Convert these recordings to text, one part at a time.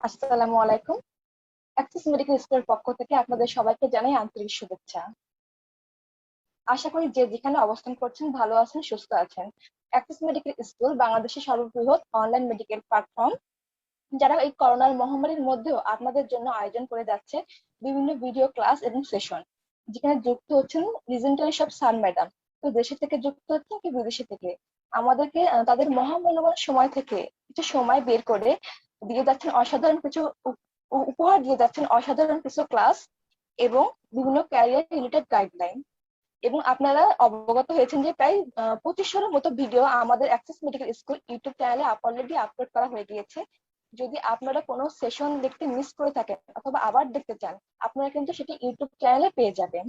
আসসালামু আলাইকুম। Access medical স্কুলের পক্ষ থেকে আপনাদের সবাইকে জানাই আন্তরিক শুভেচ্ছা। আশা করি যে যেখানে অবস্থান করছেন ভালো আছেন, সুস্থ আছেন। অ্যাক্সেস মেডিকেল স্কুল বাংলাদেশের সর্ববৃহৎ অনলাইন মেডিকেল প্ল্যাটফর্ম, যারা এই করোনার মহামারীর মধ্যেও আপনাদের জন্য আয়োজন করে যাচ্ছে বিভিন্ন ভিডিও ক্লাস এবং সেশন, যেখানে যুক্ত হচ্ছেন রিজেন্টারি সব স্যার ম্যাডাম। তো দেশে থেকে যুক্ত হচ্ছেন কি বিদেশে থেকে, আমাদেরকে তাদের মহামূল্যবান সময় থেকে কিছু সময় বের করে দিয়ে যাচ্ছেন অসাধারণ কিছু উপহার দিয়ে যাচ্ছেন, অসাধারণ কিছু ক্লাস এবং বিভিন্ন ক্যারিয়ার রিলেটেড গাইডলাইন। এবং আপনারা অবগত হয়েছেন যে প্রায় 2500-এর মতো ভিডিও আমাদের অ্যাক্সেস মেডিকেল স্কুল ইউটিউব চ্যানেলে অলরেডি আপলোড করা হয়ে গিয়েছে। যদি আপনারা কোনো সেশন দেখতে মিস করে থাকেন অথবা আবার দেখতে চান, আপনারা কিন্তু সেটি ইউটিউব চ্যানেলে পেয়ে যাবেন।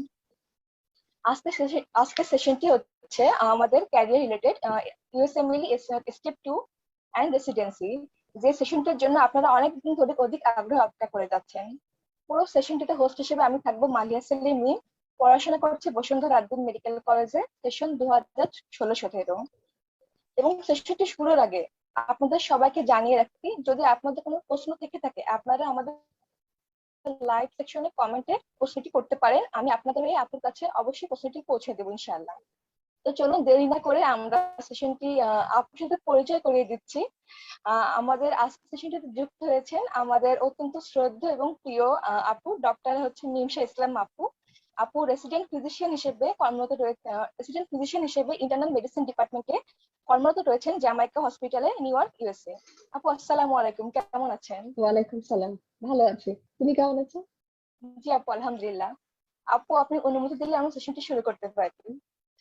আজকে সেশনটি হচ্ছে আমাদের career related, ইউএসএমএলই step 2 and residency, যে সেশনটির জন্য আপনারা অনেকদিন ধরে অধিক আগ্রহ অপেক্ষা করে যাচ্ছেন। পুরো সেশনটিতে হোস্ট হিসেবে আমি থাকবো, মালিয়া সেলিম মিম। পড়াশোনা করছে বসুন্ধরা আদ্দিন মেডিকেল কলেজে, সেশন 2016-17। এবং সেশনটি শুরুর আগে আপনাদের সবাইকে জানিয়ে রাখি, যদি আপনাদের কোনো প্রশ্ন থেকে থাকে আপনারা আমাদের লাইভ সেকশনে কমেন্টে প্রশ্নটি করতে পারেন। আমি আপনাদের এই আপুর কাছে অবশ্যই প্রশ্নটি পৌঁছে দেবো ইনশাআল্লাহ। তো চলুন দেরি না করে আমরা সেশনটি আপুর সাথে পরিচয় করিয়ে দিচ্ছি। আমাদের আজকে সেশনটিতে যুক্ত হয়েছেন আমাদের অত্যন্ত শ্রদ্ধেয় এবং প্রিয় আপু, ডক্টর হচ্ছে মিমসা ইসলাম আপু। আপু রেসিডেন্ট ফিজিশিয়ান হিসেবে কর্মরত রয়েছে, রেসিডেন্ট ফিজিশিয়ান হিসেবে ইন্টারনাল মেডিসিন ডিপার্টমেন্টে কর্মরত রয়েছেন জামাইকা হসপিটালে, নিউ ইয়র্ক, ইউএসএ। আপু আসসালামু আলাইকুম, কেমন আছেন? ওয়ালাইকুম সালাম। ভালো আছি। তুমি কেমন আছো? জি আপু, আলহামদুলিল্লাহ। আপু আপনি অনুমতি দিলে আমরা সেশনটি শুরু করতে পারি?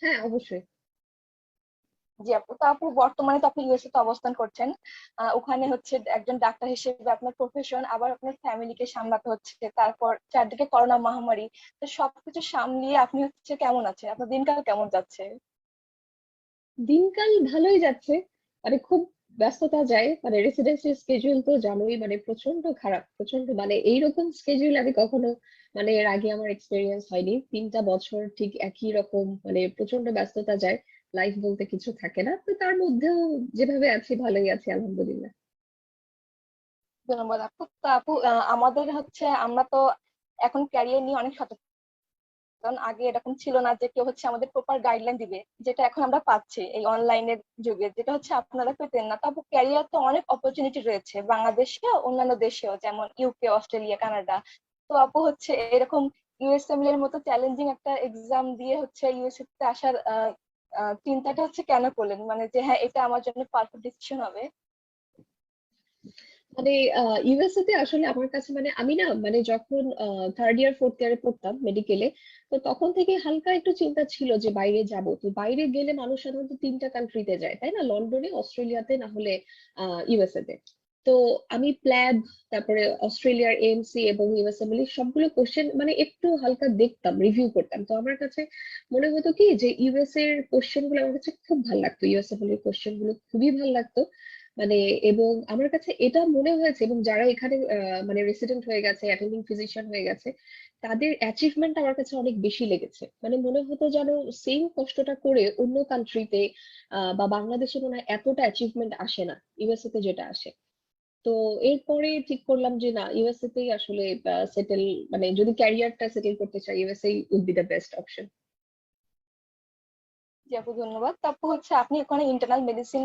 হ্যাঁ, অবশ্যই। জি আপু, তো আপু বর্তমানে তো আপনি ইউএসএ তে অবস্থান করছেন। ওখানে হচ্ছে একজন ডাক্তার হিসেবে আপনার প্রফেশন, আবার আপনার ফ্যামিলিকে সামলাতে হচ্ছে, তারপর চারদিকে করোনা মহামারী। তো সবকিছু সামলিয়ে আপনি হচ্ছে কেমন আছেন, আপনার দিনকাল কেমন যাচ্ছে? দিনকাল ভালোই যাচ্ছে। খুব ব্যস্ততা যায়, রেসিডেন্সি স্কেজুল তো জানোই, প্রচন্ড খারাপ, প্রচন্ড, এইরকম স্কেজুল আমি কখনো এর আগে আমার এক্সপেরিয়েন্স হয়নি। 3টা বছর ঠিক একই রকম, প্রচন্ড ব্যস্ততা যায়। লাইফ বলতে কিছু থাকে না, তো তার মধ্যেও যেভাবে আছি ভালোই আছি, আলহামদুলিল্লাহ। ধন্যবাদ আপু। তো আপু আমাদের হচ্ছে আমরা তো এখন ক্যারিয়ার নিয়ে অনেক সচেতন। কারণ আগে এরকম ছিল না যে কেউ হচ্ছে আমাদের প্রপার গাইডলাইন দিবে, যেটা এখন আমরা পাচ্ছি এই অনলাইনের যুগে, যেটা হচ্ছে আপনারা পেতেন না। তারপর ক্যারিয়ার তো অনেক অপরচুনিটি রয়েছে বাংলাদেশে, অন্যান্য দেশেও, যেমন ইউকে, অস্ট্রেলিয়া, কানাডা। তো আপু হচ্ছে এরকম ইউএসএমএল এর মতো চ্যালেঞ্জিং একটা এক্সাম দিয়ে হচ্ছে ইউএসএ তে আসার চিন্তাটা হচ্ছে কেন করলেন, মানে যে হ্যাঁ এটা আমার জন্য পারফেক্ট ডিসিশন হবে? মানে ইউএসএ তে আসলে আমার কাছে, আমি না, যখন থার্ড ইয়ার ফোর্থ ইয়ারে পড়তাম মেডিকেলে, তো তখন থেকে হালকা একটু চিন্তা ছিল যে বাইরে যাব। তো বাইরে গেলে মানুষ সাধারণত 3টা কান্ট্রিতে যায়, তাই না? লন্ডনে, অস্ট্রেলিয়াতে, না হলে ইউএসএ তে। তো আমি প্ল্যাব, তারপরে অস্ট্রেলিয়ার এএমসি এবং ইউএসএ মিলি সবগুলো কোশ্চেন একটু হালকা দেখতাম, রিভিউ করতাম। তো আমার কাছে মনে হতো কি যে ইউএস এর কোশ্চেন গুলো আমার কাছে খুব ভালো লাগতো, ইউএসএ মিলির কোশ্চেন গুলো খুবই ভালো লাগতো। মানে এবং আমার কাছে এটা মনে হয়েছে, এবং যারা এখানে রেসিডেন্ট হয়ে গেছে, অ্যাটেন্ডিং ফিজিশিয়ান হয়ে গেছে, তাদের অ্যাচিভমেন্ট আমার কাছে অনেক বেশি লেগেছে। মনে হতো যেন সেম কষ্টটা করে অন্য কান্ট্রিতে বা বাংলাদেশে মনে হয় এতটা অ্যাচিভমেন্ট আসে না, ইউএসএ তে যেটা আসে। তো এরপরে ঠিক করলাম যে না, ইউএসএ তেই আসলে সেটেল, যদি ক্যারিয়ারটা সেটেল করতে চাই, USA would be the best option. জি আপু, ধন্যবাদ। তো আপু হচ্ছে আপনি ওখানে ইন্টারনাল মেডিসিন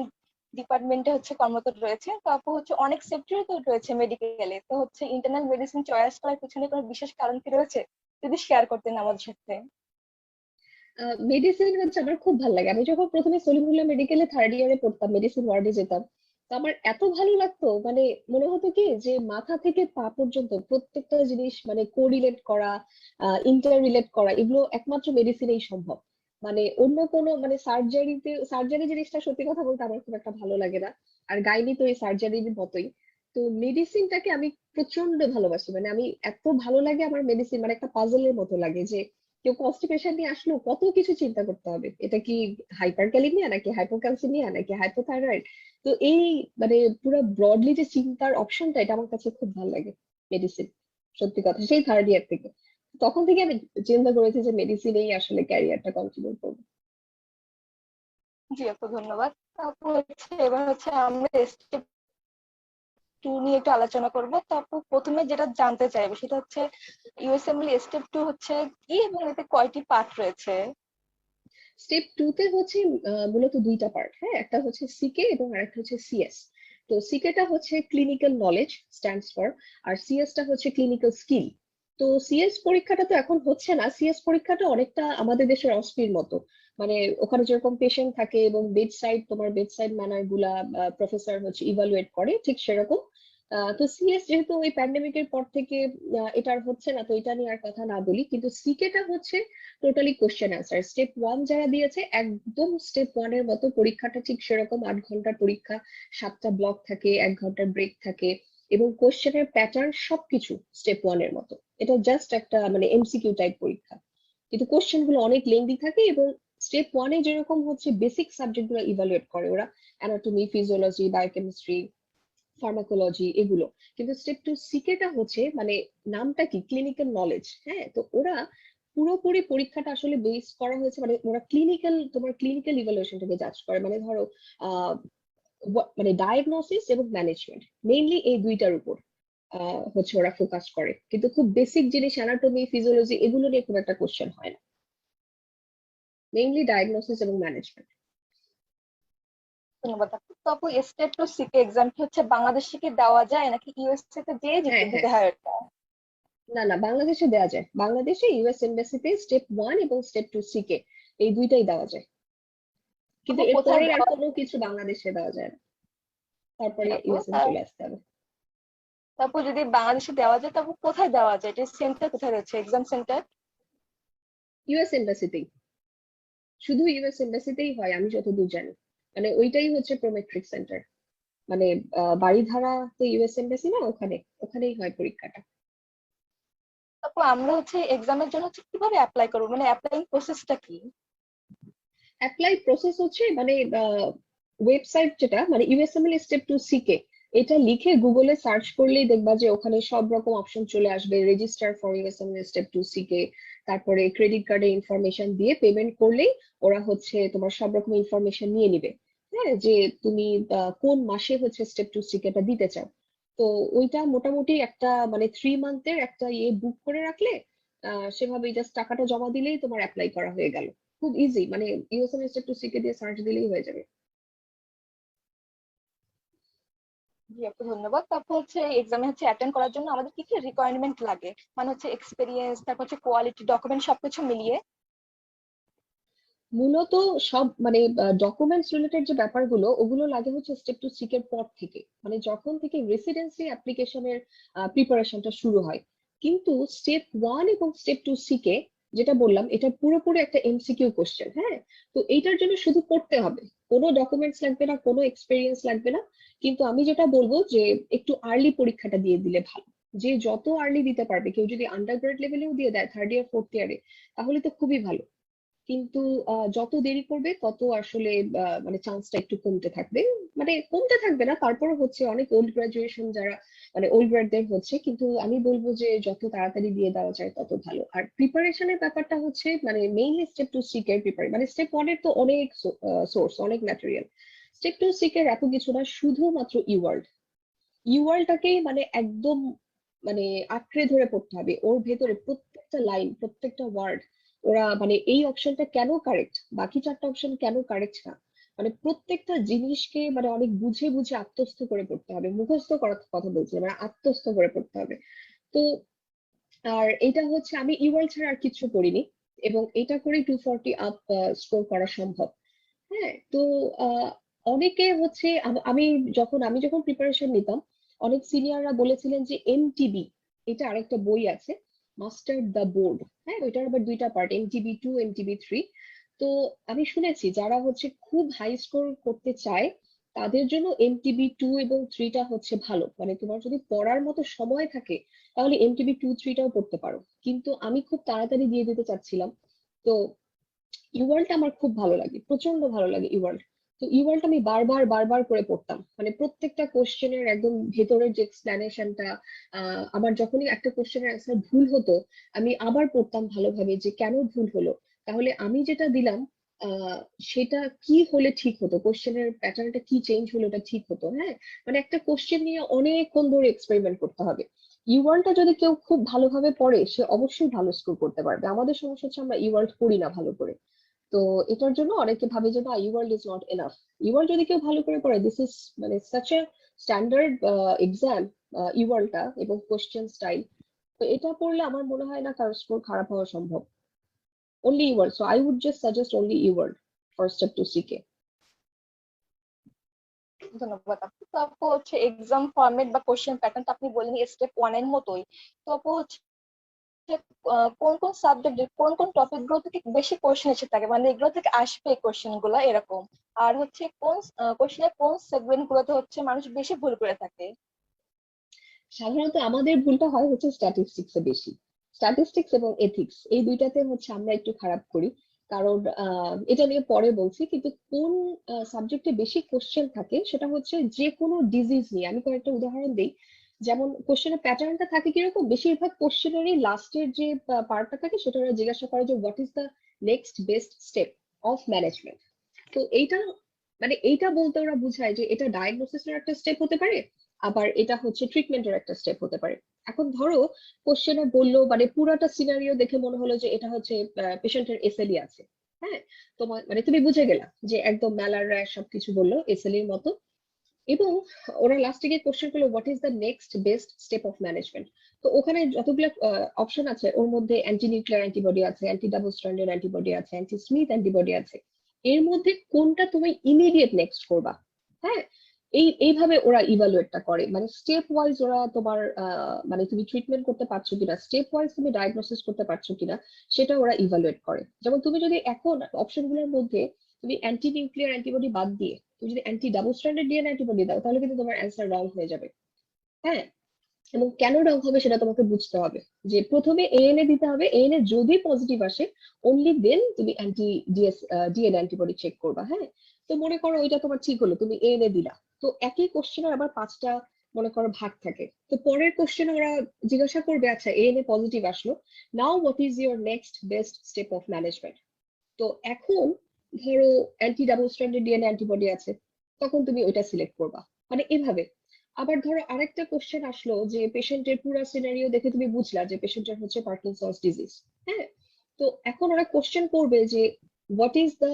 ডিপার্টমেন্টে হচ্ছে কর্মরত রয়েছে, তো আপু হচ্ছে অনেক সেক্টরে তো রয়েছে মেডিকেলে, তো হচ্ছে ইন্টারনাল মেডিসিন চয়েস করার পিছনে কোনো বিশেষ কারণ কি রয়েছে, যদি শেয়ার করতেন আমাদের সাথে? মেডিসিন হচ্ছে আমার খুব ভালো লাগে। আমি যখন প্রথমে সলিমুল্লাহ মেডিকেলে থার্ড ইয়ারে পড়তাম, মেডিসিন ওয়ার্ডে যেতাম, তো আমার এত ভালো লাগতো। মনে হতো কি যে মাথা থেকে পা পর্যন্ত প্রত্যেকটা জিনিস কোরিলেট করা, ইন্টার রিলেট করা, এগুলো একমাত্র মেডিসিনেই সম্ভব। অন্য কোনো সার্জারি জিনিসটা সত্যি কথা বলতে আমার খুব একটা ভালো লাগে না। আর গাইনি তো এই সার্জারির মতোই। তো মেডিসিনটাকে আমি প্রচন্ড ভালোবাসি। আমি এত ভালো লাগে আমার মেডিসিন, একটা পাজলের মতো লাগে যে কেউ কনস্টিপেশন নিয়ে আসলো, কত কিছু চিন্তা করতে হবে, এটা কি হাইপারক্যালিমিয়া নাকি হাইপোক্যালসিমিয়া নাকি হাইপোথাইরয়েড। তো এই পুরো ব্রডলি যে চিন্তার অপশনটা, এটা আমার কাছে খুব ভালো লাগে মেডিসিন। সত্যি কথা, সেই থার্ড ইয়ার থেকে, তখন থেকে আমি চিন্তা করেছি যে মেডিসিনেই আসলে ক্যারিয়ারটা কন্টিনিউ করবো। জি আপু, ধন্যবাদ। আপু হচ্ছে এবার হচ্ছে আমরা টু নিয়ে একটু আলোচনা করব। তারপর প্রথমে যেটা জানতে চাইবো সেটা হচ্ছে ইউএসএমএল স্টেপ টু হচ্ছে কি এবং এতে কয়টি পার্ট রয়েছে? স্টেপ টু তে হচ্ছে মূলত দুইটা পার্ট। হ্যাঁ, একটা হচ্ছে সিকে এবং আরেকটা হচ্ছে সিএস। তো সিকেটা হচ্ছে ক্লিনিক্যাল নলেজ স্ট্যান্ডস ফর, আর সিএস টা হচ্ছে ক্লিনিক্যাল স্কিল। তো সিএস পরীক্ষাটা তো এখন হচ্ছে না, সিএস পরীক্ষাটা অনেকটা আমাদের দেশের অস্পির মতো। মানে ওখানে যেরকম পেশেন্ট থাকে এবং তোমার বেড সাইড ম্যানার গুলা প্রফেসর হচ্ছে ইভালুয়েট করে, ঠিক সেরকম। তো সিএস যেহেতু ওই প্যান্ডেমিকের পর থেকে এটা আর হচ্ছে না, তো এটা নিয়ে আর কথা না বলি। কিন্তু সিকেটা হচ্ছে totally question answer. Step one যারা দিয়েছে একদম স্টেপ ওয়ান এর মতো পরীক্ষাটা ঠিক সেরকম, 8 ঘন্টার পরীক্ষা, 7টা ব্লক থাকে, 1 ঘন্টার ব্রেক থাকে, এবং কোশ্চেনের প্যাটার্ন সবকিছু স্টেপ ওয়ান এর মতো। এটা জাস্ট একটা মানে এমসিকিউ টাইপ পরীক্ষা, কিন্তু কোশ্চেন গুলো অনেক লেন্দি থাকে। এবং স্টেপ ওয়ানে যেরকম হচ্ছে বেসিক সাবজেক্ট গুলো ইভালুয়েট করে ওরা, অ্যানাটমি, ফিজিওলজি, বায়োকেমিস্ট্রি, ফার্মাকোলজি, এগুলো। কিন্তু স্টেপ টু সিকেটা হচ্ছে মানে নামটা কি, ক্লিনিক্যাল নলেজ। হ্যাঁ, তো ওরা পুরোপুরি পরীক্ষাটা আসলে বেস করা হয়েছে, মানে ওরা তোমার ক্লিনিক্যাল ইভালুয়েশনটাকে জাজ করে। মানে ধরো আহ মানে ডায়াগনোসিস এবং ম্যানেজমেন্ট, মেইনলি এই দুইটার উপর হচ্ছে ওরা ফোকাস করে। কিন্তু খুব বেসিক জিনিস অ্যানাটমি, ফিজিওলজি, এগুলো নিয়ে খুব একটা কোশ্চেন হয় না, মেইনলি ডায়াগনোসিস এবং ম্যানেজমেন্ট। ধন্যবাদ আপু। তো আপু স্টেপ টু সিকে এক্সামটি হচ্ছে বাংলাদেশে কি দেওয়া যায় নাকি ইউএসএ তে যেয়ে হ্যাঁ, হ্যাঁ, দিতে হয় এটা? না না, বাংলাদেশে দেওয়া যায়। বাংলাদেশে ইউএস এমবাসিতে স্টেপ ওয়ান এবং স্টেপ টু সিকে এই দুইটাই দেওয়া যায়। কিন্তু আপু এর কোথায় পরের আর দেওয়া কোনো কিছু বাংলাদেশে দেওয়া যায় না, তারপরে যায় আপু? ইউএসএ চলে আসতে হবে। তারপর যদি বাংলাদেশে দেওয়া যায় তারপর কোথায় দেওয়া যায়, এটা সেন্টার কোথায় রয়েছে, এক্সাম সেন্টার? ইউএস এমবাসিতেই, শুধু ইউএস এমবাসিতেই হয় আমি যতদূর জানি। মানে ওইটাই হচ্ছে প্রোমেট্রিক সেন্টার। মানে বাড়িধারাতে ইউএস এমবাসি না, ওখানেই হয় পরীক্ষাটা। তারপর আমরা হচ্ছে এক্সামের জন্য হচ্ছে কিভাবে অ্যাপ্লাই করবো, মানে অ্যাপ্লাইং প্রসেসটা কি? অ্যাপ্লাই প্রসেস হচ্ছে মানে ওয়েবসাইট যেটা মানে ইউএসএমএল স্টেপ টু সিকে, এটা লিখে গুগলে সার্চ করলেই দেখবা যে ওখানে সব রকম অপশন চলে আসবে। রেজিস্টার ফর ইউএসএমএল স্টেপ টু সিকে, তারপরে ক্রেডিট কার্ডের ইনফরমেশন দিয়ে পেমেন্ট করলেই ওরা হচ্ছে তোমার সব রকম ইনফরমেশন নিয়ে নিবে। হ্যাঁ, যে তুমি কোন মাসে হচ্ছে স্টেপ টু সিকেটা দিতে চাও। তো ওইটা মোটামুটি একটা মানে 3 মান্থের একটা ইয়ে বুক করে রাখলে সেভাবে জাস্ট টাকাটা জমা দিলেই তোমার অ্যাপ্লাই করা হয়ে গেল। খুব ইজি, মানে ইউএসএমএস একটু সিকে দিয়ে সার্চ দিলেই হয়ে যাবে। জি আপু ধন্যবাদ। তারপর হচ্ছে এক্সামে হচ্ছে অ্যাটেন্ড করার জন্য আমাদের কি কি রিকোয়ারমেন্ট লাগে, মানে হচ্ছে এক্সপিরিয়েন্স, তারপর হচ্ছে কোয়ালিটি, ডকুমেন্ট সবকিছু মিলিয়ে? মূলত সব মানে ডকুমেন্টস রিলেটেড যে ব্যাপারগুলো ওগুলো লাগে হচ্ছে স্টেপ টু সিকের পর থেকে, মানে যখন থেকে রেসিডেন্সি অ্যাপ্লিকেশনের প্রিপারেশনটা শুরু হয়। কিন্তু স্টেপ ওয়ান এবং স্টেপ টু সিকে যেটা বললাম, এটা পুরোপুরি একটা এমসিকিউ কোশ্চেন। হ্যাঁ, তো এইটার জন্য শুধু পড়তে হবে, কোনো ডকুমেন্টস লাগবে না, কোনো এক্সপিরিয়েন্স লাগবে না। কিন্তু আমি যেটা বলবো যে একটু আর্লি পরীক্ষাটা দিয়ে দিলে ভালো। যে যত আর্লি দিতে পারবে, কেউ যদি আন্ডার গ্রেড লেভেলেও দিয়ে দেয় থার্ড ইয়ার ফোর্থ ইয়ারে, তাহলে তো খুবই ভালো। কিন্তু যত দেরি করবে তত আসলে মানে চান্সটা একটু কমতে থাকবে। মানে কমতে থাকবে না, তারপরে হচ্ছে অনেক ওল্ড গ্রাজুয়েশন যারা মানে ওল্ড গ্রাডদের হচ্ছে। কিন্তু আমি বলবো যে যত তাড়াতাড়ি দিয়ে দেওয়া যায় তত ভালো। আর প্রিপারেশনের ব্যাপারটা হচ্ছে মানে মেইনলি স্টেপ টু সিকের প্রিপারেশন, মানে স্টেপ ওয়ানের তো অনেক সোর্স, অনেক ম্যাটেরিয়াল। স্টেপ টু সিকের এত কিছু না, শুধুমাত্র ইওয়ার্ল্ড, ইওয়ার্ল্ডটাকেই মানে একদম মানে আঁকড়ে ধরে পড়তে হবে। ওর ভেতরে প্রত্যেকটা লাইন, প্রত্যেকটা ওয়ার্ড, ওরা মানে এই অপশনটা কেন কারেক্ট, বাকি 4টা অপশন কেন কারেক্ট না, মানে প্রত্যেকটা জিনিসকে মানে অনেক বুঝে বুঝে আত্মস্থ করে পড়তে হবে। মুখস্থ করার কথা বলছি না, মানে আত্মস্থ করে পড়তে হবে। তো আর এটা হচ্ছে আমি ইওয়ার্ল্ড ছাড়া আর কিছু করিনি, এবং এটা করেই 240 আপ স্কোর করা সম্ভব। হ্যাঁ, তো আহ, অনেকে হচ্ছে আমি যখন প্রিপারেশন নিতাম, অনেক সিনিয়ররা বলেছিলেন যে এমটিবি, এটা আরেকটা বই আছে, মাস্টার দ্য বোর্ড। হ্যাঁ, ওইটার আবার দুইটা part, MTB two, MTB three. তো আমি শুনেছি যারা হচ্ছে খুব হাই স্কোর করতে চায় তাদের জন্য এমটিবি টু এবং থ্রিটা হচ্ছে ভালো। মানে তোমার যদি পড়ার মতো সময় থাকে তাহলে এমটিবি টু থ্রিটাও পড়তে পারো। কিন্তু আমি খুব তাড়াতাড়ি দিয়ে দিতে চাচ্ছিলাম, তো ইওয়ার্ল্ড আমার খুব ভালো লাগে, প্রচন্ড ভালো লাগে ইওয়ার্ল্ড। তো ইওয়ার্ল্ড আমি বারবার বারবার করে পড়তাম, মানে প্রত্যেকটা কোশ্চেনের একদম ভেতরের যে এক্সপ্লেনেশনটা। আমার যখনই একটা কোশ্চেনের অ্যান্সার ভুল হতো, আমি আবার পড়তাম ভালোভাবে যে কেন ভুল হলো, তাহলে আমি যেটা দিলাম আহ সেটা কি হলে ঠিক হতো, কোশ্চেনের প্যাটার্নটা কি চেঞ্জ হলে ওটা ঠিক হতো। হ্যাঁ, মানে একটা কোশ্চেন নিয়ে অনেকক্ষণ ধরে এক্সপেরিমেন্ট করতে হবে। ইওয়ার্ল্ডটা যদি কেউ খুব ভালোভাবে পড়ে সে অবশ্যই ভালো স্কোর করতে পারবে। আমাদের সমস্যা হচ্ছে আমরা ইওয়ার্ল্ড পড়ি না ভালো করে। তো এটার জন্য অনেকে ভাবে যে না, ইওয়ার্ল্ড ইজ নট এনাফ। ইওয়ার্ল্ড যদি কেউ ভালো করে পড়ে, দিস ইজ মানে সাচ এ স্ট্যান্ডার্ড এক্সাম ইওয়ার্ল্ডটা এবং কোশ্চেন স্টাইল, তো এটা পড়লে আমার মনে হয় না কারো স্কোর খারাপ হওয়া সম্ভব। only eWorld. So I would just suggest only eWorld for step 2 CK. ধন্যবাদ আপু। তো আপু হচ্ছে এক্সাম ফরম্যাট বা কোশ্চেন প্যাটার্ন তো আপনি বললেন স্টেপ 1 এর মতোই। তো আপু হচ্ছে কোন কোন সাবজেক্ট কোন কোন টপিক গুলো থেকে বেশি কোশ্চেন এসে থাকে, মানে এগুলো থেকে আসবে কোশ্চেন গুলো এরকম, আর হচ্ছে কোন কোশ্চেনের কোন সেগমেন্ট গুলোতে হচ্ছে মানুষ বেশি ভুল করে থাকে? সাধারণত আমাদের ভুলটা হয় হচ্ছে স্ট্যাটিস্টিক্স এ বেশি। স্ট্যাটিস্টিক্স এবং এথিক্স এই দুইটাতে হচ্ছে আমরা একটু খারাপ করি। কারণ এটা নিয়ে পরে বলছি, কিন্তু কোন সাবজেক্টে বেশি কোশ্চেন থাকে সেটা হচ্ছে যে কোনো ডিজিজ নিয়ে। আমি কয়েকটা উদাহরণ দিই। যেমন কোশ্চেনের প্যাটার্নটা থাকে কিরকম, বেশিরভাগ কোশ্চেনেরই লাস্টের যে পার্টটা থাকে সেটা ওরা জিজ্ঞাসা করে যে what is the next best step of management. তো এইটা মানে এইটা বলতে ওরা বুঝায় যে এটা ডায়াগনোসিসের একটা স্টেপ হতে পারে, আবার এটা হচ্ছে ট্রিটমেন্টের একটা স্টেপ হতে পারে। এখন ধরো কোশ্চেনে বললো মানে পুরাটা সিনারিও দেখে মনে হলো যে এটা হচ্ছে পেশেন্টের এসএলই আছে। হ্যাঁ, তোমার মানে তুমি বুঝে গেলা যে একদম ম্যালার র্যাশ সবকিছু বললো এসএলইর মতো। এবং ওরা লাস্টে গিয়ে কোশ্চেন করলো what is the next best step of management. তো ওখানে যতগুলো অপশন আছে ওর মধ্যে অ্যান্টি নিউক্লিয়ার অ্যান্টিবডি আছে, অ্যান্টি ডাবল স্ট্র্যান্ডেড অ্যান্টিবডি আছে, অ্যান্টি স্মিথ অ্যান্টিবডি আছে। এর মধ্যে কোনটা তুমি ইমিডিয়েট নেক্সট করবা? হ্যাঁ, এইভাবে ওরা ইভালুয়েটটা করে, মানে স্টেপ ওয়াইজ ওরা তোমার মানে তুমি ট্রিটমেন্ট করতে পারছো কিনা, স্টেপ ওয়াইজ তুমি ডায়াগনোসিস করতে পারছো কিনা সেটা ওরা ইভালুয়েট করে। যেমন তুমি যদি এখন অপশনগুলোর মধ্যে তুমি অ্যান্টি নিউক্লিয়ার অ্যান্টিবডি বাদ দিয়ে তুমি যদি anti double stranded DNA antibody দাও তাহলে কিন্তু তোমার অ্যান্সার রং হয়ে যাবে। হ্যাঁ, এবং কেন রং হবে সেটা তোমাকে বুঝতে হবে। যে প্রথমে এএনএ দিতে হবে, এএনএ যদি পজিটিভ আসে অনলি দেন তুমি অ্যান্টি ডিএনএ অ্যান্টিবডি চেক করবা। হ্যাঁ, তো মনে করো ওইটা তোমার ঠিক হলো, তুমি এএনএ দিলা। তো একই কোশ্চেনের আবার 5টা মনে করো ভাগ থাকে। তো পরের কোশ্চেনে ওরা জিজ্ঞাসা করবে আচ্ছা এএনএ পজিটিভ আসলো, now what is your next best step of management. তো এখন ধরো anti double stranded DNA antibody আছে, তখন তুমি ওইটা সিলেক্ট করবা, মানে এভাবে। আবার ধরো আরেকটা কোশ্চেন আসলো যে পেশেন্টের পুরো সিনারিও দেখে তুমি বুঝলা যে পেশেন্টের হচ্ছে পার্কিনসন্স ডিজিজ। হ্যাঁ, তো এখন ওরা কোশ্চেন করবে যে what is the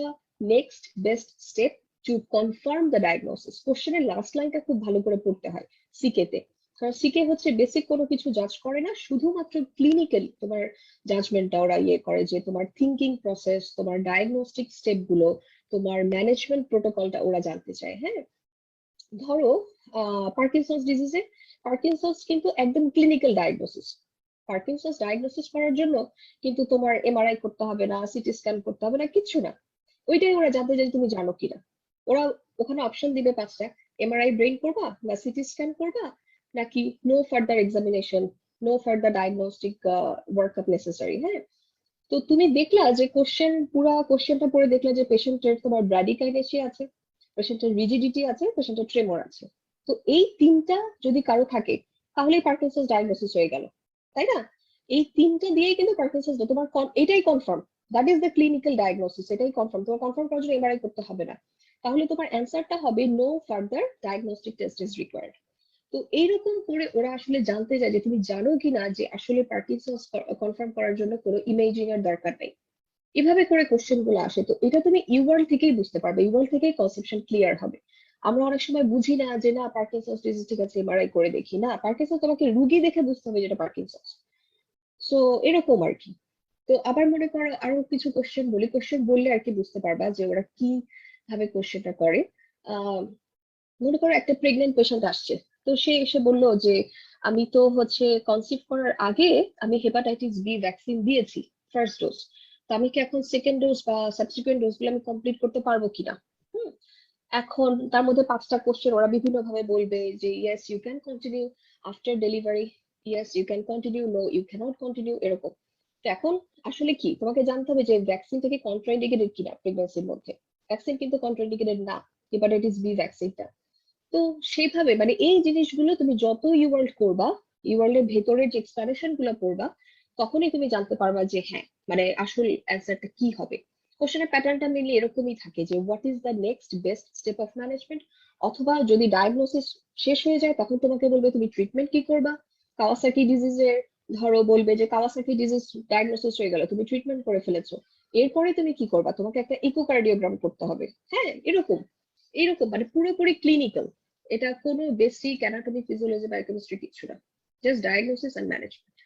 next best step to confirm the diagnosis. কোশ্চেনের লাস্ট লাইনটা খুব ভালো করে পড়তে হয় সিকে তে। কারণ সিকে হচ্ছে বেসিক কোনো কিছু জাজ করে না, শুধুমাত্র ক্লিনিক্যালি তোমার জাজমেন্টটা ওরা ইয়ে করে, যে তোমার থিঙ্কিং প্রসেস, তোমার ডায়াগনস্টিক স্টেপ গুলো, তোমার ম্যানেজমেন্ট প্রোটোকলটা ওরা জানতে চায়। হ্যাঁ, ধরো পার্কিনসন্স ডিজিজে, পার্কিনসন্স কিন্তু একদম ক্লিনিক্যাল ডায়াগনোসিস। পার্কিনসন্স ডায়াগনোসিস করার জন্য কিন্তু তোমার এমআরআই করতে হবে না, সিটি স্ক্যান করতে হবে না, কিচ্ছু না। ওইটাই ওরা জানতে চায় তুমি জানো কিনা। ওরা ওখানে অপশন দিবে 5টা, এমআরআই ব্রেন করবা না সিটি স্ক্যান করবা, নাকি no further examination, no further diagnostic workup necessary. হ্যাঁ, তো তুমি দেখলা যে পুরা কোশ্চেনটা পড়ে দেখলা যে পেশেন্টের তোমার ব্র্যাডিকাইনেসিয়া আছে, পেশেন্টের রিজিডিটি আছে, পেশেন্টের ট্রেমর আছে। তো এই 3টা যদি কারো থাকে তাহলেই পার্কিনসন্স ডায়াগনোসিস হয়ে গেল, তাই না? এই 3টে দিয়েই কিন্তু পার্কিনসন্স তোমার এটাই confirm, that is the clinical diagnosis, এটাই কনফার্ম। তোমার কনফার্ম করার জন্য এমআরআই করতে হবে না। তাহলে তোমার অ্যান্সারটা হবে no further diagnostic test is required. তো এইরকম করে ওরা আসলে জানতে চায় যে তুমি জানো কিনা যে আসলে পার্কিনসন্স কনফার্ম করার জন্য কোনো ইমেজিং এর দরকার নেই। এভাবে করে কোশ্চেন গুলো আসে। তো এটা তুমি ইওয়ার্ল্ড থেকেই বুঝতে পারবে, ইওয়ার্ল্ড থেকেই কনসেপশন ক্লিয়ার হবে। আমরা অনেক সময় বুঝি না যে না পার্কিনসন্স ডিজিজ, ঠিক আছে এমআরআই করে দেখি, না পার্কিনসন্স তোমাকে রুগী দেখে বুঝতে হবে যেটা পার্কিনসন্স। সো এরকম আর কি। তো আবার মনে করো আরো কিছু কোশ্চেন বলি, কোশ্চেন বললে আর কি বুঝতে পারবা যে ওরা কি ভাবে কোশ্চেনটা করে। আহ মনে করো একটা প্রেগনেন্ট পেশেন্ট আসছে, তো সে এসে বললো যে আমি তো হচ্ছে কনসিভ করার আগে আমি হেপাটাইটিস বি ভ্যাকসিন দিয়েছি ফার্স্ট ডোজ, তো আমি কি এখন সেকেন্ড ডোজ বা সাবসিকুয়েন্ট ডোজ গুলো আমি কমপ্লিট করতে পারবো কিনা। হুম, এখন তার মধ্যে 5টা কোশ্চেন ওরা বিভিন্ন ভাবে বলবে যে yes you can continue after delivery, yes you can continue, no you cannot continue, এরকম। তো এখন আসলে কি তোমাকে জানতে হবে যে ভ্যাকসিন থেকে কন্ট্রাইন্ডিকেটেড কিনা প্রেগন্যান্সির মধ্যে। ভ্যাকসিন কিন্তু কন্ট্রাইন্ডিকেটেড না, হেপাটাইটিস বি ভ্যাকসিনটা। তো সেইভাবে মানে এই জিনিসগুলো তুমি যত ইওয়ার্ল্ড করবা, ইওয়ার্ল্ড এর ভেতরের যে এক্সপ্লানেশন গুলো পড়বা, তখনই তুমি জানতে পারবা যে হ্যাঁ মানে আসল অ্যান্সারটা কি হবে। কোশ্চেনের প্যাটার্নটা মেনলি এরকমই থাকে যে what is the next best step of management, অথবা যদি ডায়াগনোসিস শেষ হয়ে যায় তখন তোমাকে বলবে তুমি ট্রিটমেন্ট কি করবা। কাওয়াসাকি ডিজিজের ধরো বলবে যে কাওয়াসাকি ডিজিজ ডায়াগনোসিস হয়ে গেল, তুমি ট্রিটমেন্ট করে ফেলেছো, এরপরে তুমি কি করবা, তোমাকে একটা ইকোকার্ডিওগ্রাম করতে হবে। হ্যাঁ, এরকম এরকম মানে পুরোপুরি ক্লিনিক্যাল। এটা কোনো বেসিক অ্যানাটমি ফিজিওলজি বা কেমিস্ট্রি কিছু না, জাস্ট ডায়াগনোসিস এন্ড ম্যানেজমেন্ট।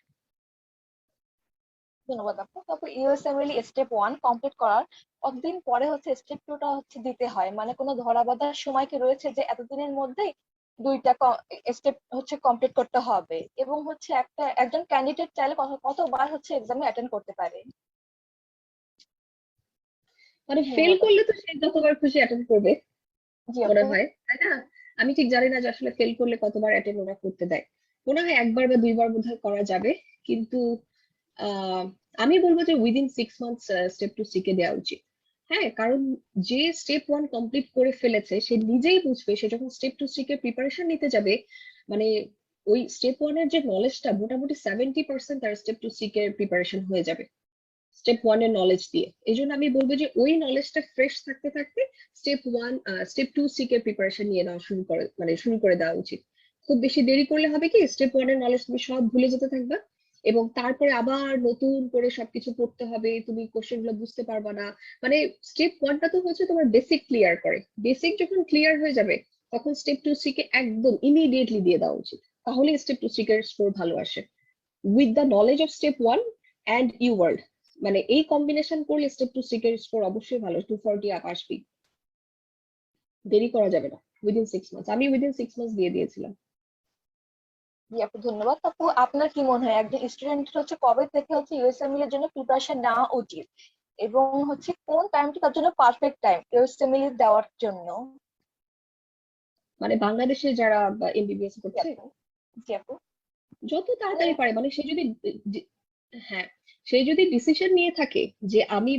ধন্যবাদ আপু। তারপর ইউএসএমএল স্টেপ 1 কমপ্লিট করার কতদিন পরে হচ্ছে স্টেপ 2 টা হচ্ছে দিতে হয়, মানে কোনো ধরা বাঁধা সময় কি রয়েছে যে এতদিনের মধ্যে দুইটা স্টেপ হচ্ছে কমপ্লিট করতে হবে, এবং হচ্ছে একজন ক্যান্ডিডেট চাইলে কতবার হচ্ছে এক্সামে অ্যাটেন্ড করতে পারে? মানে ফেল ধন্যবাদ আপু। করলে তো সে যতবার খুশি অ্যাটেন্ড করবে জি মনে আপু। হয়, তাই না? আমি ঠিক জানি না যে আসলে ফেল করলে কতবার অ্যাটেন্ড ওরা করতে দেয়। মনে হয় একবার বা দুইবার বোধহয় করা যাবে, কিন্তু আহ আমি বলবো যে within 6 months step two C K দেওয়া উচিত। হ্যাঁ, কারণ যে স্টেপ 1 কমপ্লিট করে ফেলেছে সে নিজেই বুঝবে, সে যখন স্টেপ টু সি কে প্রিপারেশন নিতে যাবে, মানে ওই স্টেপ 1 এর যে নলেজটা মোটামুটি 70% তার স্টেপ টু সি কে প্রিপারেশন হয়ে যাবে স্টেপ 1 এর নলেজ দিয়ে। এই জন্য আমি বলবো যে ওই নলেজটা ফ্রেশ থাকতে থাকতে স্টেপ 2 সি কে প্রিপারেশন নিয়ে নেওয়া শুরু করে দেওয়া উচিত। খুব বেশি দেরি করলে হবে কি, স্টেপ 1 এর নলেজ তুমি সব ভুলে যেতে থাকবে, এবং তারপরে আবার নতুন করে সবকিছু পড়তে হবে, তুমি কোশ্চেন গুলো বুঝতে পারবে না। মানে স্টেপ 1 টা তো হচ্ছে তোমার বেসিক ক্লিয়ার করে, বেসিক যখন ক্লিয়ার হয়ে যাবে তখন স্টেপ 2 সি কে একদম ইমিডিয়েটলি দিয়ে দেওয়া উচিত, তাহলে স্টেপ 2 সি কে স্কোর ভালো আসে। With the knowledge of step 1 and UWorld, মানে এই কম্বিনেশন করলে স্টেপ টু সিকের স্কোর অবশ্যই ভালো, 240 আপ আসবেই। দেরি করা যাবে না, উইদিন 6 মান্থস। আমি উইদিন 6 মান্থস দিয়ে দিয়েছিলাম। জি আপু, ধন্যবাদ আপু। আপনার কি মনে হয় একজন স্টুডেন্ট হচ্ছে কবে থেকে হচ্ছে ইউএসএমএল এর জন্য প্রিপারেশন নেওয়া উচিত, এবং হচ্ছে কোন টাইমটা তার জন্য পারফেক্ট টাইম ইউএসএমএল দেওয়ার জন্য? মানে বাংলাদেশে যারা এমবিবিএস জি করছে আপু। জি আপু। যত মানে তাড়াতাড়ি পারে, মানে সে যদি ডি- হ্যাঁ, সে যদি ডিসিশন নিয়ে থাকে যে আমি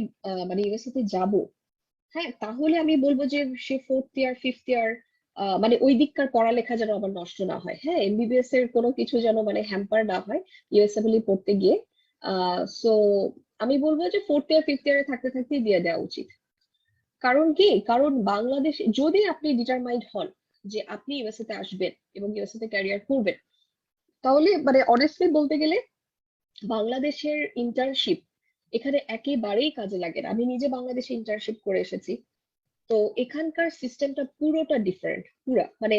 মানে ইউএসএ তে যাব, হ্যাঁ, তাহলে আমি বলবো যে সে 4th ইয়ার 5th ইয়ার মানে ওই দিককার পড়ালেখা যেন আবার নষ্ট না হয়। হ্যাঁ, এমবিবিএস এর কোনো কিছু যেন মানে হ্যাম্পার না হয় ইউএসএমএল পড়তে গিয়ে। সো আমি বলবো যে 4th ইয়ার 5th ইয়ারে থাকতে থাকতেই দিয়ে দেওয়া উচিত। কারণ কি, কারণ বাংলাদেশ যদি আপনি ডিটারমাইন্ড হন যে আপনি ইউএসএ তে আসবেন এবং ইউএসএ তে ক্যারিয়ার করবেন, তাহলে মানে অনেস্টলি বলতে গেলে বাংলাদেশের ইন্টার্নশিপ এখানে একেবারেই কাজে লাগে না। আমি নিজে বাংলাদেশে ইন্টার্নশিপ করে এসেছি, তো এখানকার সিস্টেমটা পুরোটা ডিফারেন্ট, পুরা মানে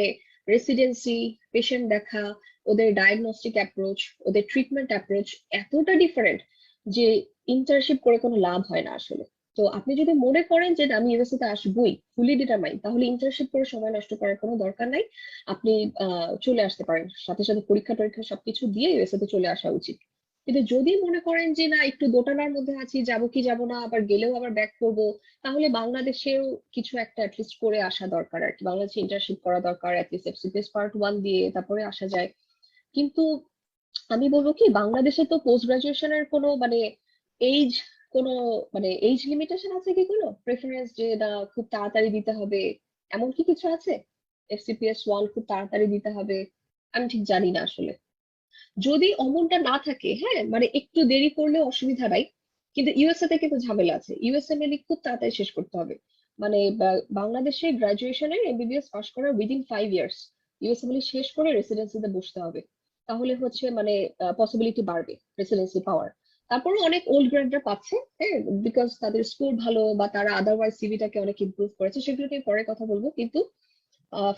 রেসিডেন্সি, পেশেন্ট দেখা, ওদের ডায়াগনস্টিক অ্যাপ্রোচ, ওদের ট্রিটমেন্ট অ্যাপ্রোচ এতটা ডিফারেন্ট যে ইন্টার্নশিপ করে কোনো লাভ হয় না আসলে। তো আপনি যদি মনে করেন যে না, আমি ইউএসএ তে আসবোই, ফুলি ডিটারমাইন্ড, তাহলে ইন্টার্নশিপ করে সময় নষ্ট করার কোনো দরকার নাই। আপনি চলে আসতে পারেন, সাথে সাথে পরীক্ষা টরীক্ষা সবকিছু দিয়ে ইউএসএ তে চলে আসা উচিত। কিন্তু যদি মনে করেন যে না, একটু দোটানার মধ্যে আছি, যাবো কি যাবো না, আবার গেলেও আবার ব্যাক করবো, তাহলে বাংলাদেশেও কিছু একটা অ্যাটলিস্ট করে আসা দরকার আর কি, বাংলাদেশে ইন্টার্নশিপ করা দরকার, অ্যাটলিস্ট এফসিপিএস পার্ট 1 দিয়ে তারপরে আসা যায়। কিন্তু আমি বলবো কি, বাংলাদেশে তো পোস্ট গ্রাজুয়েশনের কোনো মানে এইজ কোনো মানে এইজ লিমিটেশন আছে কি, কোনো প্রেফারেন্স যে না খুব তাড়াতাড়ি দিতে হবে, এমন কি কিছু আছে? এফসিপিএস 1 খুব তাড়াতাড়ি দিতে হবে, আমি ঠিক জানি না আসলে। যদি অমনটা না থাকে, হ্যাঁ, মানে একটু দেরি করলেও অসুবিধা নাই, কিন্তু ইউএসএ তে কিন্তু ঝামেলা আছে, ইউএসএ মেনলি খুব তাড়াতাড়ি শেষ করতে হবে। মানে বাংলাদেশে গ্রাজুয়েশনের এমবিবিএস পাস করার উইদিন 5 ইয়ার্স ইউএসএ মেনলি শেষ করে রেসিডেন্সিতে বসতে হবে, তাহলে হচ্ছে মানে পসিবিলিটি বাড়বে রেসিডেন্সি পাওয়ার। তারপরে অনেক ওল্ড গ্র্যাডরা পাচ্ছে, হ্যাঁ, বিকজ তাদের স্কোর ভালো বা তারা আদারওয়াইজ সিভিটাকে অনেক ইমপ্রুভ করেছে, সেগুলো নিয়ে পরে কথা বলবো। কিন্তু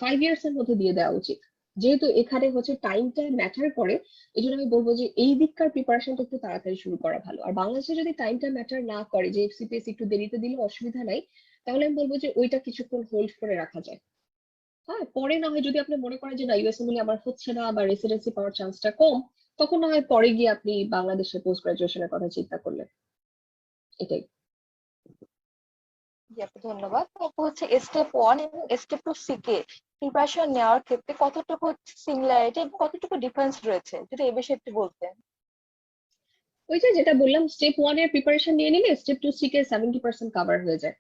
5 ইয়ার্স এর মধ্যে দিয়ে দেওয়া উচিত, যেহেতু এখানে হচ্ছে টাইমটা ম্যাটার করে। এই জন্য আমি বলবো যে এই দিককার প্রিপারেশনটা একটু তাড়াতাড়ি শুরু করা ভালো। আর বাংলাদেশে যদি টাইমটা ম্যাটার না করে, যে এফসিপিএস একটু দেরিতে দিলে অসুবিধা নাই, তাহলে আমি বলবো যে ওইটা কিছুক্ষণ হোল্ড করে রাখা যায়। হ্যাঁ, পরে না হয় যদি আপনি মনে করেন যে না, ইউএসএ মিলে আমার হচ্ছে না বা রেসিডেন্সি পাওয়ার চান্সটা কম, তখন না হয় পরে গিয়ে আপনি বাংলাদেশে পোস্ট গ্রাজুয়েশনের কথা চিন্তা করলেন, এটাই। জি আপু, ধন্যবাদ আপু। হচ্ছে স্টেপ 1 এবং স্টেপ 2 সিকে প্রিপারেশন নেওয়ার ক্ষেত্রে কতটুকু সিমিলারিটি এবং কতটুকু ডিফারেন্স রয়েছে, যদি এই বিষয়ে একটু বলতেন? ওই যে যেটা বললাম, স্টেপ 1 এর প্রিপারেশন নিয়ে নিলে স্টেপ 2 সিকে 70% কাভার হয়ে যায়।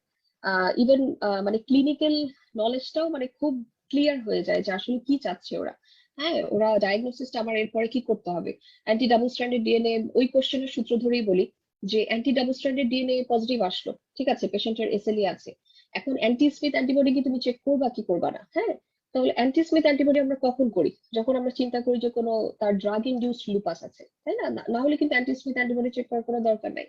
ইভেন মানে ক্লিনিক্যাল নলেজটাও মানে খুব ক্লিয়ার হয়ে যায় যে আসলে কি চাচ্ছে ওরা। হ্যাঁ, ওরা ডায়াগনোসিসটা আমার এরপরে কি করতে হবে, অ্যান্টি ডাবল স্ট্র্যান্ডেড ডিএনএ ওই কোশ্চেনের সূত্র ধরেই বলি, যে anti double stranded DNA positive আসলো, ঠিক আছে, পেশেন্টের এসএলই আছে, এখন অ্যান্টি স্মিথ অ্যান্টিবডি কি তুমি চেক করবা কি করবা না? হ্যাঁ, তাহলে অ্যান্টি স্মিথ অ্যান্টিবডি আমরা কখন করি? যখন আমরা চিন্তা করি যে কোনো তার ড্রাগ ইনডিউসড লুপাস আছে, তাই না? না হলে কিন্তু অ্যান্টি স্মিথ অ্যান্টিবডি চেক করার কোনো দরকার নাই।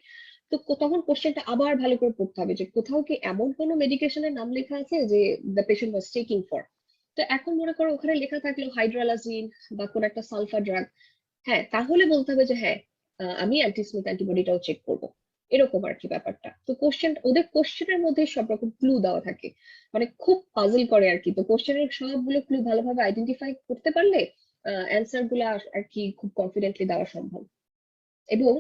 তো তখন কোশ্চেনটা আবার ভালো করে পড়তে হবে যে কোথাও কি এমন কোনো মেডিকেশনের নাম লেখা আছে যে the patient was taking for. তো এখন মনে করো ওখানে লেখা থাকলো হাইড্রালাজিন বা কোন একটা সালফার ড্রাগ, হ্যাঁ, তাহলে বলতে হবে যে হ্যাঁ, আমি অ্যান্টিস্মিথ অ্যান্টিবডিটাও চেক করব, এরকম আর কি ব্যাপারটা। তো কোশ্চেন, ওদের কোশ্চেনের মধ্যে সব রকম ক্লু দেওয়া থাকে, মানে খুব পাজল করে আর কি। তো কোশ্চেনের সবগুলো ক্লু ভালোভাবে আইডেন্টিফাই করতে পারলে অ্যান্সার গুলা আর কি খুব কনফিডেন্টলি দেওয়া সম্ভব। এবং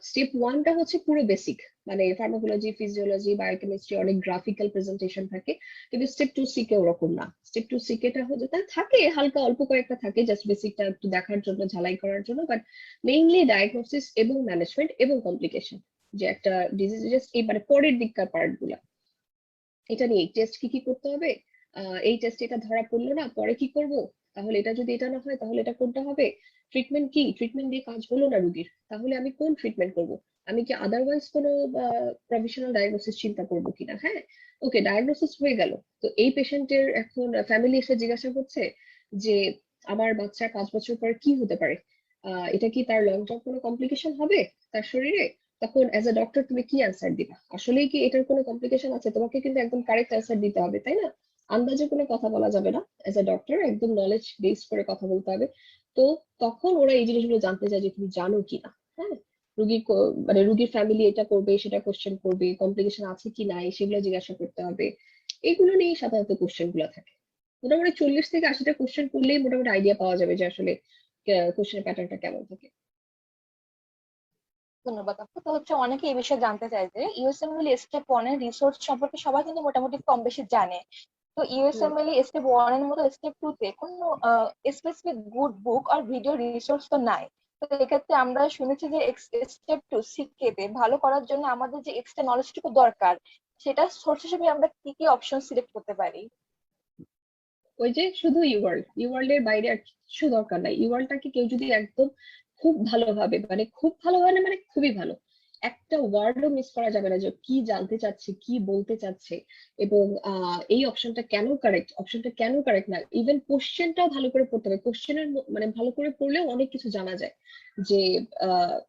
স্টেপ ওয়ানটা হচ্ছে পুরো বেসিক, মানে ফার্মাকোলজি, ফিজিওলজি, বায়োকেমিস্ট্রি, অনেক গ্রাফিক্যাল প্রেজেন্টেশন থাকে। কিন্তু স্টেপ টু সি কে ওরকম না। স্টেপ টু সি কেটা হচ্ছে তার থাকে হালকা অল্প কয়েকটা থাকে জাস্ট বেসিকটা একটু দেখার জন্য, ঝালাই করার জন্য, বাট মেইনলি ডায়াগনোসিস এবং ম্যানেজমেন্ট এবং কমপ্লিকেশন, যে একটা ডিজিজ জাস্ট এই মানে পরের দিককার পার্ট গুলা, এটা নিয়ে টেস্ট কি কি করতে হবে, এই টেস্ট এটা ধরা পড়লো না, পরে কি করব, তাহলে এটা যদি এটা না হয় তাহলে এটা কোনটা হবে, ট্রিটমেন্ট কি, ট্রিটমেন্ট দিয়ে কাজ হলো না রুগীর, তাহলে আমি কোন ট্রিটমেন্ট করব, আমি কি আদারওয়াইজ কোনো প্রভিশনাল ডায়াগনোসিস চিন্তা করব কিনা। হ্যাঁ, ওকে, ডায়াগনোসিস হয়ে গেল। তো এই পেশেন্টের এখন ফ্যামিলি এসে জিজ্ঞাসা করছে যে আমার বাচ্চা 5 বছর পরে কি হতে পারে, এটা কি তার লং টার্ম কোনো কমপ্লিকেশন হবে তার শরীরে, তখন অ্যাজ আ ডক্টর তুমি কি অ্যান্সার দিবা? আসলেই কি এটার কোনো কমপ্লিকেশন আছে? তোমাকে কিন্তু একদম কারেক্ট অ্যান্সার দিতে হবে, তাই না? আন্দাজে কোনো কথা বলা যাবে না, অ্যাজ আ ডক্টর একদম নলেজ বেস করে কথা বলতে হবে। তো তখন ওরা এই জিনিসগুলো জানতে চায় যে তুমি জানো কিনা। হ্যাঁ, মানে রুগীর ফ্যামিলি এটা করবে, সেটা কোশ্চেন করবে, কমপ্লিকেশন আছে কি নাই সেগুলো জিজ্ঞাসা করতে হবে। এগুলো নিয়ে সাধারণত কোশ্চেন গুলো থাকে। মোটামুটি 40 থেকে 80টা কোশ্চেন করলেই মোটামুটি আইডিয়া পাওয়া যাবে যে আসলে কোশ্চেনের প্যাটার্নটা কেমন থাকে। ধন্যবাদ আপু। তো হচ্ছে অনেকে এই বিষয়ে জানতে চায় যে ইউএসএমএল স্টেপ ওয়ান এর রিসোর্স সম্পর্কে সবাই কিন্তু মোটামুটি কম বেশি জানে। তো হুম। ইউএসএমএল স্টেপ ওয়ান এর মতো স্টেপ টু তে কোনো স্পেসিফিক গুড বুক আর ভিডিও রিসোর্স তো নাই। তো এক্ষেত্রে আমরা শুনেছি যে স্টেপ টু সিকেতে ভালো করার জন্য আমাদের যে এক্সট্রা নলেজটুকু দরকার, সেটা সোর্স হিসেবে আমরা কি কি অপশন সিলেক্ট করতে পারি? ওই যে শুধু ইওয়ার্ল্ড, ইওয়ার্ল্ড এর বাইরে আর কিছু দরকার নাই। ইওয়ার্ল্ডটাকে কেউ যদি একদম খুব ভালোভাবে, মানে খুব ভালোভাবে মানে খুবই ভালো, একটা ওয়ার্ডও মিস করা যাবে না যে কি জানতে চাচ্ছে, কি বলতে চাচ্ছে, এবং এই অপশনটা কেন কারেক্ট, অপশনটা কেন কারেক্ট না, ইভেন কোশ্চেনটাও ভালো করে পড়তে হবে। কোশ্চেনের মানে ভালো করে পড়লেও অনেক কিছু জানা যায়, যে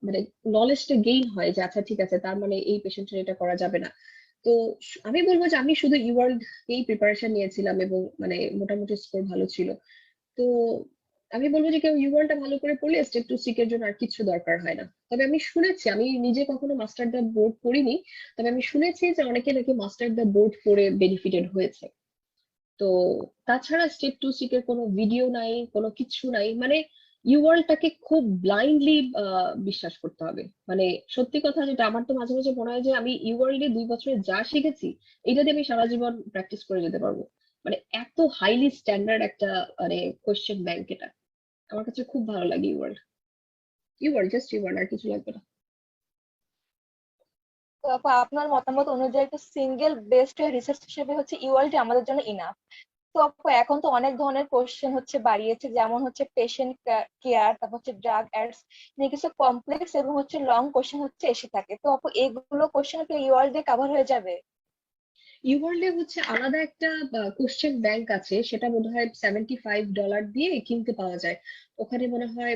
মানে নলেজটা গেইন হয় যে আচ্ছা ঠিক আছে, তার মানে এই পেশেন্টের এটা করা যাবে না। তো আমি বলবো যে আমি শুধু ইওয়ার্ল্ড এই প্রিপারেশন নিয়েছিলাম এবং মানে মোটামুটি স্কোর ভালো ছিল। তো আমি বলবো যে কেউ ইউআরটা ভালো করে পড়লে স্টেপ টু সিক এর জন্য আর কিছু দরকার হয় না। তবে আমি শুনেছি, আমি নিজে কখনো মাস্টার দ্য বোর্ড পড়িনি, তবে আমি শুনেছি যে অনেকে নাকি মাস্টার দ্য বোর্ড পড়ে বেনিফিটেড হয়েছে। তো তাছাড়া স্টেপ টু সিক এর কোনো ভিডিও নাই, কোনো কিছু নাই, মানে ইউআরটাকে খুব ব্লাইন্ডলি বিশ্বাস করতে হবে। মানে সত্যি কথা যেটা, আমার তো মাঝে মাঝে মনে হয় যে আমি ইউআরএল 2 বছরে যা শিখেছি এটা দিয়ে আমি সারা জীবন প্র্যাকটিস করে যেতে পারবো। মানে এত হাইলি স্ট্যান্ডার্ড একটা মানে কোয়েশ্চেন ব্যাংক এটা। আমার কাছে খুব ভালো লাগে ইউআরএল। ইউআরএল জাস্ট ইউআরএল, আর কিছু লাগবে না। তো আপু, আপনার মতামত অনুযায়ী তো সিঙ্গেল বেস্ট রিসার্চ হিসেবে হচ্ছে ইউএলটি আমাদের জন্য ইনাফ। তো আপু এখন তো অনেক ধরনের কোশ্চেন হচ্ছে বাড়িয়েছে, যেমন হচ্ছে পেশেন্ট কেয়ার, তারপর হচ্ছে ড্রাগ অ্যাডস নিয়ে কিছু কমপ্লেক্স এবং হচ্ছে লং কোশ্চেন হচ্ছে এসে থাকে। তো আপু এগুলো কোশ্চেন কি ইউআর দিয়ে কভার হয়ে যাবে? ইউআরএল হচ্ছে আলাদা একটা কোশ্চেন ব্যাংক আছে, সেটা মনে হয় $75 দিয়ে কিনতে পাওয়া যায়। ওখানে মনে হয়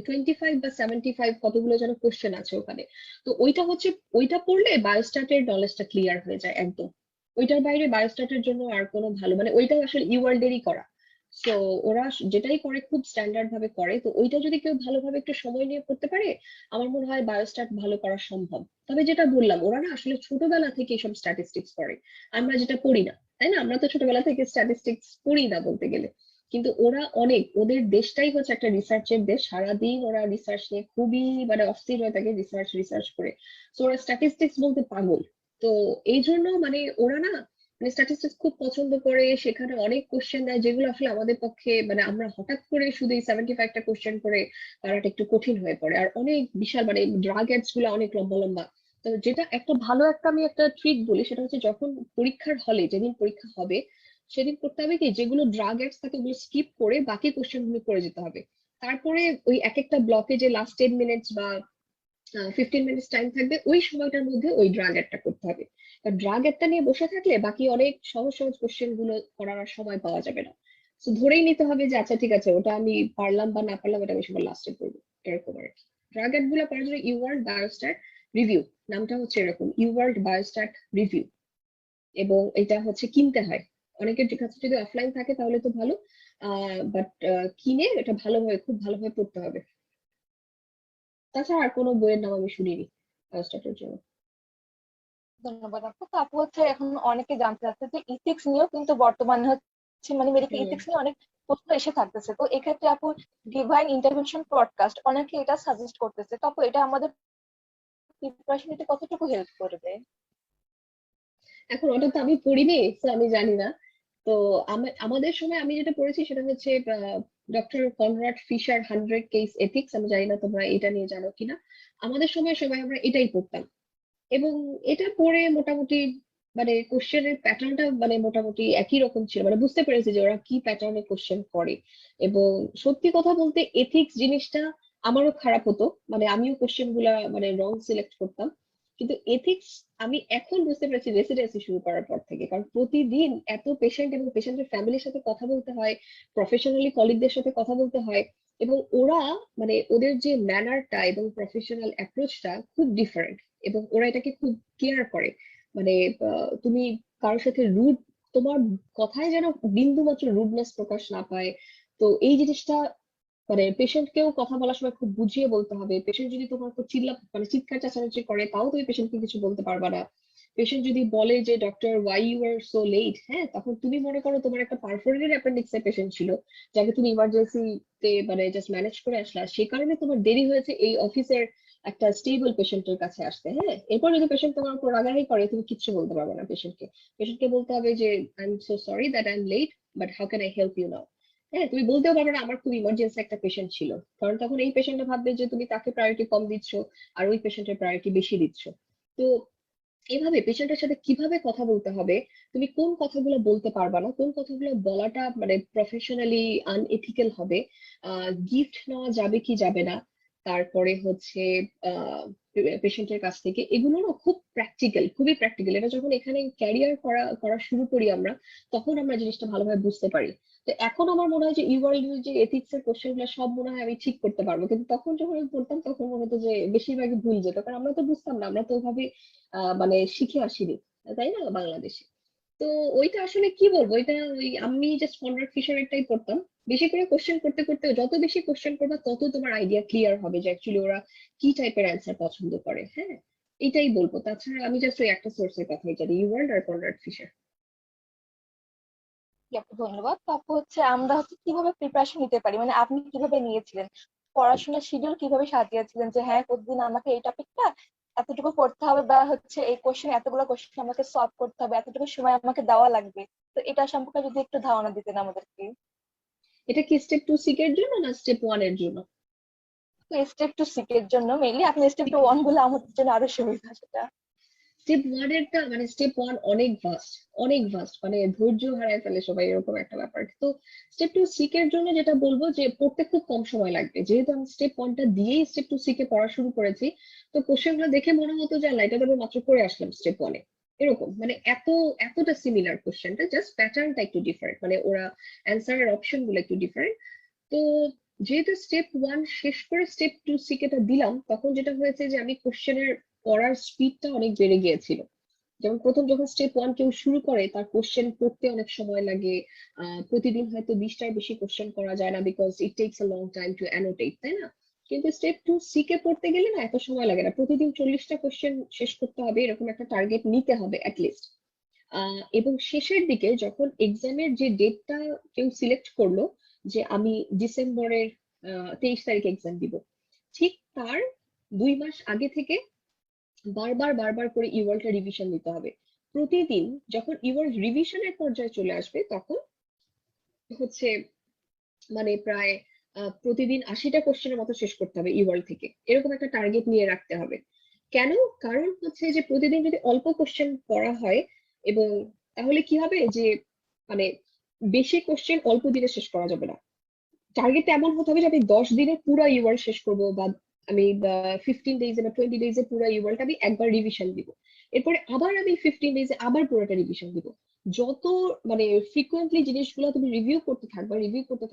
25 বা 75 কতগুলো যেন কোশ্চেন আছে ওখানে। তো ওইটা হচ্ছে, ওইটা পড়লে বায়োস্ট্যাটের নলেজটা ক্লিয়ার হয়ে যায় একদম। ওইটার বাইরে বায়োস্ট্যাটের জন্য আর কোনো ভালো, মানে ওইটাও আসলে ইওয়ার্ল্ডেরই করা। তো ওরা যেটাই করে খুব স্ট্যান্ডার্ড ভাবে করে। তো ওইটা যদি কেউ ভালোভাবে একটু সময় নিয়ে করতে পারে, আমার মনে হয় বায়োস্ট্যাট ভালো করা সম্ভব। তবে যেটা বললাম, ওরা না আসলে ছোটবেলা থেকে এসব স্ট্যাটিস্টিক্স পড়ে, আমরা যেটা পড়ি না, তাই না? আমরা তো ছোটবেলা থেকে স্ট্যাটিস্টিক্স পড়ি না বলতে গেলে। কিন্তু ওরা অনেক, ওদের দেশটাই হচ্ছে একটা রিসার্চের দেশ, সারাদিন ওরা রিসার্চ নিয়ে খুবই মানে অস্থির হয়ে থাকে, রিসার্চ রিসার্চ করে। তো ওরা স্ট্যাটিস্টিক্স বলতে পাগল। তো এই জন্য মানে ওরা না মানে স্ট্যাটিস্টিক্স খুব পছন্দ করে, সেখানে অনেক কোশ্চেন দেয় যেগুলো আসলে আমাদের পক্ষে মানে আমরা হঠাৎ করে শুধু এই 75টা কোশ্চেন করে তারাটা একটু কঠিন হয়ে পড়ে। আর অনেক বিশাল মানে ড্রাগ অ্যাডস গুলো অনেক লম্বা লম্বা। তো যেটা একটা ভালো একটা আমি একটা ট্রিক বলি, সেটা হচ্ছে যখন পরীক্ষার হলে যেদিন পরীক্ষা হবে সেদিন করতে হবে কি, যেগুলো ড্রাগ অ্যাডস থাকে ওগুলো স্কিপ করে বাকি কোশ্চেন গুলো করে যেতে হবে। তারপরে ওই এক একটা ব্লকে যে লাস্ট 10 মিনিটস বা 15 মিনিটস টাইম থাকবে, ওই সময়টার মধ্যে ওই ড্রাগ অ্যাডটা করতে হবে। কারণ ড্রাগ অ্যাডটা নিয়ে বসে থাকলে বাকি অনেক সহজ সহজ কোশ্চেন গুলো করার আর সময় পাওয়া যাবে না। তো ধরেই নিতে হবে যে আচ্ছা ঠিক আছে, ওটা আমি পারলাম বা না পারলাম এটা আমি সবার লাস্টে করবো, এরকম আর কি। ড্রাগ অ্যাড গুলো করার জন্য ইউয়ার্ল্ড বায়োস্ট্যাট রিভিউ, নামটা হচ্ছে এরকম, ইউয়ার্ল্ড বায়োস্ট্যাট রিভিউ। এবং এটা হচ্ছে কিনতে হয়, অনেকের কাছে যদি অফলাইন থাকে তাহলে তো ভালো, বাট কিনে এটা ভালোভাবে, খুব ভালোভাবে পড়তে হবে। তাছাড়া আর কোনো বইয়ের নাম আমি শুনিনি বায়োস্ট্যাটের জন্য। ধন্যবাদ আপু। তো আপু হচ্ছে এখন অনেকে জানতে চাচ্ছে যে ইথিক্স নিয়েও কিন্তু বর্তমানে হচ্ছে মানে মেডিকেল হুম। ইথিক্স নিয়ে অনেক প্রশ্ন এসে থাকতেছে। তো এক্ষেত্রে আপু ডিভাইন ইন্টারভেনশন পডকাস্ট অনেকে এটা সাজেস্ট করতেছে, তো আপু এটা আমাদের প্রিপারেশন নিতে কতটুকু হেল্প করবে? এখন ওটা তো আমি পড়িনি, তো আমি জানি না। তো আমাদের সময় আমি যেটা পড়েছি সেটা হচ্ছে doctor Conrad Fischer 100 case ethics, আমি জানি না তোমরা এটা নিয়ে জানো কিনা। আমাদের সময় সবাই আমরা এটাই পড়তাম, এবং এটা পড়ে মোটামুটি মানে কোশ্চেনের প্যাটার্নটা মানে মোটামুটি একই রকম ছিল, মানে বুঝতে পেরেছি যে ওরা কি প্যাটার্নে কোশ্চেন করে। এবং সত্যি কথা বলতে এথিক্স জিনিসটা আমারও খারাপ হতো, মানে আমিও কোশ্চেন গুলা মানে রং সিলেক্ট করতাম। কিন্তু এথিক্স আমি এখন বুঝতে পেরেছি রেসিডেন্সি শুরু করার পর থেকে, কারণ প্রতিদিন এত পেশেন্ট এবং পেশেন্টের ফ্যামিলির সাথে কথা বলতে হয়, প্রফেশনালি কলিগদের সাথে কথা বলতে হয়, এবং ওরা মানে ওদের যে ম্যানারটা এবং প্রফেশনাল অ্যাপ্রোচটা খুব ডিফারেন্ট, এবং ওরা এটাকে খুব কেয়ার করে। মানে তুমি কারোর সাথে রুড, তোমার কথায় যেন বিন্দু মাত্র রুডনেস প্রকাশ না পায়। তো এই জিনিসটা মানে পেশেন্টকেও কথা বলার সময় খুব বুঝিয়ে বলতে হবে। পেশেন্ট যদি তোমার উপর মানে চিৎকার চেঁচামেচি করে তাও তুমি পেশেন্টকে কিছু বলতে পারবা না। পেশেন্ট যদি বলে যে doctor why you are so late, হ্যাঁ, তখন তুমি মনে করো তোমার একটা পারফোরেটেড অ্যাপেন্ডিক্স এর পেশেন্ট ছিল, যাকে তুমি ইমার্জেন্সিতে মানে জাস্ট ম্যানেজ করে আসলা, সে কারণে তোমার দেরি হয়েছে এই অফিসের একটা স্টেবল পেশেন্টের কাছে আসতে। হ্যাঁ, এরপর যদি পেশেন্ট তোমার উপর রাগারাগি করে তুমি কিচ্ছু বলতে পারবে না পেশেন্টকে। পেশেন্টকে বলতে হবে যে I am so sorry that I am late, but how can I help you now. হ্যাঁ, তুমি বলতেও পারবে না আমার খুব ইমার্জেন্সি একটা পেশেন্ট ছিল, কারণ তখন এই পেশেন্টটা ভাববে যে তুমি তাকে প্রায়োরিটি কম দিচ্ছ আর ওই পেশেন্টের প্রায়োরিটি বেশি দিচ্ছ। তো এভাবে পেশেন্টের সাথে কিভাবে কথা বলতে হবে, তুমি কোন কথাগুলো বলতে পারবা না, কোন কথাগুলো বলাটা মানে প্রফেশনালি আনএথিক্যাল হবে, গিফট নেওয়া যাবে কি যাবে না, তারপরে হচ্ছে পেশেন্টের কাছ থেকে, এগুলো না খুব প্র্যাকটিক্যাল, খুবই প্র্যাকটিক্যাল। এটা যখন এখানে ক্যারিয়ার করা করা শুরু করি আমরা, তখন আমরা জিনিসটা ভালোভাবে বুঝতে পারি। তো এখন আমার মনে হয় যে ইউআরএল যে এথিক্স এর কোশ্চেন গুলো সব মনে হয় আমি ঠিক করতে পারবো, কিন্তু তখন যখন আমি পড়তাম তখন মনে হতো যে বেশিরভাগই ভুল যেত, কারণ আমরা তো বুঝতাম না, আমরা তো ওভাবে মানে শিখে আসিনি, তাই না, বাংলাদেশে। তো ওইটা আসলে কি বলবো, ওইটা ওই আমি জাস্ট কনরাড ফিশারেরটাই পড়তাম। বেশি করে কোশ্চেন করতে করতে, যত বেশি কোশ্চেন করবা তত তোমার আইডিয়া ক্লিয়ার হবে যে অ্যাকচুয়ালি ওরা কি টাইপের অ্যান্সার পছন্দ করে। হ্যাঁ, এটাই বলবো। তাছাড়া আমি জাস্ট ওই একটা সোর্সের কথাই জানি, ইউয়ার্ল্ড আর কনরাড ফিশার। জি আপু, ধন্যবাদ। তো আপু হচ্ছে আমরা হচ্ছে কিভাবে প্রিপারেশন নিতে পারি, মানে আপনি কিভাবে নিয়েছিলেন, পড়াশোনার শিডিউল কিভাবে সাজিয়েছিলেন যে হ্যাঁ প্রতিদিন আমাকে এই টপিকটা এতটুকু পড়তে হবে, বা হচ্ছে এই কোশ্চেন এতগুলো কোশ্চেন আমাকে সলভ করতে হবে, এতটুকু সময় আমাকে দেওয়া লাগবে। তো এটা সম্পর্কে যদি একটু ধারণা দিতেন আমাদেরকে। এটা কি স্টেপ 2 সিকের জন্য না স্টেপ 1 এর জন্য? তো স্টেপ টু সিক এর জন্য মেইনলি, আপনি স্টেপ টু ওয়ান গুলো আমাদের জন্য আরো সুবিধা সেটা। স্টেপ ওয়ান এরটা মানে স্টেপ ওয়ান অনেক ভাস্ট, অনেক ভাস্ট, মানে ধৈর্য হারায় ফেলে সবাই, এরকম একটা ব্যাপার। তো স্টেপ টু সিকের জন্য যেটা বলবো যে পড়তে খুব কম সময় লাগবে, যেহেতু আমি স্টেপ ওয়ানটা দিয়েই স্টেপ টু সিকে পড়া শুরু করেছি। তো কোশ্চেন গুলো দেখে মনে হতো যে আল্লাহ, এটা তো আমি মাত্র করে আসলাম স্টেপ ওয়ানে, এরকম মানে এতটা সিমিলার কোশ্চেনটা, জাস্ট প্যাটার্নটা একটু ডিফারেন্ট, মানে ওরা অ্যান্সারের অপশন গুলো একটু ডিফারেন্ট। তো যেহেতু স্টেপ ওয়ান শেষ করে স্টেপ টু সিকেটা দিলাম, তখন যেটা হয়েছে যে আমি কোশ্চেনের পড়ার স্পিডটা অনেক বেড়ে গিয়েছিল। যেমন প্রথম যখন স্টেপ ওয়ান কেউ শুরু করে তার কোশ্চেন পড়তে অনেক সময় লাগে। প্রতিদিন হয়তো 20টার বেশি কোশ্চেন করা যায় না, because it takes a long time to annotate, তাই না? কিন্তু স্টেপ টু সি কে পড়তে গেলে না এত সময় লাগে না, প্রতিদিন 40টা কোশ্চেন শেষ করতে হবে, এরকম একটা টার্গেট নিতে হবে অ্যাটলিস্ট। এবং শেষের দিকে যখন এক্সামের যে ডেটটা কেউ সিলেক্ট করলো, যে আমি ডিসেম্বরের 23 তারিখে এক্সাম দিব, ঠিক তার 2 মাস আগে থেকে বারবার বারবার করে ইওয়ালটা রিভিশন দিতে হবে। প্রতিদিন যখন ইওয়াল রিভিশনের পর্যায়ে চলে আসবে তখন হচ্ছে মানে প্রায় প্রতিদিন 80টা কোশ্চেনের মতো শেষ করতে হবে ইওয়াল থেকে, এরকম একটা টার্গেট নিয়ে রাখতে হবে। কেন? কারণ হচ্ছে যে প্রতিদিন যদি অল্প কোশ্চেন পড়া হয়, এবং তাহলে কি হবে যে মানে বেশি কোশ্চেন অল্প দিনে শেষ করা যাবে না। টার্গেট এমন হতে হবে যে আমি 10 দিনে পুরো ইওয়াল শেষ করবো, বা আমি 15 ডেজে বা 20 ডেজে পুরো ইউয়ালটা আমি একবার রিভিশন দিব। এরপরে আবার আমি 15 ডেজে আবার পুরোটা রিভিশন দিব। যত মানে ফ্রিকোয়েন্টলি জিনিসগুলো তুমি রিভিউ করতে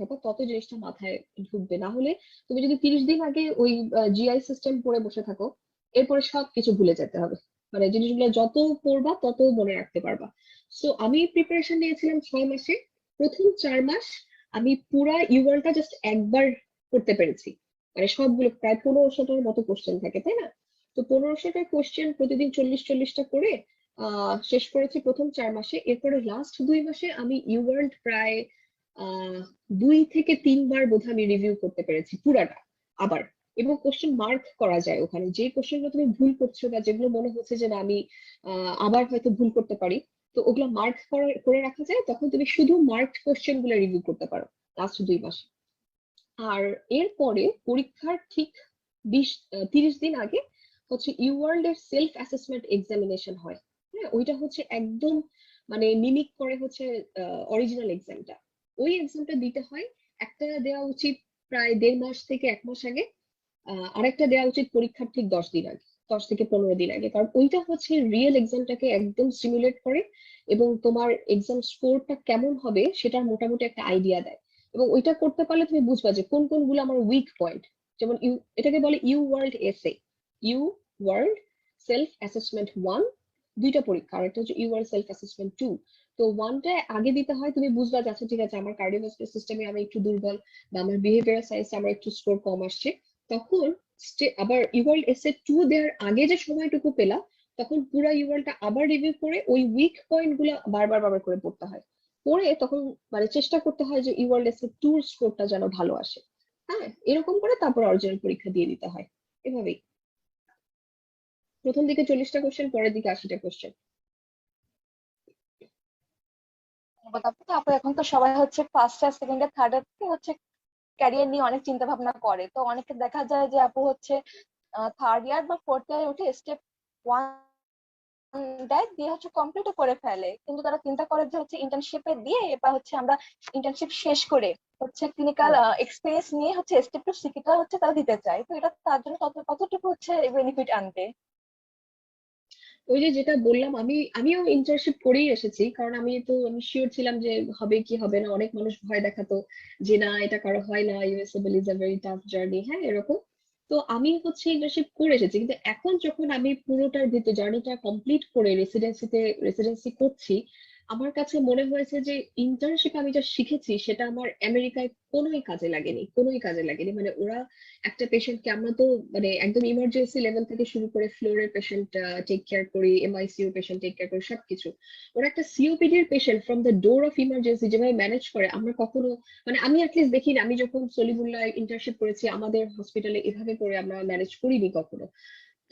থাকবা তত জিনিসটা মাথায় ঢুকবে। না হলে তুমি যদি 30 দিন আগে ওই জিআই সিস্টেম পড়ে বসে থাকো, এরপরে সবকিছু ভুলে যেতে হবে। মানে জিনিসগুলো যত পড়বা তত মনে রাখতে পারবা। সো আমি প্রিপারেশন নিয়েছিলাম 6 মাসে। প্রথম 4 মাস আমি পুরা ইউআরটা জাস্ট একবার করতে পেরেছি। মানে সবগুলো প্রায় 1500টার মতো কোশ্চেন থাকে, তাই না? তো 1500টা কোশ্চেন প্রতিদিন 40-40টা করে শেষ করেছি প্রথম 4 মাসে। এরপরে লাস্ট 2 মাসে আমি ইউওয়ার্ল্ড প্রায় আহ 2 থেকে 3 বার বোধহয় আমি রিভিউ করতে পেরেছি পুরাটা আবার। এবং কোশ্চেন মার্ক করা যায় ওখানে, যে কোশ্চেনগুলো তুমি ভুল করছো বা যেগুলো মনে হচ্ছে যে না আমি আবার হয়তো ভুল করতে পারি, তো ওগুলো মার্ক করে রাখা যায়। তখন তুমি শুধু মার্কড কোশ্চেন গুলো রিভিউ করতে পারো লাস্ট 2 মাসে। আর এরপরে পরীক্ষার ঠিক 30 দিন আগে হচ্ছে ইউওয়ার্ল্ড এর সেলফ অ্যাসেসমেন্ট এক্সামিনেশন হয়। হ্যাঁ, ওইটা হচ্ছে একদম মানে মিমিক করে হচ্ছে অরিজিনাল এক্সামটা। ওই এক্সামটা দিতে হয়। একটা দেওয়া উচিত প্রায় 1.5 মাস থেকে 1 মাস আগে, আরেকটা দেওয়া উচিত পরীক্ষার ঠিক 10 দিন আগে, 10 থেকে 15 দিন আগে। কারণ ওইটা হচ্ছে রিয়েল এক্সামটাকে একদম সিমুলেট করে এবং তোমার এক্সাম স্কোরটা কেমন হবে সেটার মোটামুটি একটা আইডিয়া দেয়। এবং ওইটা করতে পারলে তুমি বুঝবা যে কোন কোনগুলো আমার উইক পয়েন্ট। যেমন এটাকে বলে ইউ ওয়ার্ল্ড এসে, ইউ ওয়ার্ল্ড সেলফ অ্যাসেসমেন্ট 1, দুইটা পরীক্ষা। আর একটা হচ্ছে ইউ ওয়ার্ল্ড সেলফ অ্যাসেসমেন্ট 2। তো 1টা আগে দিতে হয়, তুমি বুঝবা যে আচ্ছা ঠিক আছে আমার কার্ডিওভাস্কুলার সিস্টেমে আমি একটু দুর্বল বা আমার বিহেভিয়ারাল সায়েন্সে আমার একটু স্কোর কম আসছে। তখন আবার ইউওয়ার্ল্ড এসে 2 দেওয়ার আগে যে সময়টুকু পেলা, তখন পুরো ইউওয়ার্ল্ডটা আবার রিভিউ করে ওই উইক পয়েন্ট গুলো বারবার বারবার করে পড়তে হয়। পড়ে তখন মানে চেষ্টা করতে হয় যে ইউওয়ার্ল্ড এসে 2 স্কোরটা যেন ভালো আসে। হ্যাঁ, এরকম করে তারপর অরিজিনাল পরীক্ষা দিয়ে দিতে হয়। এভাবেই প্রথম দিকে 40টা কোশ্চেন, পরের দিকে 80টা কোশ্চেন। তারপর এখন তো সবাই হচ্ছে first year, second year, third year হচ্ছে ক্যারিয়ার নিয়ে অনেক চিন্তা ভাবনা করে। তো অনেকে দেখা যায় যে আপু হচ্ছে থার্ড ইয়ার বা ফোর্থ ইয়ারে উঠে স্টেপ 1 দেয়, দিয়ে হচ্ছে কমপ্লিটও করে ফেলে। কিন্তু তারা চিন্তা করে যে হচ্ছে ইন্টার্নশিপে দিয়ে বা হচ্ছে আমরা ইন্টার্নশিপ শেষ করে হচ্ছে ক্লিনিক্যাল এক্সপিরিয়েন্স নিয়ে হচ্ছে স্টেপ 2 সিকিটা হচ্ছে তারা দিতে চায়। তো এটা তার জন্য কতটুকু হচ্ছে বেনিফিট আনবে? ওই যে যেটা বললাম, আমিও ইন্টার্নশিপ করেই এসেছি। কারণ আমি শিওর ছিলাম যে হবে কি হবে না। অনেক মানুষ ভয় দেখাতো যে না এটা কারো হয় না, USMLE is a very tough journey, হ্যাঁ এরকম। তো আমি হচ্ছে ইন্টার্নশিপ করে এসেছি, কিন্তু এখন যখন আমি পুরোটার ভিতর জার্নিটা কমপ্লিট করে রেসিডেন্সি করছি, আমার কাছে মনে হয়েছে যে ইন্টার্নশিপ আমি যা শিখেছি সেটা আমার আমেরিকায় কোনোই কাজে লাগেনি। মানে ওরা একটা পেশেন্টকে, আমরা তো মানে একদম ইমার্জেন্সি লেভেল থেকে শুরু করে ফ্লোরের পেশেন্ট টেক কেয়ার করি, এমআইসিইউ পেশেন্ট টেক কেয়ার করি, সবকিছু। ওরা একটা সিওপিডি এর patient from the door of emergency যেভাবে ম্যানেজ করে, আমরা কখনো মানে আমি অ্যাটলিস্ট দেখিনি। আমি যখন সলিমুল্লাহ ইন্টার্নশিপ করেছি আমাদের হসপিটালে এভাবে করে আমরা ম্যানেজ করিনি কখনো।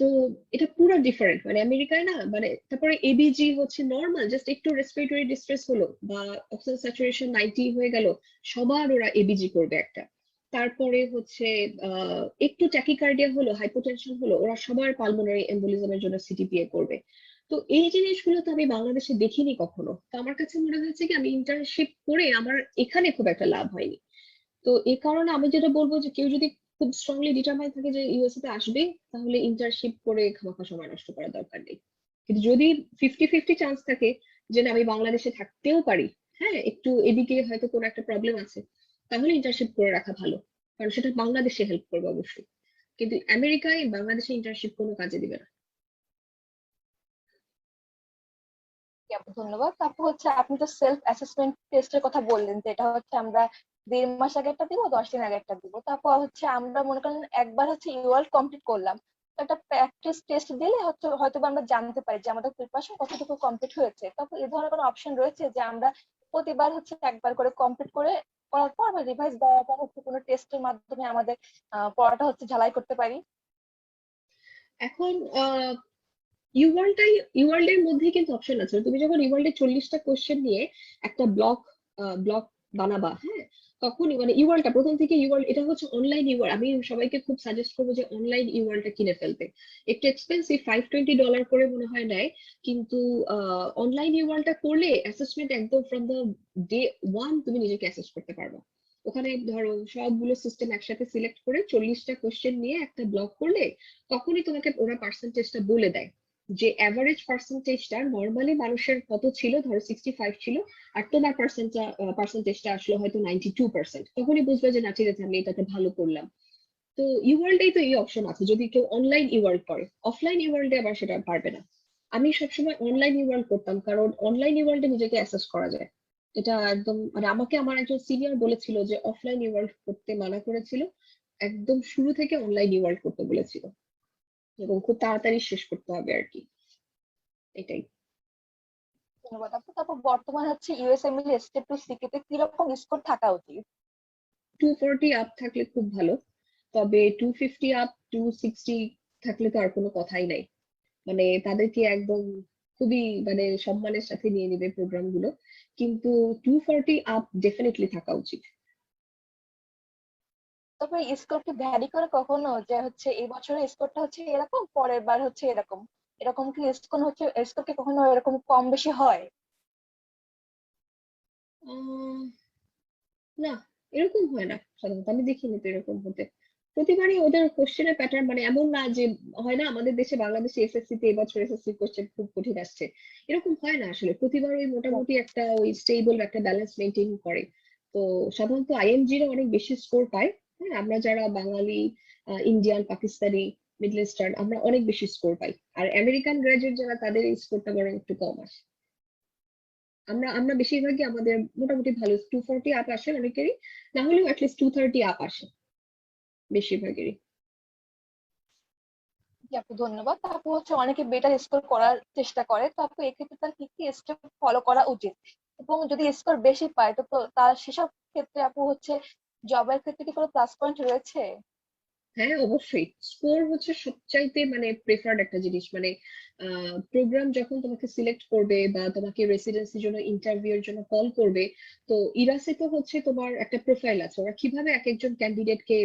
তো এটা পুরো ডিফারেন্ট। মানে আমেরিকায় না, মানে তারপরে এবিজি হচ্ছে নর্মাল, জাস্ট একটু রেসপিরেটরি ডিস্ট্রেস হলো বা অক্সিজেন স্যাচুরেশন 90 হয়ে গেল, সবার ওরা এবিজি করবে একটা। তারপরে হচ্ছে একটু ট্যাকিকার্ডিয়া হলো, হাইপোটেনশন হলো, ওরা সবার পালমোনারি এম্বোলিজমের জন্য সিটিপিএ করবে। তো এই জিনিসগুলো তো আমি বাংলাদেশে দেখিনি কখনো। তো আমার কাছে মনে হয়েছে কি আমি ইন্টার্নশিপ করে আমার এখানে খুব একটা লাভ হয়নি। তো এই কারণে আমি যেটা বলবো যে কেউ যদি খুব স্ট্রংলি ডিটারমাইন থাকে যে ইউএসএ তে আসবে, তাহলে ইন্টার্নশিপ করে খামাখা সময় নষ্ট করার দরকার নেই। কিন্তু যদি 50-50 চান্স থাকে যে না আমি বাংলাদেশে থাকতেও পারি, হ্যাঁ একটু এদিকে হয়তো কোনো একটা প্রবলেম আছে, তাহলে ইন্টার্নশিপ করে রাখা ভালো। কারণ সেটা বাংলাদেশে হেল্প করবে অবশ্যই। কিন্তু আমেরিকায় বাংলাদেশে ইন্টার্নশিপ কোনো কাজে দিবে না। ধন্যবাদ। তারপর হচ্ছে আপনি তো সেলফ অ্যাসেসমেন্ট টেস্টের কথা বললেন যে এটা হচ্ছে আমরা 1.5 মাস আগে একটা দিব, 10 দিন আগে একটা দিব। তারপর হচ্ছে আমরা মনে করেন একবার হচ্ছে ইউআল কমপ্লিট করলাম, তো একটা প্র্যাকটিস টেস্ট দিলে হচ্ছে হয়তো বা আমরা জানতে পারি যে আমাদের প্রিপারেশন কতটুকু কমপ্লিট হয়েছে। তারপর এই ধরনের কোনো অপশন রয়েছে যে আমরা প্রতিবার হচ্ছে একবার করে কমপ্লিট করার পর আমরা রিভাইজ দেওয়ার পর হচ্ছে কোনো টেস্টের মাধ্যমে আমাদের পড়াটা হচ্ছে ঝালাই করতে পারি? এখন ইউওয়ার্ল্ড এর মধ্যে কিন্তু অপশন আছে। তুমি যখন ইউওয়ার্ল্ড এর 40টা কোশ্চেন নিয়ে একটা ব্লক বানাবা, হ্যাঁ, তখনই মানে ইউওয়ার্ল্ডটা প্রথম থেকে ইউওয়ার্ল্ড, এটা হচ্ছে অনলাইন ইউওয়ার্ল্ড। আমি সবাইকে খুব সাজেস্ট করবো যে অনলাইন ইউওয়ার্ল্ডটা কিনে ফেলতে। একটু এক্সপেন্সিভ, $520 করে মনে হয় নেয়। কিন্তু অনলাইন ইউওয়ার্ল্ডটা করলে অ্যাসেসমেন্ট একদম ফ্রম দ্য ডে ওয়ান তুমি নিজেকে অ্যাসেস করতে পারবে। ওখানে ধরো সবগুলো সিস্টেম একসাথে সিলেক্ট করে 40টা কোশ্চেন নিয়ে একটা ব্লক করলে তখনই তোমাকে ওরা পার্সেন্টেজটা বলে দেয় যে অ্যাভারেজ পার্সেন্টেজটা নর্মালি মানুষের কত ছিল, ধরো 65 ছিল, আর তোমার পার্সেন্টেজটা আসলে হয়তো 92%, তখনই বুঝবে যে না ঠিক আছে আমি এটাতে ভালো করলাম। তো ইওয়ার্ল্ডেই তো এই অপশন আছে যদি কেউ অনলাইন ইওয়ার্ল্ড করে, অফলাইন ইওয়ার্ল্ডে আবার সেটা পারবে না। আমি সবসময় অনলাইন ইওয়ার্ল্ড করতাম কারণ অনলাইন ইওয়ার্ল্ডে নিজেকে অ্যাসেস করা যায়। এটা একদম মানে আমাকে আমার একজন সিনিয়র বলেছিল যে অফলাইন ইওয়ার্ল্ড করতে মানা করেছিল, একদম শুরু থেকে অনলাইন ইওয়ার্ল্ড করতে বলেছিল এবং খুব তাড়াতাড়ি শেষ করতে হবে আর কি, এটাই। ধন্যবাদ আপু। তারপর বর্তমানে হচ্ছে ইউএসএমএল স্টেপ টু সিকে কিরকম স্কোর থাকা উচিত? 240 আপ থাকলে খুব ভালো, তবে 250 আপ, 260 থাকলে তো আর কোনো কথাই নাই। মানে তাদেরকে একদম খুবই মানে সম্মানের সাথে নিয়ে নিবে প্রোগ্রাম গুলো, কিন্তু 240 আপ ডেফিনেটলি থাকা উচিত। তারপরে স্কোর কি ভ্যারি করে কখনো, যে হচ্ছে এই বছরের স্কোরটা হচ্ছে এরকম, পরের বার হচ্ছে এরকম, এরকম কি স্কোর কি কখনো এরকম কম বেশি হয়? আহ, না, এরকম হয় না সাধারণত, আমি দেখিনি তো এরকম হতে। প্রতিবারই ওদের কোশ্চেনের প্যাটার্ন মানে এমন না যে হয় না আমাদের দেশে বাংলাদেশে এসএসসি তে এবছর এসএসসি কোশ্চেন খুব কঠিন আসছে, এরকম হয় না আসলে। প্রতিবার ওই মোটামুটি একটা ওই স্টেবল একটা ব্যালেন্স মেনটেন করে। তো সাধারণত আইএমজি রা অনেক বেশি স্কোর পায়। হ্যাঁ, আমরা যারা বাঙালি, ইন্ডিয়ান, পাকিস্তানি, মিডল ইস্টার্ন, আমরা অনেক বেশি স্কোর পাই। আর আমেরিকান গ্রাজুয়েট যারা তাদের এই স্কোরটা বরং একটু কম আসে। আমরা আমরা বেশিরভাগই আমাদের মোটামুটি ভালো 240 আপ আসে অনেকেরই, না হলেও অ্যাটলিস্ট 230 আপ আসে বেশিরভাগেরই। জি আপু, ধন্যবাদ। তারপর হচ্ছে অনেকে বেটার স্কোর করার চেষ্টা করে, তো আপু এক্ষেত্রে তার কি কি স্টেপ ফলো করা উচিত, এবং যদি স্কোর বেশি পায় তো তো তার সেসব ক্ষেত্রে আপু হচ্ছে জবের ক্ষেত্রে কি কোনো প্লাস পয়েন্ট রয়েছে? হ্যাঁ, অবশ্যই স্কোর হচ্ছে সবচাইতে মানে প্রেফার্ড একটা জিনিস। মানে প্রোগ্রাম যখন তোমাকে সিলেক্ট করবে বা তোমাকে রেসিডেন্সির জন্য ইন্টারভিউ এর জন্য কল করবে, তো ইরাসে তো হচ্ছে তোমার একটা প্রোফাইল আছে, ওরা কিভাবে এক একজন ক্যান্ডিডেটকে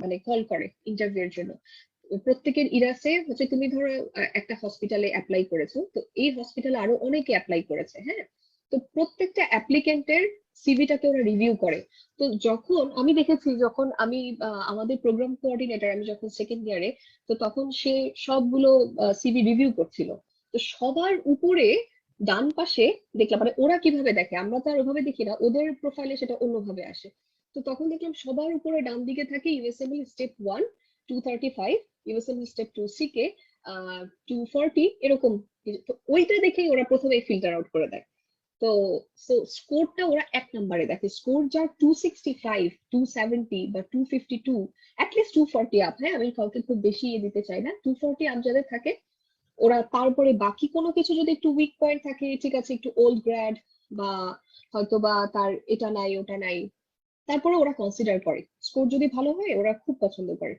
মানে কল করে ইন্টারভিউ এর জন্য। প্রত্যেকের ইরাসে হচ্ছে তুমি ধরো একটা হসপিটালে অ্যাপ্লাই করেছো, তো এই হসপিটালে আরো অনেকে অ্যাপ্লাই করেছে, হ্যাঁ। তো প্রত্যেকটা অ্যাপ্লিকেন্টের সিভিটাকে ওরা রিভিউ করে। তো যখন আমি দেখেছি, যখন আমি আমাদের প্রোগ্রাম কোঅর্ডিনেটর, আমি যখন সেকেন্ড ইয়ারে, তো তখন সে সবগুলো সিভি রিভিউ করছিল। তো সবার উপরে ডান পাশে দেখলাম, মানে ওরা কিভাবে দেখে আমরা তো আর ওভাবে দেখি না, ওদের প্রোফাইলে সেটা অন্যভাবে আসে। তো তখন দেখলাম সবার উপরে ডান দিকে থাকে ইউএসএমএল স্টেপ 1 235, ইউএসএমএল স্টেপ 2 সিকে 240 এরকম। তো ওইটা দেখেই ওরা প্রথমে ফিল্টার আউট করে দেয়। তো স্কোরটা ওরা এক নম্বরে দেখে, স্কোর যার 265, 270 বা 252, অ্যাটলিস্ট 240 আপ, হ্যাঁ আমি কাউকে খুব বেশি ইয়ে দিতে চাই না, 240 আপ যাদের থাকে ওরা তারপরে বাকি কোনো কিছু যদি একটু উইক পয়েন্ট থাকে, ঠিক আছে একটু ওল্ড গ্র্যাড বা হয়তো বা তার এটা নাই ওটা নাই, তারপরে ওরা কনসিডার করে। স্কোর যদি ভালো হয় ওরা খুব পছন্দ করে।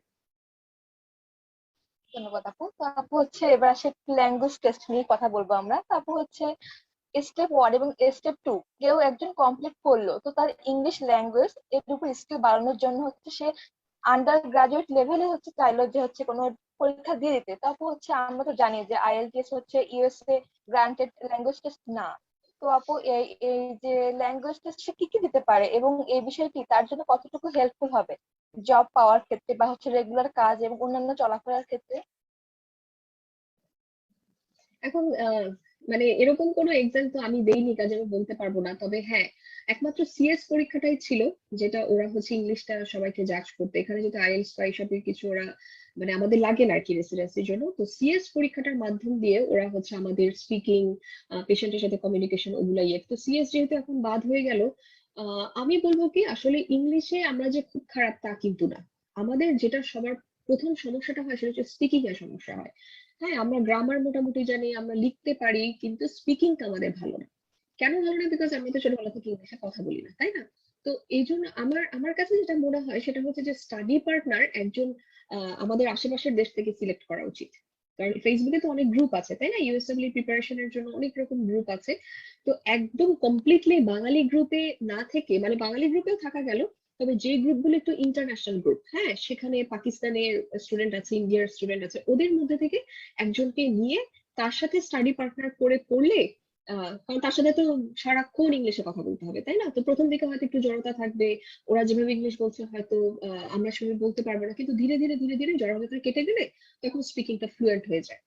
ধন্যবাদ আপু। তো আপু হচ্ছে এবার আসে ল্যাঙ্গুয়েজ টেস্ট নিয়ে কথা বলবো আমরা। তারপর হচ্ছে স্টেপ 1 এবং স্টেপ 2 কেউ একজন কমপ্লিট করলো, তো তার ইংলিশ ল্যাঙ্গুয়েজ এর উপর স্কিল বাড়ানোর জন্য হচ্ছে সে আন্ডার গ্রাজুয়েট লেভেলে হচ্ছে চাইলো যে হচ্ছে কোনো পরীক্ষা দিয়ে দিতে। তারপর হচ্ছে আমরা তো জানি যে আইএলটিএস হচ্ছে ইউএসএ গ্রান্টেড ল্যাঙ্গুয়েজ টেস্ট না। তো আপু এই এই যে ল্যাঙ্গুয়েজ টেস্ট সে কি কি দিতে পারে, এবং এই বিষয়টি তার জন্য কতটুকু হেল্পফুল হবে জব পাওয়ার ক্ষেত্রে বা হচ্ছে রেগুলার কাজ এবং অন্যান্য চলাফেরার ক্ষেত্রে? এখন মানে এরকম কোনো এক্সাম তো আমি দেইনি, কাজে আমি বলতে পারবো না। তবে হ্যাঁ, একমাত্র সিএস পরীক্ষাটাই ছিল যেটা ওরা হচ্ছে ইংলিশটা সবাইকে জাজ করতে, এখানে যদি আইএলটিএস বা এইসবের কিছু ওরা মানে আমাদের লাগে না আর কি রেসিডেন্সির জন্য। তো সিএস পরীক্ষাটার মাধ্যম দিয়ে ওরা হচ্ছে আমাদের স্পিকিং, পেশেন্টের সাথে কমিউনিকেশন ওগুলা ইয়ে। তো সিএস যেহেতু এখন বাদ হয়ে গেল, আমি বলবো কি আসলে ইংলিশে আমরা যে খুব খারাপ তা কিন্তু না। আমাদের যেটা সবার প্রথম সমস্যাটা হয় সেটা হচ্ছে স্পিকিং এর সমস্যা হয়। হ্যাঁ, আমরা গ্রামার মোটামুটি জানি, আমরা লিখতে পারি, কিন্তু স্পিকিংটা আমাদের ভালো না। কেন ভালো না? বিকজ আমরা তো ছোটবেলা থেকে ইংলিশে কথা বলি না, তাই না? তো এই জন্য আমার আমার কাছে যেটা মনে হয় সেটা হচ্ছে যে স্টাডি পার্টনার একজন আমাদের আশেপাশের দেশ থেকে সিলেক্ট করা উচিত। কারণ ফেসবুকে তো অনেক গ্রুপ আছে, তাই না? ইউএসডব্লিউ প্রিপারেশনের জন্য অনেক রকম গ্রুপ আছে। তো একদম কমপ্লিটলি বাঙালি গ্রুপে না থেকে, মানে বাঙালি গ্রুপেও থাকা গেল, তবে যে গ্রুপগুলো একটু ইন্টারন্যাশনাল গ্রুপ, হ্যাঁ সেখানে পাকিস্তানের স্টুডেন্ট আছে, ইন্ডিয়ার স্টুডেন্ট আছে, ওদের মধ্যে থেকে একজনকে নিয়ে তার সাথে স্টাডি পার্টনার করে পড়লে কারণ তার সাথে তো সারাক্ষণ ইংলিশে কথা বলতে হবে, তাই না? তো প্রথম দিকে হয়তো একটু জড়তা থাকবে, ওরা যেভাবে ইংলিশ বলছে হয়তো আমরা সেভাবে বলতে পারবো না, কিন্তু ধীরে ধীরে ধীরে ধীরে জড়তাটা কেটে গেলে তখন স্পিকিংটা ফ্লুয়েন্ট হয়ে যায়।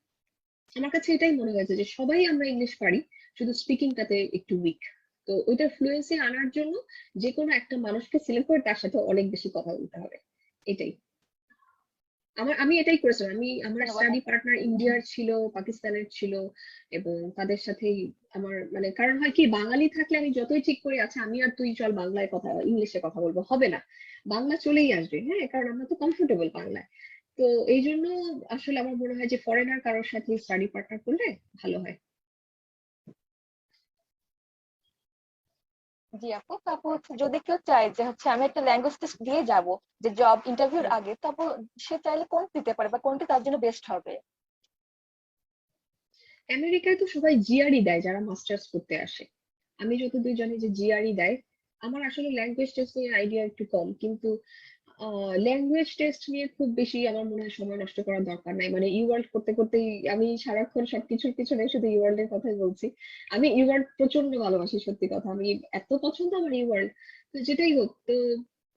আমার কাছে এটাই মনে হয়েছে যে সবাই আমরা ইংলিশ পারি, শুধু স্পিকিংটাতে একটু উইক। তো ওইটার ফ্লুয়েন্সি আনার জন্য যে কোনো একটা মানুষকে সিলেক্ট করে তার সাথে অনেক বেশি কথা বলতে হবে, এটাই। আমি এটাই করেছিলাম। আমার ধন্যবাদ স্টাডি আপু। পার্টনার ইন্ডিয়ার ছিল, পাকিস্তানের ছিল, এবং তাদের সাথেই আমার মানে কারণ হয় কি, বাঙালি থাকলে আমি যতই ঠিক করি আচ্ছা আমি আর তুই চল বাংলায় কথা ইংলিশে কথা বলবো, হবে না, বাংলা চলেই আসবে, হ্যাঁ, কারণ আমরা তো কমফোর্টেবল বাংলায়। তো এই জন্য আসলে আমার মনে হয় যে ফরেনার কারোর সাথে স্টাডি পার্টনার করলে ভালো হয়। জি আপু, তারপর যদি কেউ চায় যে আমি একটা ল্যাঙ্গুয়েজ টেস্ট দিয়ে যাব যে জব ইন্টারভিউর হুম। আগে, তারপর সে চাইলে কোন দিতে পারে বা কোনটি তার জন্য বেস্ট হবে? আমেরিকায় তো সবাই জিআরই দেয় যারা মাস্টার্স করতে আসে, আমি যতদূর জানি যে জিআরই দেয়। আমার আসলে ল্যাঙ্গুয়েজ টেস্ট নিয়ে আইডিয়া একটু কম, কিন্তু ল্যাঙ্গুয়েজ টেস্ট নিয়ে খুব বেশি আমার মনে হয় সময় নষ্ট করার দরকার নাই। মানে ইওয়ার্ল্ড করতে করতেই আমি সারাক্ষণ সবকিছুর পিছনে শুধু ইওয়ার্ল্ড এর কথাই বলছি। আমি ইওয়ার্ল্ড প্রচন্ড ভালোবাসি, সত্যি কথা, আমি এত পছন্দ আমার ইওয়ার্ল্ড। তো যেটাই হোক, তো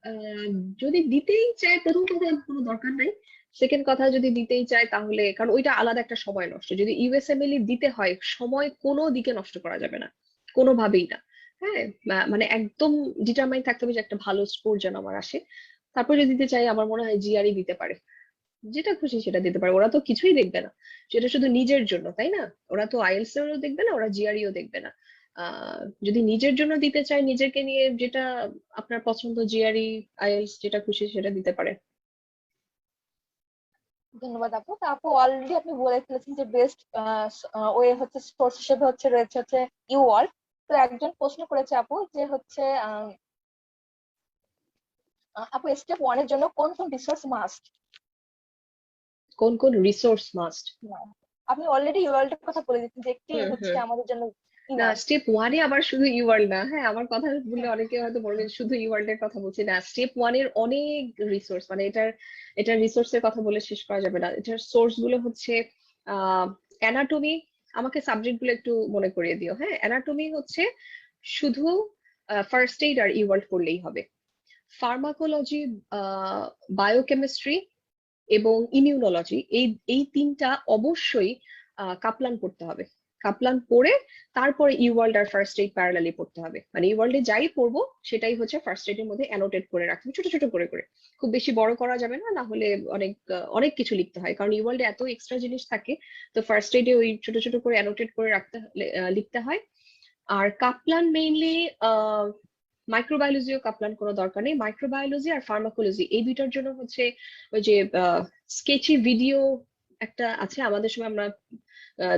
আহ, যদি দিতেই চায়, প্রথম কথা কোনো দরকার নাই। সেকেন্ড কথা, যদি দিতেই চায় তাহলে, কারণ ওইটা আলাদা একটা সময় নষ্ট, যদি ইউএসএমএল দিতে হয় সময় কোনো দিকে নষ্ট করা যাবে না, কোনোভাবেই না। হ্যাঁ, মানে একদম ডিটারমাইন থাকতে হবে যে একটা ভালো স্কোর যেন আমার আসে। তারপর যদি দিতে চাই আমার মনে হয় জিআরই দিতে পারে, যেটা খুশি সেটা দিতে পারে, ওরা তো কিছুই দেখবে না, সেটা শুধু নিজের জন্য, তাই না? ওরা তো আইএলটিএস এরও দেখবে না, ওরা জিআরইও দেখবে না। যদি নিজের জন্য দিতে চায়, নিজেকে নিয়ে যেটা আপনার পছন্দ, জিআরই আইএলটিএস যেটা খুশি সেটা দিতে পারে। ধন্যবাদ আপু। তা আপু অলরেডি আপনি বলে ফেলেছেন যে বেস্ট ওয়ে সোর্স হিসেবে রয়েছে ইউওয়ার্ল্ড। তো একজন প্রশ্ন করেছে আপু যে আপু স্টেপ ওয়ান এর জন্য কোন কোন রিসোর্স মাস্ট? কোন কোন রিসোর্স মাস্ট? আপনি অলরেডি ইউওয়ার্ল্ড এর কথা বলে দিচ্ছেন যে একটি হুম হুম। আমাদের জন্য না, ইনাফ। স্টেপ ওয়ানে আবার শুধু ইওয়ার্ল্ড না, হ্যাঁ, আমার কথা বললে অনেকে হয়তো বলবে যে শুধু ইওয়ার্ল্ড এর কথা বলছি, না, স্টেপ ওয়ানের অনেক রিসোর্স, মানে এটার রিসোর্সের কথা বলে শেষ করা যাবে না। এটার সোর্স গুলো হচ্ছে অ্যানাটমি। আমাকে সাবজেক্ট গুলো একটু মনে করিয়ে দিও, হ্যাঁ। অ্যানাটমি হচ্ছে শুধু ফার্স্ট এইড আর ইওয়ার্ল্ড পড়লেই হবে। ফার্মাকোলজি, বায়োকেমিস্ট্রি এবং ইমিউনোলজি, এই এই তিনটা অবশ্যই কাপলান পড়তে হবে। কাপলান পড়ে তারপরে ইওয়ার্ল্ড আর ফার্স্ট এইড প্যারালালি পড়তে হবে। মানে ইওয়ার্ল্ডে যাই পড়বো সেটাই হচ্ছে ফার্স্ট এইড এর মধ্যে অ্যানোটেট করে রাখতে হবে, ছোট ছোট করে করে। খুব বেশি বড় করা যাবে না, না হলে অনেক কিছু লিখতে হয়, কারণ ইওয়ার্ল্ডে এত এক্সট্রা জিনিস থাকে। তো ফার্স্ট এইডে ওই ছোট ছোট করে অ্যানোটেট করে রাখতে লিখতে হয়। আর কাপলান মেইনলি মাইক্রোবায়োলজিও কাপলান কোনো দরকার নেই। মাইক্রোবায়োলজি আর ফার্মাকোলজি এই দুইটার জন্য হচ্ছে ওই যে স্কেচি ভিডিও একটা আছে, আমাদের সময় আমরা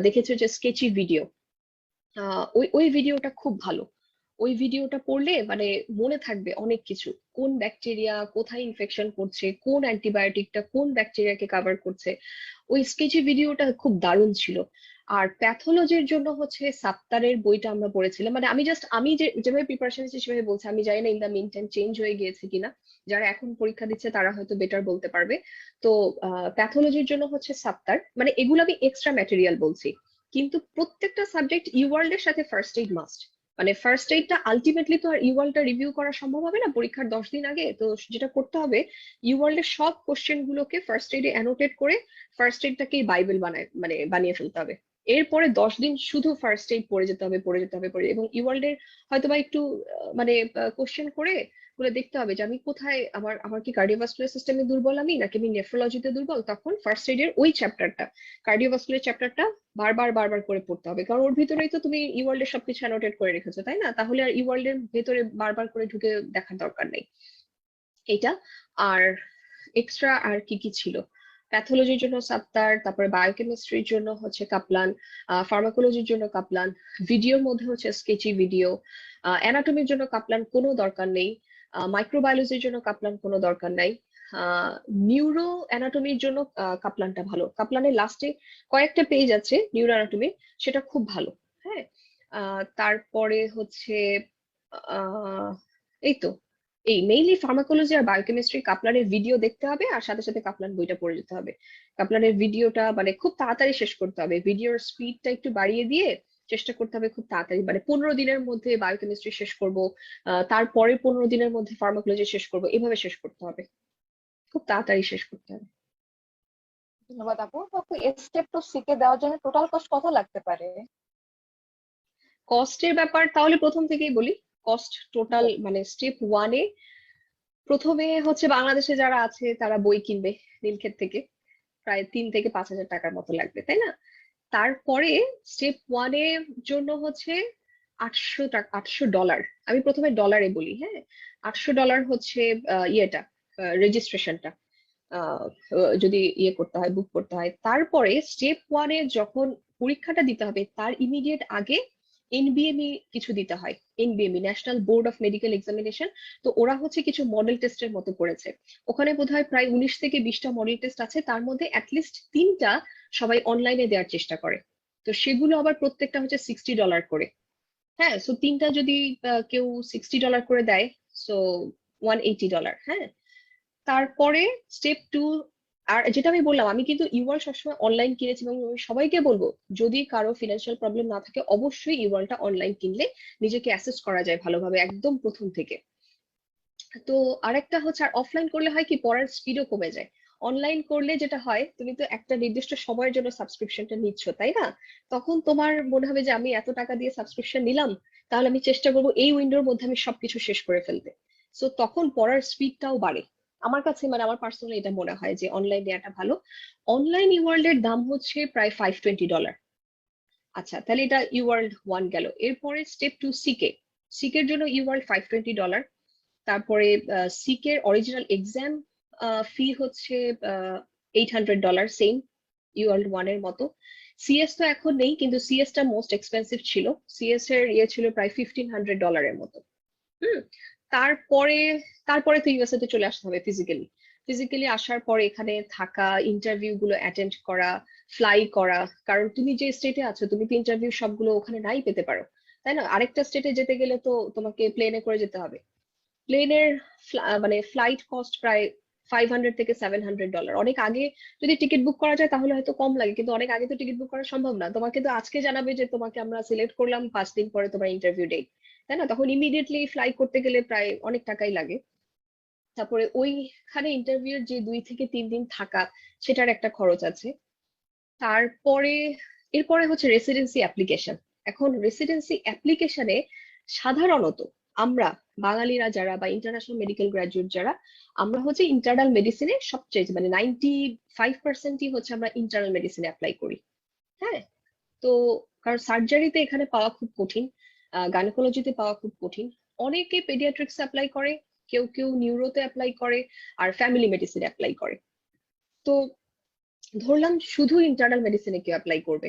দেখেছি যে স্কেচি ভিডিও, ওই ওই ভিডিওটা খুব ভালো। ওই ভিডিওটা পড়লে মানে মনে থাকবে অনেক কিছু, কোন ব্যাকটেরিয়া কোথায় ইনফেকশন করছে, কোন অ্যান্টিবায়োটিকটা কোন ব্যাকটেরিয়াকে কভার করছে। ওই স্কেচি ভিডিওটা খুব দারুণ ছিল। আর প্যাথোলজির জন্য হচ্ছে সাত্তারের বইটা আমরা পড়েছিলাম, মানে আমি যেভাবে প্রিপারেশন নিচ্ছি সেভাবে বলছি, আমি জানি না in the meantime change হয়ে গিয়েছে কিনা, যারা এখন পরীক্ষা দিচ্ছে তারা হয়তো বেটার বলতে পারবে। তো প্যাথোলজির জন্য হচ্ছে সাত্তার, মানে এগুলো আমি এক্সট্রা ম্যাটেরিয়াল বলছি। কিন্তু প্রত্যেকটা সাবজেক্ট ইওয়ার্ল্ড এর সাথে ফার্স্ট এইড মাস্ট। মানে ফার্স্ট এইডটা আলটিমেটলি তো আর ইওয়ার্ল্ডটা রিভিউ করা সম্ভব হবে না পরীক্ষার 10 দিন আগে, তো যেটা করতে হবে, ইওয়ার্ল্ডের সব কোশ্চেন গুলোকে ফার্স্ট এইডে অ্যানোটেট করে ফার্স্ট এইডটাকেই বাইবেল বানিয়ে ফেলতে হবে। এরপরে 10 দিন শুধু ফার্স্ট এইড পড়ে যেতে হবে, পড়ে যেতে হবে, পড়ে, এবং ইওয়ার্ল্ডের হয়তোবা একটু মানে কোশ্চেন করে বলে দেখতে হবে যে আমি কোথায়, আমার কি কার্ডিওভাস্কুলার সিস্টেমে দুর্বল আমি, নাকি আমি নেফ্রোলজিতে দুর্বল, তখন ফার্স্ট এইডের ওই চ্যাপ্টারটা, কার্ডিওভাস্কুলার চ্যাপ্টারটা বারবার বারবার করে পড়তে হবে, কারণ ওর ভিতরেই তো তুমি ইওয়ার্ল্ড এর সবকিছু অ্যানোটেট করে রেখেছো, তাই না? তাহলে আর ইওয়ার্ল্ড এর ভেতরে বারবার করে ঢুকে দেখার দরকার নেই। এটা। আর এক্সট্রা আর কি কি ছিল, প্যাথোলজির জন্য সাত্তার, তারপরে বায়োকেমিস্ট্রির জন্য হচ্ছে কাপলান, ফার্মাকোলজির জন্য কাপলান, ভিডিওর মধ্যে হচ্ছে স্কেচি ভিডিও, অ্যানাটমির জন্য কাপলান কোনো দরকার নেই, মাইক্রোবায়োলজির জন্য কাপলান কোনো দরকার নাই, নিউরো অ্যানাটমির জন্য কাপলানটা ভালো, কাপলানের লাস্টে কয়েকটা পেজ আছে নিউরো অ্যানাটমির, সেটা খুব ভালো। হ্যাঁ। তারপরে হচ্ছে আহ এই তো, এই মেইনলি ফার্মাকোলজি আর বায়োকেমিস্ট্রি কাপলানের ভিডিও দেখতে হবে, আর সাথে সাথে কাপলান বইটা পড়ে যেতে হবে। কাপলানের ভিডিওটা মানে খুব তাড়াতাড়ি শেষ করতে হবে, ভিডিওর স্পিডটা একটু বাড়িয়ে দিয়ে চেষ্টা করতে হবে খুব তাড়াতাড়ি, মানে 15 দিনের মধ্যে বায়োকেমিস্ট্রি শেষ করব, তারপরে 15 দিনের মধ্যে ফার্মাকোলজি শেষ করব, এভাবে শেষ করতে হবে, খুব তাড়াতাড়ি শেষ করতে হবে। ধন্যবাদ আপু। তো আপু স্টেপ টু সি কে দেওয়ার জন্য টোটাল কস্ট কত লাগতে পারে? কস্টের ব্যাপার তাহলে প্রথম থেকেই বলি। কস্ট টোটাল মানে স্টেপ ওয়ানে প্রথমে হচ্ছে বাংলাদেশে যারা আছে তারা বই কিনবে নীলক্ষেত থেকে, প্রায় 3 থেকে 5 হাজার টাকার মতো লাগবে, তাই না? তারপরে স্টেপ ওয়ানের জন্য হচ্ছে 800 টাকা, $800। আমি প্রথমে ডলারে বলি, হ্যাঁ। $800 হচ্ছে ইয়েটা, রেজিস্ট্রেশনটা, যদি ইয়ে করতে হয়, বুক করতে হয়। তারপরে স্টেপ ওয়ানে যখন পরীক্ষাটা দিতে হবে তার ইমিডিয়েট আগে এনবিএমই কিছু দিতে হয়। NBME, national board of medical examination. তো ওরা হচ্ছে কিছু মডেল টেস্টের মতো করেছে। ওখানে বোধহয় প্রায় 19 থেকে 20টা মডেল টেস্ট আছে, তার মধ্যে অ্যাটলিস্ট 3টা সবাই অনলাইনে দেওয়ার চেষ্টা করে। তো সেগুলো আবার প্রত্যেকটা হচ্ছে $60 করে। হ্যাঁ, সো 3টা যদি কেউ $60 করে দেয়, সো $180। হ্যাঁ, তারপরে স্টেপ টু। আর যেটা আমি বললাম, আমি কিন্তু ইউআর সবসময় অনলাইন কিনেছি এবং আমি সবাইকে বলবো যদি কারো ফিনান্সিয়াল প্রবলেম না থাকে অবশ্যই ইউআরটা অনলাইন কিনলে নিজেকে অ্যাসেস করা যায় ভালোভাবে একদম প্রথম থেকে। তো আরেকটা হচ্ছে, আর অফলাইন করলে হয় কি পড়ার স্পিডও কমে যায়। অনলাইন করলে যেটা হয়, তুমি তো একটা নির্দিষ্ট সময়ের জন্য সাবস্ক্রিপশনটা নিচ্ছ, তাই না? তখন তোমার মনে হবে যে আমি এত টাকা দিয়ে সাবস্ক্রিপশন নিলাম, তাহলে আমি চেষ্টা করবো এই উইন্ডোর মধ্যে আমি সবকিছু শেষ করে ফেলতে। সো তখন পড়ার স্পিডটাও বাড়ে। আমার কাছে মানে আমার পার্সোনালি এটা মনে হয় যে অনলাইন নেওয়াটা ভালো। অনলাইন ইওয়ার্ল্ড এর দাম হচ্ছে প্রায় $520। আচ্ছা, তাহলে এটা ইওয়ার্ল্ড ওয়ান গেল। এরপরে স্টেপ টু সিকে। সিকের জন্য ইওয়ার্ল্ড $520। তারপরে সিকের অরিজিনাল এক্সাম ফি হচ্ছে $800, সেম ইউআল ওয়ান এর মতো। সিএস তো এখন নেই, কিন্তু সিএস টা মোস্ট এক্সপেন্সিভ ছিল। সিএস এর ইয়ে ছিল প্রায় $1500 মতো। হুম। তারপরে তারপরে তো ইউএসএ তে চলে আসতে হবে ফিজিক্যালি। ফিজিক্যালি আসার পরে এখানে থাকা, ইন্টারভিউ গুলো অ্যাটেন্ড করা, ফ্লাই করা। কারণ তুমি যে স্টেটে আছো তুমি তো ইন্টারভিউ সবগুলো ওখানে নাই পেতে পারো, তাই না? আরেকটা স্টেটে যেতে গেলে তো তোমাকে প্লেনে করে যেতে হবে। প্লেনের মানে ফ্লাইট কস্ট প্রায় $500 থেকে $700। অনেক আগে যদি টিকিট বুক করা যায় তাহলে হয়তো কম লাগে, কিন্তু অনেক আগে তো টিকিট বুক করা সম্ভব না। তোমাকে তো আজকে জানাবে যে তোমাকে আমরা সিলেক্ট করলাম, 5 দিন পরে তোমার ইন্টারভিউ ডেট, তাই না? তখন ইমিডিয়েটলি ফ্লাই করতে গেলে প্রায় অনেক টাকাই লাগে। তারপরে ওইখানে ইন্টারভিউর যে 2 থেকে 3 দিন থাকা, সেটার একটা খরচ আছে। তারপরে এরপরে হচ্ছে রেসিডেন্সি অ্যাপ্লিকেশন। এখন রেসিডেন্সি অ্যাপ্লিকেশনে সাধারণত আমরা বাঙালিরা যারা বা ইন্টারন্যাশনাল মেডিকেল গ্রাজুয়েট যারা, আমরা হচ্ছে ইন্টারনাল মেডিসিনে সবচেয়ে মানে 95%ই হচ্ছে আমরা ইন্টারনাল মেডিসিনে অ্যাপ্লাই করি। হ্যাঁ, তো কারণ সার্জারিতে এখানে পাওয়া খুব কঠিন, গাইনোকোলজিতে পাওয়া খুব কঠিন। অনেকে পেডিয়াট্রিক্স অ্যাপ্লাই করে, কেউ কেউ নিউরোতে অ্যাপ্লাই করে, আর ফ্যামিলি মেডিসিন অ্যাপ্লাই করে। তো ধরলাম শুধু ইন্টারনাল মেডিসিনে কেউ অ্যাপ্লাই করবে,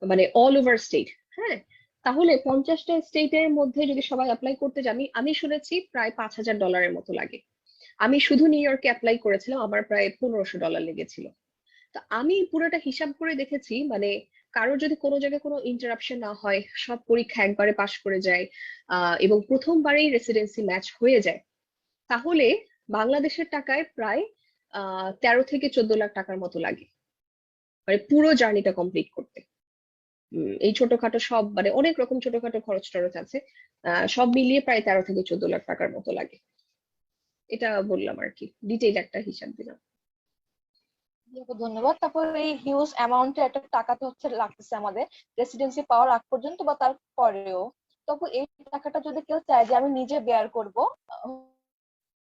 মানে অল ওভার স্টেট। হ্যাঁ, তাহলে 50টা স্টেটের মধ্যে যদি সবাই অ্যাপ্লাই করতে যাই, আমি আমি শুনেছি প্রায় $5000 মতো লাগে। আমি শুধু নিউ ইয়র্কে অ্যাপ্লাই করেছিলাম, আমার প্রায় $1500 লেগেছিল। তো আমি পুরোটা হিসাব করে দেখেছি, মানে কারোর যদি কোনো জায়গায় কোনো ইন্টারাপশন না হয়, সব পরীক্ষা একবারে পাশ করে যায়, এবং প্রথমবারেই রেসিডেন্সি ম্যাচ হয়ে যায়, তাহলে বাংলাদেশের টাকায় প্রায় 13 থেকে 14 লাখ টাকার মতো লাগে, মানে পুরো জার্নিটা কমপ্লিট করতে। এই ছোটখাটো সব মানে অনেক রকম ছোটখাটো খরচ টরচ আছে, সব মিলিয়ে প্রায় 13 থেকে 14 লাখ টাকার মতো লাগে। এটা বললাম আর কি, ডিটেইল একটা হিসাব দিলাম। জি আপু, ধন্যবাদ। তারপর এই হিউজ অ্যামাউন্টের একটা টাকা তো হচ্ছে লাগতেছে আমাদের রেসিডেন্সি পাওয়ার আগ পর্যন্ত বা তার পরেও। তবু এই টাকাটা যদি কেউ চায় যে আমি নিজে বেয়ার করব,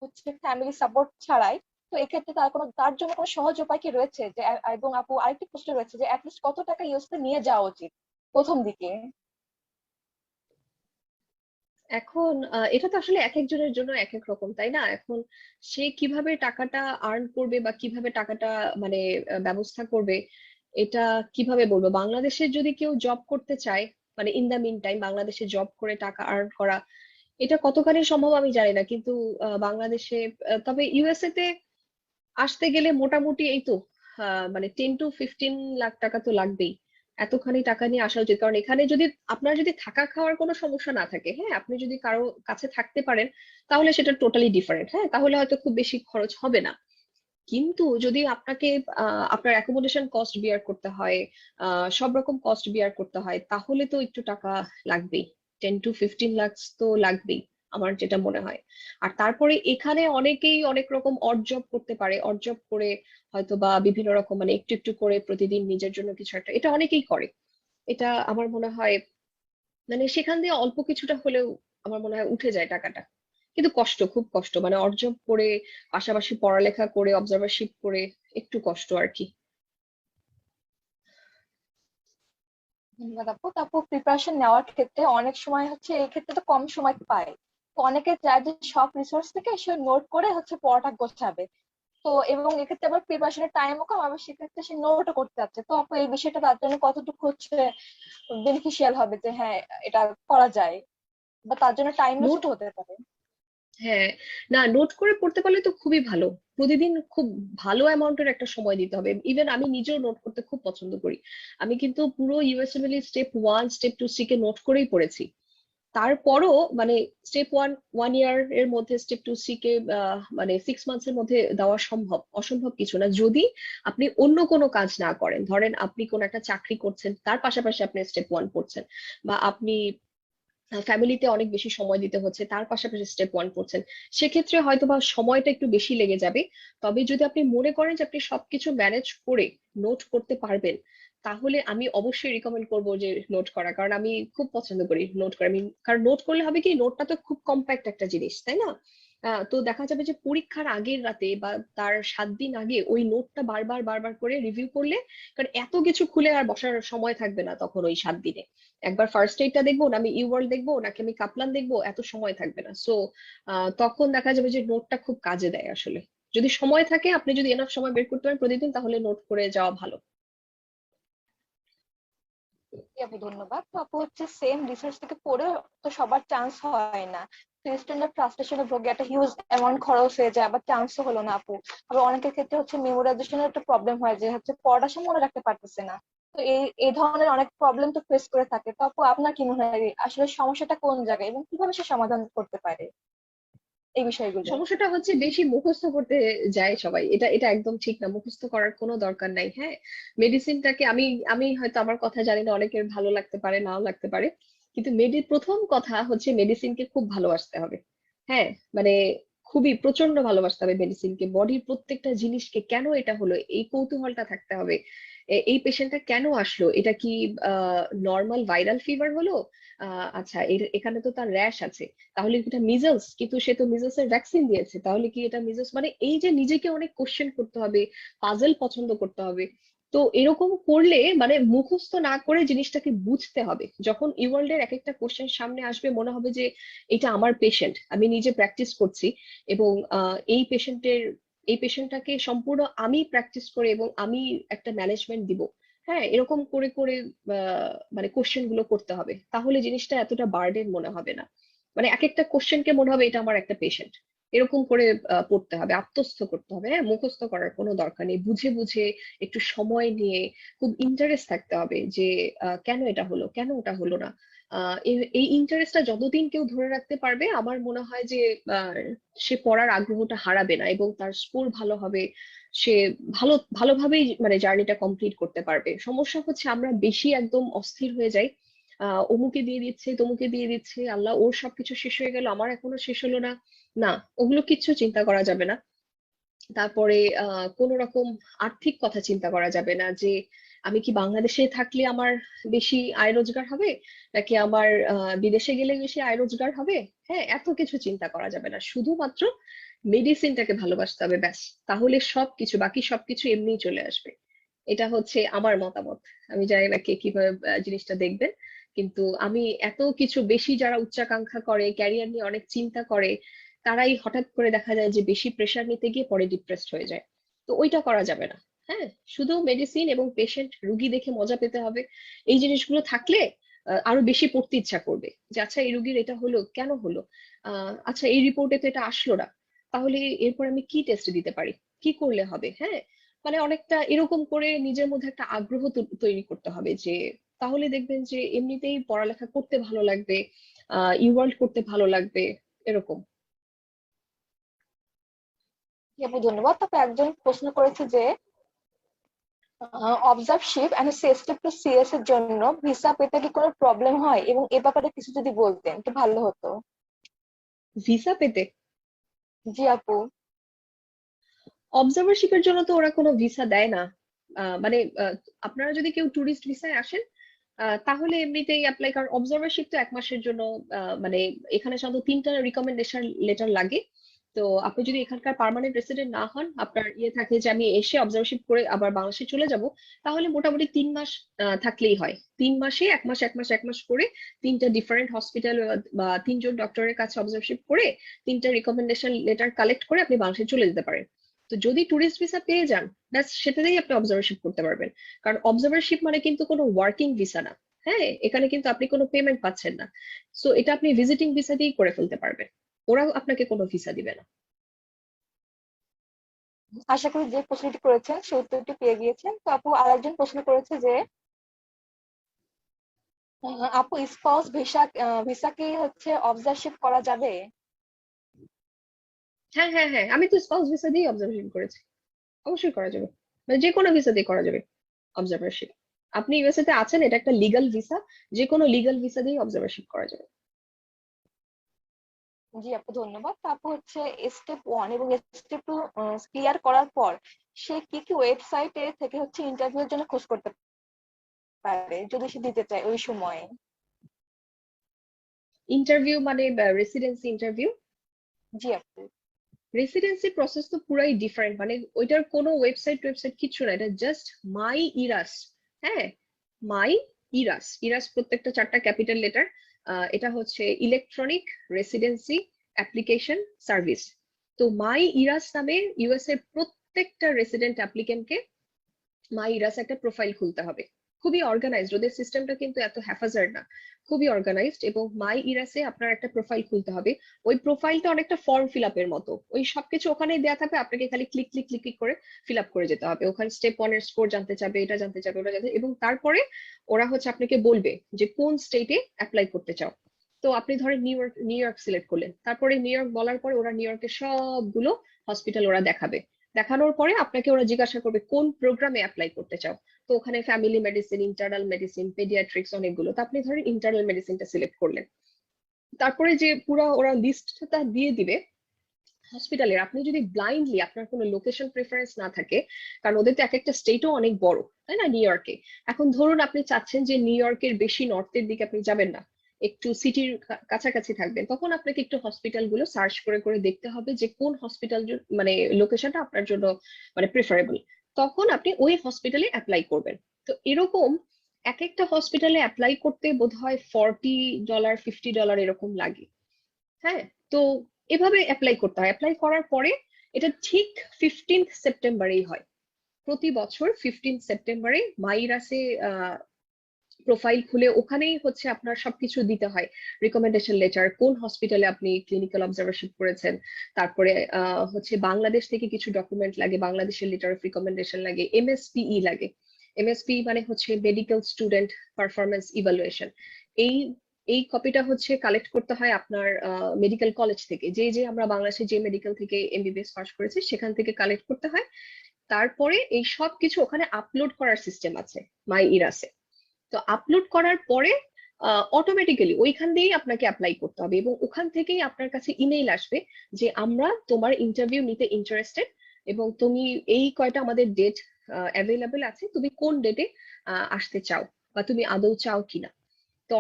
হচ্ছে ফ্যামিলি সাপোর্ট ছাড়াই, তো এক্ষেত্রে তার জন্য কোনো সহজ উপায় কি রয়েছে? যে এবং আপু আরেকটি প্রশ্ন রয়েছে যে অ্যাটলিস্ট কত টাকা ইউএসএ নিয়ে যাওয়া উচিত প্রথম দিকে? এখন এটা তো আসলে এক একজনের জন্য এক এক রকম, তাই না? এখন সে কিভাবে টাকাটা আর্ন করবে বা কিভাবে টাকাটা মানে ব্যবস্থা করবে, এটা কিভাবে বলবো। বাংলাদেশে যদি কেউ জব করতে চায়, মানে ইন দা মিন টাইম বাংলাদেশে জব করে টাকা আর্ন করা, এটা কতখানি সম্ভব আমি জানি না, কিন্তু বাংলাদেশে তবে ইউএসএ তে আসতে গেলে মোটামুটি এই তো মানে 10 to 15 লাখ টাকা তো লাগবেই। এতখানি টাকা নিয়ে আসা উচিত, কারণ এখানে যদি আপনার যদি থাকা খাওয়ার কোনো সমস্যা না থাকে, হ্যাঁ, আপনি যদি কারো কাছে থাকতে পারেন তাহলে সেটা টোটালি ডিফারেন্ট। হ্যাঁ, তাহলে হয়তো খুব বেশি খরচ হবে না। কিন্তু যদি আপনাকে আপনার অ্যাকোমোডেশন কস্ট বিয়ার করতে হয়, সব রকম কস্ট বিয়ার করতে হয়, তাহলে তো একটু টাকা লাগবেই। 10 to 15 লাখ তো লাগবেই, আমার যেটা মনে হয়। আর তারপরে এখানে অনেকেই অনেক রকম অড জব করতে পারে, অড জব করে হয়তো বা বিভিন্ন রকম মানে একটু একটু করে প্রতিদিন নিজের জন্য কিছু একটা, এটা অনেকেই করে। এটা আমার মনে হয় মানে সেখান দিয়ে অল্প কিছুটা হলেও আমার মনে হয় উঠে যায় টাকাটা। কিন্তু কষ্ট, খুব কষ্ট, মানে অর্জন করে পাশাপাশি পড়ালেখা করে অবজারভারশিপ করে একটু কষ্ট আর কি। ধন্যবাদ আপু। তো আপু প্রিপারেশন নেওয়ার ক্ষেত্রে অনেক সময় হচ্ছে এই ক্ষেত্রে তো কম সময় পায়, তো অনেকে চায় যে সব রিসোর্স থেকে সে নোট করে হচ্ছে পড়াটা গোছাবে। তো এবং এক্ষেত্রে আবার প্রিপারেশনের টাইমও কম, আবার সেক্ষেত্রে সে নোটও করতে যাচ্ছে। তো আপু এই বিষয়টা তার জন্য কতটুকু হচ্ছে বেনিফিশিয়াল হবে যে হ্যাঁ এটা করা যায়, বা তার জন্য টাইম নোট, নষ্ট হতে পারে? হ্যাঁ, না নোট করে পড়তে পারলে তো খুবই ভালো। প্রতিদিন খুব ভালো অ্যামাউন্টের একটা সময় দিতে হবে। ইভেন আমি নিজেও নোট করতে খুব পছন্দ করি। আমি কিন্তু পুরো ইউএসএমএল স্টেপ 1 স্টেপ 2 সি কে নোট করেই পড়েছি। তারপরও মানে স্টেপ 1 1 ইয়ার এর মধ্যে স্টেপ 2 সি কে মানে 6 মান্থস এর মধ্যে দেওয়া সম্ভব, অসম্ভব কিছু না। যদি আপনি অন্য কোনো কাজ না করেন, ধরেন আপনি কোন একটা চাকরি করছেন, তার পাশাপাশি আপনি স্টেপ 1 পড়ছেন, বা আপনি ফ্যামিলিতে অনেক বেশি সময় দিতে হচ্ছে, তার পাশাপাশি স্টেপ 1 পড়ছেন, সেক্ষেত্রে হয়তো বা সময়টা একটু বেশি লেগে যাবে। তবে যদি আপনি মনে করেন যে আপনি সবকিছু ম্যানেজ করে নোট করতে পারবেন, তাহলে আমি অবশ্যই রিকমেন্ড করবো যে নোট করা। কারণ আমি খুব পছন্দ করি নোট করা। আমি, কারণ নোট করলে হবে কি, নোটটা তো খুব কম্প্যাক্ট একটা জিনিস, তাই না? তো দেখা যাবে যে পরীক্ষার আগের রাতে বা তার 7 দিন আগে ওই নোটটা বারবার বারবার করে রিভিউ করলে, কারণ এত কিছু খুলে আর বসার সময় থাকবে না তখন ওই 7 দিনে। একবার ফার্স্ট এইডটা দেখবো না আমি ইউ ওয়ার্ল্ড দেখবো নাকি আমি কাপলান দেখবো, এত সময় থাকবে না। সো তখন দেখা যাবে যে নোটটা খুব কাজে দেয় আসলে। যদি সময় থাকে, আপনি যদি এনাফ সময় বের করতে পারেন প্রতিদিন, তাহলে নোট করে যাওয়া ভালো। জি আপু ধন্যবাদ। তো আপু হচ্ছে সেম রিসার্চ থেকে পড়ে তো সবার চান্স হয় না, তো স্টুডেন্ট ফ্রাস্ট্রেশনে ভোগে, একটা হিউজ অ্যামাউন্ট খরচ হয়ে যায়, আবার চান্সও হলো না আপু। আবার অনেকের ক্ষেত্রে হচ্ছে মেমোরাইজেশনের একটা প্রবলেম হয় যে হচ্ছে পড়াটা সে মনে রাখতে পারতেছে না। তো এই ধরনের অনেক প্রবলেম তো ফেস করে থাকে। তো আপু আপনার কি মনে হয় আসলে সমস্যাটা কোন জায়গায় এবং কিভাবে সে সমাধান করতে পারে এই বিষয়গুলো? সমস্যাটা হচ্ছে বেশি মুখস্থ করতে যায় সবাই, এটা এটা একদম ঠিক না। মুখস্থ করার কোনো দরকার নাই। হ্যাঁ, মেডিসিনটাকে আমি আমি হয়তো আমার কথা জানি না, অনেকের ভালো লাগতে পারে নাও লাগতে পারে, কিন্তু প্রথম কথা হচ্ছে মেডিসিনকে খুব ভালোবাসতে হবে। হ্যাঁ, মানে খুবই প্রচন্ড ভালোবাসতে হবে মেডিসিনকে, বডির প্রত্যেকটা জিনিসকে, কেন এটা হলো এই কৌতূহলটা থাকতে হবে। এই পেশেন্টটা কেন আসলো, এটা কি নর্মাল ভাইরাল ফিভার হলো? আচ্ছা, এখানে তো তার র্যাশ আছে, তাহলে কি এটা মিজলস? কিন্তু সে তো মিজলস এর ভ্যাকসিন দিয়েছে, তাহলে কি এটা মিজলস? মানে এই যে নিজেকে অনেক কোশ্চেন করতে হবে, পাজল পছন্দ করতে হবে। তো এরকম করলে মানে মুখস্থ না করে জিনিসটাকে বুঝতে হবে। যখন ইওয়ার্ল্ড এর এক একটা কোশ্চেন সামনে আসবে, মনে হবে যে এটা আমার পেশেন্ট, আমি নিজে প্র্যাকটিস করছি, এবং এই পেশেন্টটাকে সম্পূর্ণ আমি প্র্যাকটিস করে এবং আমি একটা ম্যানেজমেন্ট দিব। হ্যাঁ, এরকম করে করে মানে কোশ্চেন গুলো করতে হবে, তাহলে জিনিসটা এতটা বার্ডেন মনে হবে না। মানে এক একটা কোশ্চেনকে মনে হবে এটা আমার একটা পেশেন্ট। এরকম করে পড়তে হবে, আত্মস্থ করতে হবে। হ্যাঁ, মুখস্থ করার কোনো দরকার নেই। বুঝে বুঝে একটু সময় নিয়ে খুব ইন্টারেস্ট থাকতে হবে যে কেন এটা হলো, কেন ওটা হলো না। এই ইন্টারেস্টটা যতদিন কেউ ধরে রাখতে পারবে, আমার মনে হয় যে আহ, সে পড়ার আগ্রহটা হারাবে না এবং তার স্কোর ভালো হবে। সে ভালোভাবেই মানে জার্নিটা কমপ্লিট করতে পারবে। সমস্যা হচ্ছে আমরা বেশি একদম অস্থির হয়ে যাই, অমুকে দিয়ে দিচ্ছে তমুকে দিয়ে দিচ্ছে, আল্লাহ ওর সবকিছু শেষ হয়ে গেল আমার এখনো শেষ হলো না। না, ওগুলো কিচ্ছু চিন্তা করা যাবে না। তারপরে কোন রকম আর্থিক কথা চিন্তা করা যাবে না যে আমি কি বাংলাদেশে থাকলে আমার বেশি আয় রোজগার হবে, নাকি আমার বিদেশে গেলে বেশি আয় রোজগার হবে। হ্যাঁ, এত কিছু চিন্তা করা যাবে না, শুধুমাত্র মেডিসিনটাকে ভালোবাসতে হবে ব্যাস। তাহলে সবকিছু, বাকি সবকিছু এমনিই চলে আসবে। এটা হচ্ছে আমার মতামত। আমি জানি না কে কিভাবে জিনিসটা দেখবেন, কিন্তু আমি এত কিছু বেশি, যারা উচ্চাকাঙ্ক্ষা করে, ক্যারিয়ার নিয়ে অনেক চিন্তা করে, তারাই হঠাৎ করে দেখা যায় যে বেশি প্রেশার নিতে গিয়ে পরে ডিপ্রেসড হয়ে যায়। তো ওইটা করা যাবে না। হ্যাঁ, শুধু মেডিসিন এবং পেশেন্ট রুগী দেখে মজা পেতে হবে। এই জিনিসগুলো থাকলে আরো বেশি পড়তে ইচ্ছা করবে যে আচ্ছা এই রুগীর এটা হলো কেন হলো, আচ্ছা এই রিপোর্টে তো এটা আসলো না, তাহলে এরপর আমি কি টেস্ট দিতে পারি, কি করলে হবে। হ্যাঁ, মানে অনেকটা এরকম করে নিজের মধ্যে একটা আগ্রহ তৈরি করতে হবে যে, তাহলে দেখবেন যে এমনিতেই পড়ালেখা করতে ভালো লাগবে, ইওয়ার্ল্ড করতে ভালো লাগবে, এরকম। জি আপু ধন্যবাদ। তারপর একজন প্রশ্ন করেছে যে অবজারভশিপ এন্ড স্টেপ টু সিএস এর জন্য ভিসা পেতে কি কোনো প্রবলেম হয়, এবং এ ব্যাপারে কিছু যদি বলতেন তো ভালো হতো। ভিসা পেতে জি আপু। অবজারভারশিপের জন্য তো ওরা কোনো ভিসা দেয় না। মানে আপনারা যদি কেউ ট্যুরিস্ট ভিসায় আসেন তাহলে এমনিতেই অ্যাপ্লাই, কারণ অবজারভারশিপ তো 1 মাসের জন্য। মানে এখানে সাধারণত 3টা রিকমেন্ডেশন লেটার লাগে। তো আপনি যদি এখানকার পার্মানেন্ট রেসিডেন্ট না হন, আপনার ইয়ে থাকে যে আমি এসে অবজারভারশিপ করে আবার বাংলাদেশে চলে যাব, তাহলে মোটামুটি 3 মাস থাকলেই হয়। 3 মাসে 1 মাস 1 মাস 1 মাস করে 3টা ডিফারেন্ট হসপিটাল বা 3জন ডক্টরের কাছে অবজারভারশিপ করে 3টা রিকমেন্ডেশন লেটার কালেক্ট করে আপনি বাংলাদেশে চলে যেতে পারেন। তো যদি ট্যুরিস্ট ভিসা পেয়ে যান, ব্যাস সেটাতেই আপনি অবজারভারশিপ করতে পারবেন। কারণ অবজারভারশিপ মানে কিন্তু কোনো ওয়ার্কিং ভিসা না। হ্যাঁ, এখানে কিন্তু আপনি কোনো পেমেন্ট পাচ্ছেন না। সো এটা আপনি ভিজিটিং ভিসা দিয়েই করে ফেলতে পারবেন। ওরাও আপনাকে কোনো ভিসা দিবে না। আশা করি যে প্রশ্নটি করেছেন সে উত্তরটি পেয়ে গিয়েছেন। তো আপু আরেকজন প্রশ্ন করেছে যে আপু স্পাউস ভিসা কি হচ্ছে অবজারশিপ করা যাবে? হ্যাঁ হ্যাঁ হ্যাঁ, আমি তো স্পাউস ভিসা দিয়ে অবজারভেশন করেছি। অবশ্যই করা যাবে, মানে যে কোনো ভিসা দিয়ে করা যাবে অবজারভারশিপ। আপনি ইউএসএ তে আছেন, এটা একটা লিগ্যাল ভিসা, যে কোনো লিগ্যাল ভিসা দিয়ে অবজারভারশিপ করা যাবে। জি আপু ধন্যবাদ। তারপর হচ্ছে স্টেপ 1 এবং স্টেপ 2 ক্লিয়ার করার পর সে কি কি ওয়েবসাইটে থেকে হচ্ছে ইন্টারভিউর জন্য খোঁজ করতে পারে যদি সে দিতে চায় ওই সময়ে? ইন্টারভিউ মানে রেসিডেন্সি ইন্টারভিউ। জি আপু। রেসিডেন্সি প্রসেস তো পুরাই ডিফারেন্ট, মানে ওইটার কোনো ওয়েবসাইট কিছু না, এটা জাস্ট মাই ইরাস। হ্যাঁ, মাই ইরাস। ইরাস প্রত্যেকটা 4টা ক্যাপিটাল লেটার। এটা হচ্ছে ইলেকট্রনিক রেসিডেন্সি অ্যাপ্লিকেশন সার্ভিস। তো মাই ইরাস নামে ইউএস এর প্রত্যেকটা রেসিডেন্ট অ্যাপ্লিকেন্টকে মাই ইরাস একটা প্রোফাইল খুলতে হবে। খুবই অর্গানাইজড, ওদের সিস্টেমটা কিন্তু এত হ্যাফাজার্ড না, খুবই অর্গানাইজড। এবং মাই ইরাসে আপনার একটা প্রোফাইল খুলতে হবে। ওই প্রোফাইলটা অনেকটা ফর্ম ফিল আপের মতো, ওই সবকিছু ওখানেই দেওয়া থাকবে, আপনাকে খালি ক্লিক ক্লিক ক্লিক ক্লিক করে ফিল আপ করে যেতে হবে। ওখানে স্টেপ 1 এর স্কোর জানতে চাবে, এটা জানতে চাবে, ওটা জানতে, এবং তারপরে ওরা হচ্ছে আপনাকে বলবে যে কোন স্টেটে অ্যাপ্লাই করতে চাও। তো আপনি ধরেন নিউ ইয়র্ক সিলেক্ট করলেন, তারপরে নিউ ইয়র্ক বলার পরে ওরা নিউ ইয়র্কের সবগুলো হসপিটাল ওরা দেখাবে। দেখানোর পরে আপনাকে ওরা জিজ্ঞাসা করবে কোন প্রোগ্রামে অ্যাপ্লাই করতে চাও। তো ওখানে family medicine, internal medicine, paediatrics অনেকগুলো, তো আপনি ধরেন ইন্টারনাল মেডিসিনটা সিলেক্ট করলেন। তারপরে যে পুরো ওরা লিস্টটা দিয়ে দিবে হসপিটালের, আপনি যদি ব্লাইন্ডলি আপনার কোনো লোকেশন প্রেফারেন্স না থাকে, কারণ ওদের তো এক একটা স্টেটও অনেক বড়, তাই না, নিউ ইয়র্কে। এখন ধরুন আপনি চাচ্ছেন যে নিউ ইয়র্কের বেশি নর্থের দিকে আপনি যাবেন না, একটু সিটির কাছাকাছি থাকবেন, তখন আপনাকে একটু হসপিটাল গুলো সার্চ করে করে দেখতে হবে যে কোন হসপিটাল মানে লোকেশনটা আপনার জন্য মানে প্রেফারেবল। তখন আপনি ওই হসপিটালে অ্যাপ্লাই করবেন। তো এরকম এক একটা হসপিটালে অ্যাপ্লাই করতে বোধহয় $40 $50 এরকম লাগে। হ্যাঁ, তো এভাবে অ্যাপ্লাই করতে হয়। অ্যাপ্লাই করার পরে এটা ঠিক 15 সেপ্টেম্বরেই হয়। প্রতি বছর 15 সেপ্টেম্বরে মাইরাসে প্রোফাইল খুলে ওখানেই হচ্ছে আপনার সবকিছু দিতে হয়। রিকমেন্ডেশন লেটার, কোন হসপিটালে আপনি ক্লিনিক্যাল অবজারভারশিপ করেছেন, তারপরে হচ্ছে বাংলাদেশ থেকে কিছু ডকুমেন্ট লাগে, বাংলাদেশের লেটার অফ রিকমেন্ডেশন লাগে, এমএসপিই লাগে। এমএসপি মানে হচ্ছে মেডিকেল স্টুডেন্ট পারফরমেন্স ইভালুয়েশন। এই এই কপিটা হচ্ছে কালেক্ট করতে হয় আপনার মেডিকেল কলেজ থেকে, যে যে আমরা বাংলাদেশে যে মেডিকেল থেকে এমবিবিএস পাস করেছি সেখান থেকে কালেক্ট করতে হয়। তারপরে এই সব কিছু ওখানে আপলোড করার সিস্টেম আছে মাই ইরাসে। তো আপলোড করার পরে অটোমেটিক্যালি ওইখান দিয়েই আপনাকে অ্যাপ্লাই করতে হবে, এবং ওখান থেকেই আপনার কাছে ইমেইল আসবে যে আমরা তোমার ইন্টারভিউ নিতে ইন্টারেস্টেড, এবং তুমি এই কয়টা আমাদের ডেট অ্যাভেলেবল আছে, তুমি কোন ডেটে আসতে চাও, বা তুমি আদৌ চাও কিনা। তো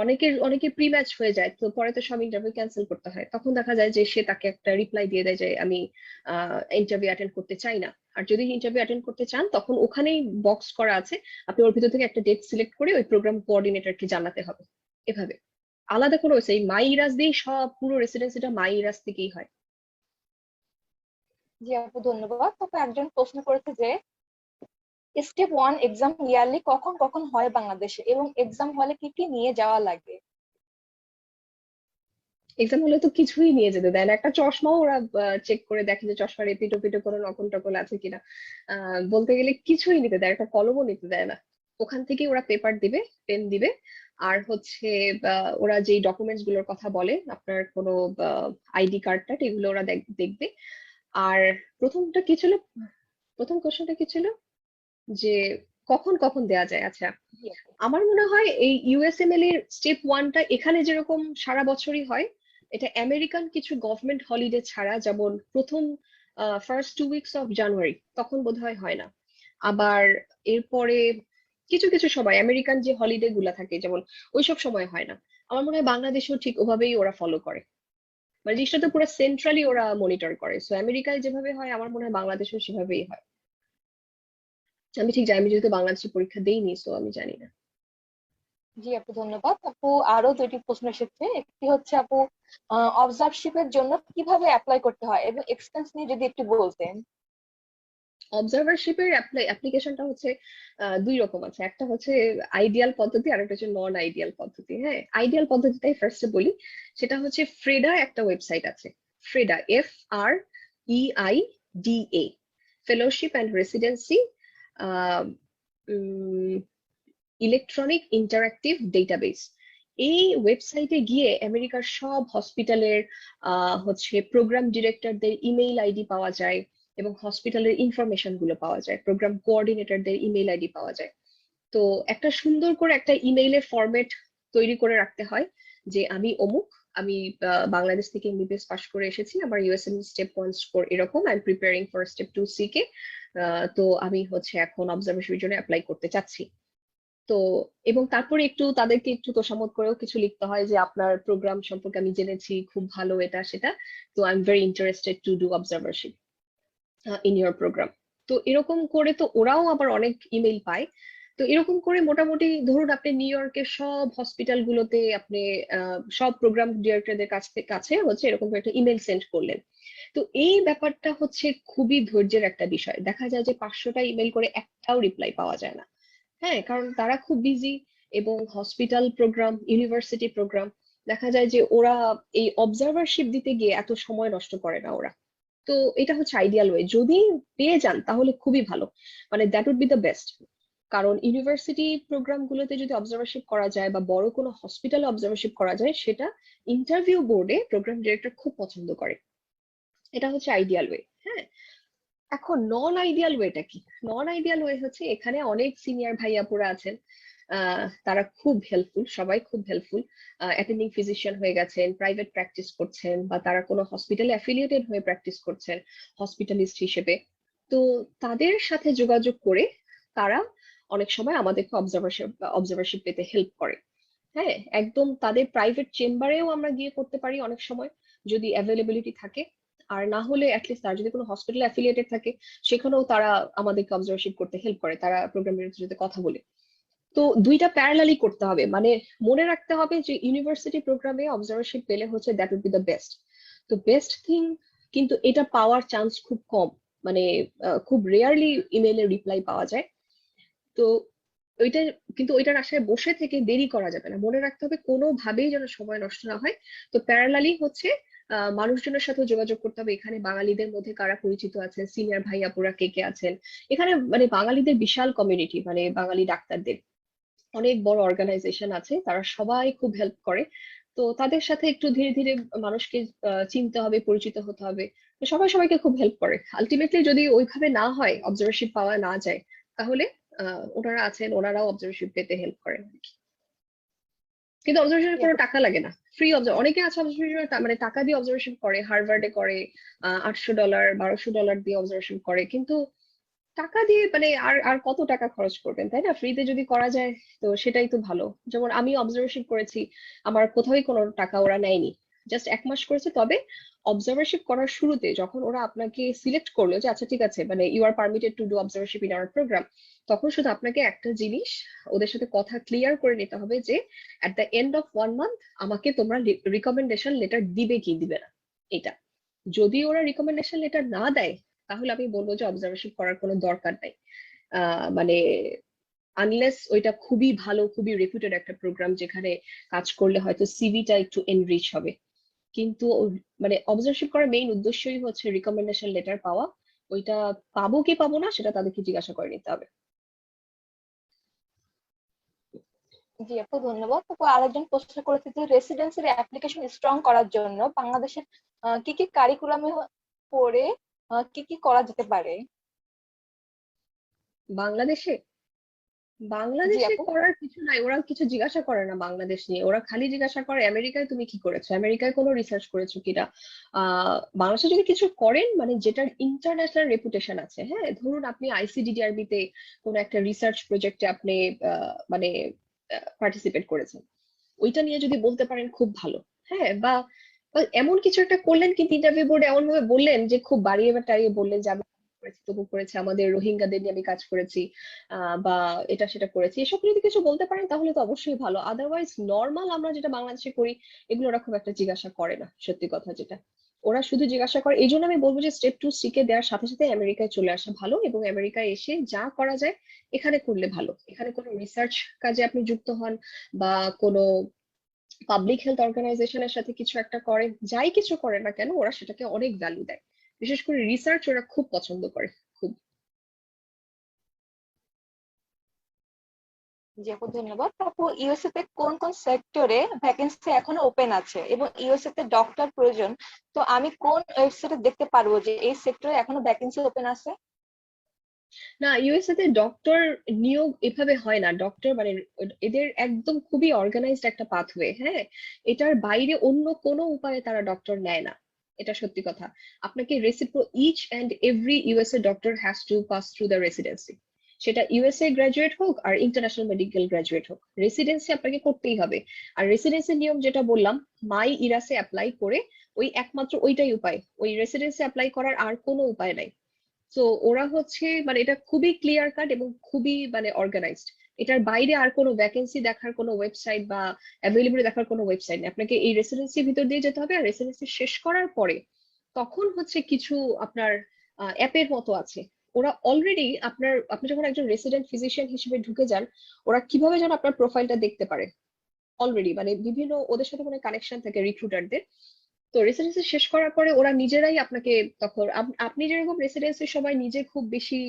অনেকের প্রি ম্যাচ হয়ে যায়, তো পরে তো সব ইন্টারভিউ ক্যান্সেল করতে হয়, তখন দেখা যায় যে সে তাকে একটা রিপ্লাই দিয়ে দেয় যে আমি ইন্টারভিউ অ্যাটেন্ড করতে চাই না। আর যদি ইন্টারভিউ অ্যাটেন্ড করতে চান, তখন ওখানেই বক্স করা আছে, আপনি ওর ভিতর থেকে একটা ডেট সিলেক্ট করে ওই প্রোগ্রাম কোঅর্ডিনেটরকে জানাতে হবে। এভাবে আলাদা করে সেই মাই ইরাস দিয়ে সব পুরো রেসিডেন্সিটা মাই ইরাস থেকেই হয়। জি আপু ধন্যবাদ। তারপর একজন প্রশ্ন করেছে যে স্টেপ 1 এক্সাম ইয়ারলি কখন কখন হয় বাংলাদেশে, এবং এক্সাম হলে কি কি নিয়ে যাওয়া লাগে? এক্সাম হলে তো কিছুই নিয়ে যেতে দেয় না, একটা চশমাও ওরা চেক করে দেখে যে চশমার এপিটো পিটো কোনো নকল টকল আছে কিনা। বলতে গেলে কিছুই নিতে দেয়, একটা কলমও নিতে দেয় না। ওখান থেকে ওরা পেপার দিবে, পেন দিবে, আর হচ্ছে ওরা যেই ডকুমেন্টস গুলোর কথা বলে, আপনার কোনো আইডি কার্ড টার্ড এগুলো ওরা দেখবে। আর প্রথমটা কি ছিল, প্রথম কোশ্চেনটা কি ছিল যে কখন কখন দেয়া যায়? আচ্ছা, জি আপু। আমার মনে হয় এই ইউএসএমএল এর স্টেপ ওয়ানটা এখানে যেরকম সারা বছরই হয়, এটা আমেরিকান কিছু গভর্নমেন্ট হলিডে ছাড়া, যেমন প্রথম ফার্স্ট 2 উইকস অফ জানুয়ারি তখন বোধহয় হয় না। আবার এরপরে কিছু কিছু সময় আমেরিকান যে হলিডে গুলা থাকে যেমন ওইসব সময় হয় না। আমার মনে হয় বাংলাদেশেও ঠিক ওভাবেই ওরা ফলো করে, মানে জিনিসটা তো পুরো সেন্ট্রালি ওরা মনিটর করে। সো আমেরিকায় যেভাবে হয় আমার মনে হয় বাংলাদেশেও সেভাবেই হয়। আমি ঠিক জানি, আমি যেহেতু বাংলাদেশে পরীক্ষা দেইনি, সো আমি জানি না। জি আপু, ধন্যবাদ আপু। আরো দুইটি প্রশ্ন এসেছে। একটি হচ্ছে আপু, অবজারভশিপের জন্য কিভাবে অ্যাপ্লাই করতে হয় এবং এক্সপেন্স নিয়ে যদি একটু বলতেন। অবজারভারশিপের অ্যাপ্লিকেশনটা হচ্ছে দুই রকম আছে, একটা হচ্ছে আইডিয়াল পদ্ধতি আর একটা হচ্ছে নন আইডিয়াল পদ্ধতি। হ্যাঁ, আইডিয়াল পদ্ধতিটাই ফার্স্টে বলি। সেটা হচ্ছে ফ্রেডা একটা ওয়েবসাইট আছে, Freda, FREIDA, fellowship and residency electronic interactive database. এই ওয়েবসাইটে গিয়ে আমেরিকার সব হসপিটালের হচ্ছে প্রোগ্রাম ডিরেক্টরদের ইমেইল আইডি পাওয়া যায় এবং হসপিটালের ইনফরমেশন গুলো পাওয়া যায়, প্রোগ্রাম কোঅর্ডিনেটরদের ইমেইল আইডি পাওয়া যায়। তো একটা সুন্দর করে একটা ইমেইলের ফরম্যাট তৈরি করে রাখতে হয় যে আমি অমুক, আমি বাংলাদেশ থেকে এমবিবিএস পাশ করে এসেছি, আমার ইউএসএম স্টেপ 1 স্কোর এরকম, I am preparing for step 2 C K. তো আমি হচ্ছে এখন অবজারভেশনের জন্য অ্যাপ্লাই করতে চাচ্ছি। তো এবং তারপরে একটু তাদেরকে একটু তোষামোদ করেও কিছু লিখতে হয় যে আপনার প্রোগ্রাম সম্পর্কে আমি জেনেছি, খুব ভালো এটা সেটা, তো I am very interested to do observership in your program. তো এরকম করে তো ওরাও আবার অনেক ইমেল পায়। তো এরকম করে মোটামুটি ধরুন আপনি নিউ ইয়র্কের সব হসপিটাল গুলোতে আপনি সব প্রোগ্রাম ডিরেক্টরদের কাছে হচ্ছে এরকম করে একটা ইমেল সেন্ড করলেন। তো এই ব্যাপারটা হচ্ছে খুবই ধৈর্যের একটা বিষয়। দেখা যায় যে 500টা ইমেল করে একটাও রিপ্লাই পাওয়া যায় না। হ্যাঁ, কারণ তারা খুব বিজি, এবং হসপিটাল প্রোগ্রাম, ইউনিভার্সিটি প্রোগ্রাম, দেখা যায় যে ওরা এই অবজারভারশিপ দিতে গিয়ে এত সময় নষ্ট করে না ওরা। তো এটা হচ্ছে আইডিয়াল ওয়ে, যদি পেয়ে যান তাহলে খুবই ভালো, মানে that would be the best. কারণ ইউনিভার্সিটি প্রোগ্রাম গুলোতে যদি অবজারভারশিপ করা যায় বা বড় কোনো হসপিটালে অবজারভারশিপ করা যায়, সেটা ইন্টারভিউ বোর্ডে প্রোগ্রাম ডিরেক্টর খুব পছন্দ করে। এটা হচ্ছে আইডিয়াল ওয়ে। হ্যাঁ, এখন নন আইডিয়াল ওয়েটা কি? নন আইডিয়াল ওয়ে হচ্ছে এখানে অনেক সিনিয়র ভাইয়াপুরা আছেন, তারা খুব হেল্পফুল, সবাই খুব হেল্পফুল, অ্যাটেন্ডিং ফিজিশিয়ান হয়ে গেছেন, প্রাইভেট প্র্যাকটিস করছেন, বা তারা কোনো হসপিটালে অ্যাফিলিয়েটেড হয়ে প্র্যাকটিস করছেন হসপিটালিস্ট হিসেবে। তো তাদের সাথে যোগাযোগ করে তারা অনেক সময় আমাদেরকে অবজারভারশিপ পেতে হেল্প করে। হ্যাঁ, একদম তাদের প্রাইভেট চেম্বারেও আমরা গিয়ে করতে পারি অনেক সময়, যদি অ্যাভেলেবিলিটি থাকে। আর না হলে অ্যাটলিস্ট তার যদি কোনো হসপিটাল অ্যাফিলিয়েটেড থাকে, সেখানেও তারা আমাদেরকে অবজারভেশন করতে হেল্প করে, তারা প্রোগ্রাম ডিরেক্টরের সাথে কথা বলে। তো দুইটা প্যারালালি করতে হবে, মানে মনে রাখতে হবে যে ইউনিভার্সিটি প্রোগ্রামে অবজারভারশিপ পেলে হচ্ছে that would be the best. তো বেস্ট থিং, কিন্তু এটা পাওয়ার চান্স খুব কম, মানে খুব রেয়ারলি ইমেইলের রিপ্লাই পাওয়া যায়। তো ওইটা, কিন্তু ওইটার আশায় বসে থেকে দেরি করা যাবে না, মনে রাখতে হবে কোনোভাবেই যেন সময় নষ্ট না হয়। তো প্যারালালি হচ্ছে মানুষজনের সাথে যোগাযোগ করতে হবে। এখানে বাঙালিদের মধ্যে কারা পরিচিত আছেন, সিনিয়র ভাই আপুরা কে কে আছেন। এখানে মানে বাঙালিদের বিশাল কমিউনিটি, মানে বাঙালি ডাক্তারদের অনেক বড় অর্গানাইজেশন আছে, তারা সবাই খুব হেল্প করে। তো তাদের সাথে একটু ধীরে ধীরে মানুষকে চিনতে হবে, পরিচিত হতে হবে। তো সবাই সবাইকে খুব হেল্প করে। আলটিমেটলি যদি ওইভাবে না হয়, অবজারভারশিপ পাওয়া না যায়, তাহলে ওনারা আছেন, ওনারাও অবজারভারশিপ পেতে হেল্প করেন আর কি। কিন্তু অবজারভেশনের জি কোনো আপু। টাকা লাগে না, ফ্রি অবজার্ভ। অনেকে আছে অবজারভেশন মানে টাকা দিয়ে অবজারভেশন করে, হার্ভার্ডে করে $800 $1200 দিয়ে অবজারভেশন করে, কিন্তু টাকা দিয়ে মানে আর আর কত টাকা খরচ করবেন, তাই না? ফ্রিতে যদি করা যায় তো সেটাই তো ভালো। যেমন আমি অবজারভেশন করেছি, আমার কোথাওই কোনো টাকা ওরা নেয়নি, জাস্ট 1 মাস করেছে। তবে অবজারভারশিপ করার শুরুতে যখন ওরা আপনাকে সিলেক্ট করলো যে আচ্ছা ঠিক আছে, মানে you are permitted to do observership in our program, তখন শুধু আপনাকে একটা জিনিস ওদের সাথে কথা ক্লিয়ার করে নিতে হবে যে at the end of 1 month আমাকে তোমরা রিকমেন্ডেশন লেটার দিবে কি দিবে না। এটা যদি ওরা রিকমেন্ডেশন লেটার না দেয়, তাহলে আমি বলবো যে অবজারভেশন করার কোনো দরকার নাই। মানে আনলেস ওইটা খুবই ভালো, খুবই রেপুটেড একটা প্রোগ্রাম, যেখানে কাজ করলে হয়তো সিভিটা একটু এনরিচ হবে। কিন্তু মানে অবজারভেশন করার মেইন উদ্দেশ্যই হচ্ছে রিকমেন্ডেশন লেটার পাওয়া। ওইটা পাবো কি পাবো না সেটা তাদেরকে জিজ্ঞাসা করে নিতে হবে। জি আপু, ধন্যবাদ আপু। আরেকজন প্রশ্ন করেছে যে রেসিডেন্সির অ্যাপ্লিকেশন স্ট্রং করার জন্য বাংলাদেশের কি কি কারিকুলামে পড়ে কি কি করা যেতে পারে? বাংলাদেশে জি বাংলাদেশে আপু। করার কিছু নাই, ওরা কিছু জিজ্ঞাসা করে না বাংলাদেশ নিয়ে, ওরা খালি জিজ্ঞাসা করে আমেরিকায় তুমি কি করেছো, আমেরিকায় কোনো রিসার্চ করেছো কিনা। বাংলাদেশে যদি কিছু করেন মানে যেটার ইন্টারন্যাশনাল রেপুটেশন আছে, হ্যাঁ ধরুন আপনি আইসিডিডিআরবি তে কোনো একটা রিসার্চ প্রজেক্টে আপনি মানে পার্টিসিপেট করেছেন, ওইটা নিয়ে যদি বলতে পারেন খুব ভালো। হ্যাঁ, বা বা এমন কিছু একটা করলেন কিন্তু ইন্টারভিউ বোর্ডে এমন ভাবে বললেন যে খুব বাড়িয়ে বা টাড়িয়ে বললেন যে আমি করেছি তবু করেছি, আমাদের রোহিঙ্গাদের নিয়ে আমি কাজ করেছি, বা এটা সেটা করেছি, এসব যদি কিছু বলতে পারেন তাহলে তো অবশ্যই ভালো। আদারওয়াইজ নর্মাল আমরা যেটা বাংলাদেশে করি এগুলো ওরা খুব একটা জিজ্ঞাসা করে না, সত্যি কথা যেটা। ওরা শুধু জিজ্ঞাসা করে, এই জন্য আমি বলবো যে স্টেপ টু সিকে দেওয়ার সাথে সাথে আমেরিকায় চলে আসা ভালো, এবং আমেরিকায় এসে যা করা যায় এখানে করলে ভালো। এখানে কোনো রিসার্চ কাজে আপনি যুক্ত হন, বা কোনো পাবলিক হেলথ অর্গানাইজেশনের সাথে কিছু একটা করেন, যাই কিছু করে না কেন ওরা সেটাকে অনেক ভ্যালু দেয়। বিশেষ করে রিসার্চ ওরা খুব পছন্দ করে, খুব। জি আপু ধন্যবাদ। আপু ইউএসএ তে কোন কোন সেক্টরে ভ্যাকেন্সি এখনো ওপেন আছে এবং ইউএসএ তে ডক্টর প্রয়োজন, তো আমি কোন ওয়েবসাইটে দেখতে পারবো যে এই সেক্টরে এখনো ভ্যাকেন্সি ওপেন আছে? না, ইউএসএ তে ডক্টর নিয়োগ এভাবে হয় না। ডক্টর মানে এদের একদম খুবই অর্গানাইজড একটা পাথওয়ে, হ্যাঁ। এটার বাইরে অন্য কোনো উপায়ে তারা ডক্টর নেয় না, এটা সত্যি কথা। আপনাকে each and every USA doctor has to pass through the residency. সেটা ইউএসএ গ্রাজুয়েট হোক আর ইন্টারন্যাশনাল মেডিকেল গ্রাজুয়েট হোক, রেসিডেন্সি আপনাকে করতেই হবে। আর রেসিডেন্সির নিয়ম যেটা বললাম, মাই ইরাসে অ্যাপ্লাই করে, ওই একমাত্র ওইটাই উপায়, ওই রেসিডেন্সি অ্যাপ্লাই করার আর কোনো উপায় নাই। তো ওরা হচ্ছে মানে এটা খুবই ক্লিয়ার কাট এবং খুবই মানে অর্গানাইজড। এটার বাইরে আর কোনো ভ্যাকেন্সি দেখার কোনো ওয়েবসাইট বা অ্যাভেলেবল দেখার কোনো ওয়েবসাইট নেই। আপনাকে এই রেসিডেন্সির ভিতর দিয়ে যেতে হবে, আর রেসিডেন্সি শেষ করার পরে তখন হচ্ছে কিছু আপনার অ্যাপের মতো আছে। ওরা অলরেডি আপনি যখন একজন রেসিডেন্ট ফিজিশিয়ান হিসেবে ঢুকে যান, ওরা কিভাবে যেন আপনার প্রোফাইলটা দেখতে পারে অলরেডি, মানে বিভিন্ন ওদের সাথে কোনো কানেকশন থাকে রিক্রুটারদের। তো রেসিডেন্সি শেষ করার পরে ওরা নিজেরাই আপনাকে, তখন আপনি যেরকম রেসিডেন্সির সময় নিজে খুব বেশি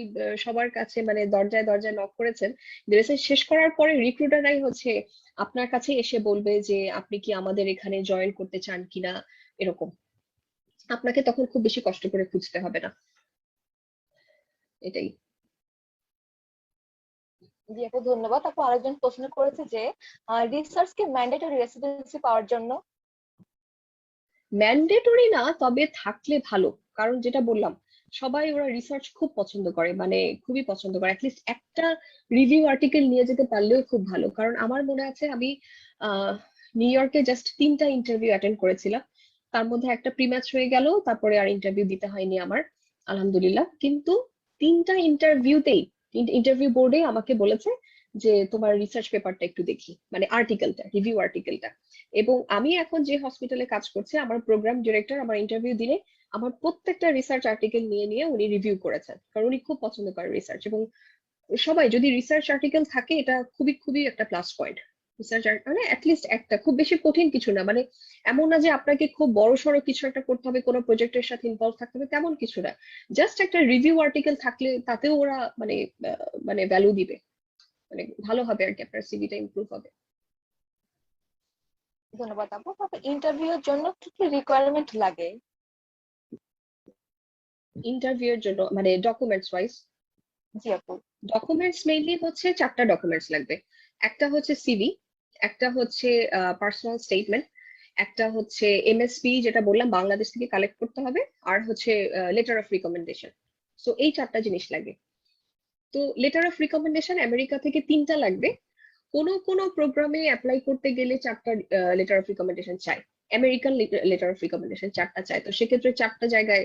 সবার কাছে মানে দরজায় দরজায় নক করেছেন, রেসিডেন্সি শেষ করার পরে রিক্রুটাররাই হচ্ছে আপনার কাছে এসে বলবে যে আপনি কি আমাদের এখানে জয়েন করতে চান কিনা, এরকম। আপনাকে তখন খুব বেশি কষ্ট করে খুঁজতে হবে না, এটাই। জি আপু ধন্যবাদ। আপু আরেকজন প্রশ্ন করেছে যে রিসার্চ কি ম্যান্ডেটরি রেসিডেন্সি পাওয়ার জন্য? ম্যান্ডেটরি না, তবে থাকলে ভালো। কারণ যেটা বললাম, সবাই ওরা রিসার্চ খুব পছন্দ করে, মানে খুবই পছন্দ করে। অ্যাটলিস্ট একটা রিভিউ আর্টিকেল নিয়ে যেতে পারলেও খুব ভালো। কারণ আমার মনে আছে আমি আহ নিউ ইয়র্কে জাস্ট 3টা ইন্টারভিউ অ্যাটেন্ড করেছিলাম, তার মধ্যে একটা প্রি ম্যাচ হয়ে গেল, তারপরে আর ইন্টারভিউ দিতে হয়নি আমার, আলহামদুলিল্লাহ। কিন্তু 3টা ইন্টারভিউতেই ইন্টারভিউ বোর্ডে আমাকে বলেছে যে তোমার রিসার্চ পেপারটা একটু দেখি, মানে আর্টিকেলটা, রিভিউ আর্টিকেলটা। এবং আমি এখন যে হসপিটালে কাজ করছি, আমার প্রোগ্রাম ডিরেক্টর আমার ইন্টারভিউ দিলে আমার প্রত্যেকটা রিসার্চ আর্টিকেল নিয়ে নিয়ে উনি রিভিউ করেছেন, কারণ উনি খুব পছন্দ করেন রিসার্চ। এবং সবাই যদি রিসার্চ আর্টিকেল থাকে এটা খুবই খুবই একটা প্লাস পয়েন্ট। রিসার্চ মানে অ্যাটলিস্ট একটা, খুব বেশি কঠিন কিছু না, মানে এমন না যে আপনাকে খুব বড় সড়ো কিছু একটা করতে হবে, কোনো প্রজেক্টের সাথে ইনভলভ থাকতে হবে, তেমন কিছু না। জাস্ট একটা রিভিউ আর্টিকেল থাকলে তাতেও ওরা মানে মানে ভ্যালু দিবে, মানে ভালো হবে আর কি, আপনার সিভিটা ইমপ্রুভ হবে। ধন্যবাদ আপু। তারপর ইন্টারভিউর জন্য কি কি রিকোয়ারমেন্ট লাগে? ইন্টারভিউ এর জন্য মানে ডকুমেন্টস ওয়াইজ, জি আপু। ডকুমেন্টস মেইনলি হচ্ছে 4টা ডকুমেন্টস লাগবে। একটা হচ্ছে সিভি, একটা হচ্ছে পার্সোনাল স্টেটমেন্ট, একটা হচ্ছে এমএসপি যেটা বললাম বাংলাদেশ থেকে কালেক্ট করতে হবে, আর হচ্ছে লেটার অফ রিকমেন্ডেশন। সো এই 4টা জিনিস লাগে। তো লেটার অফ রিকমেন্ডেশন আমেরিকা থেকে 3টা লাগবে। কোন কোন প্রোগ্রামে অ্যাপ্লাই করতে গেলে 4টা লেটার অফ রিকমেন্ডেশন চাই। আমেরিকান লেটার অফ রিকমেন্ডেশন 4টা চাই, তো সেক্ষেত্রে 4টা জায়গায়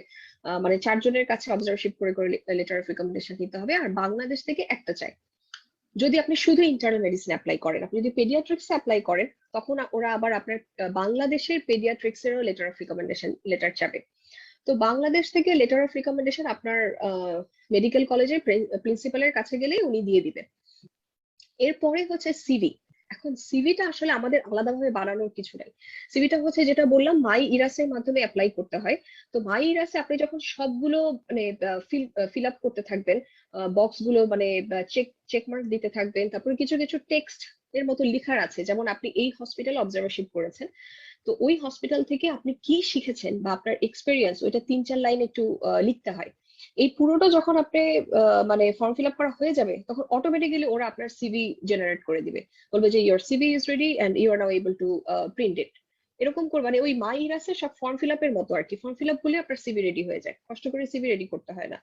মানে 4 জনের কাছে অবজারভশিপ করে করে লেটার অফ রিকমেন্ডেশন দিতে হবে। আর বাংলাদেশ থেকে একটা চাই যদি আপনি শুধু ইন্টারনাল মেডিসিন অ্যাপ্লাই করেন। আপনি যদি পেডিয়াট্রিক্স অ্যাপ্লাই করেন তখন ওরা আবার আপনার বাংলাদেশের পেডিয়াট্রিক্স এরও লেটার অফ রিকমেন্ডেশন লেটার চাবে। তো বাংলাদেশ থেকে লেটার অফ রিকমেন্ডেশন আপনার মেডিকেল কলেজের প্রিন্সিপালের কাছে গেলেই উনি দিয়ে দিবেন। এরপরে হচ্ছে সিভি। এখন সিভিটা আসলে আমাদের আলাদাভাবে বানানোর কিছু নাই। সিভিটা হচ্ছে যেটা বললাম মাই ইরাসের মাধ্যমে অ্যাপ্লাই করতে হয়। তো মাই ইরাসে আপনি যখন সবগুলো মানে ফিল আপ করতে থাকবেন, বক্স গুলো মানে চেক চেক মার্ক দিতে থাকবেন, তারপরে কিছু কিছু টেক্সট এর মতো লেখার আছে, যেমন আপনি এই হসপিটালে অবজারভেশন করেছেন, তো ওই হসপিটাল থেকে আপনি কি শিখেছেন বা আপনার এক্সপেরিয়েন্স, ওইটা 3-4 লাইন একটু লিখতে হয়। এই পুরোটা যখন আপনি মানে ফর্ম ফিল আপ করা হয়ে যাবে, তখন অটোমেটিক্যালি ওরা আপনার সিভি জেনারেট করে দিবে, বলবে যে your CV is ready and you are now able to print it. এরকম করে মানে ওই মাই ইরাসের সব ফর্ম ফিল আপের মতো আর কি, ফর্ম ফিল আপ করলে আপনার সিভি রেডি হয়ে যায়, কষ্ট করে সিভি রেডি করতে হয় না।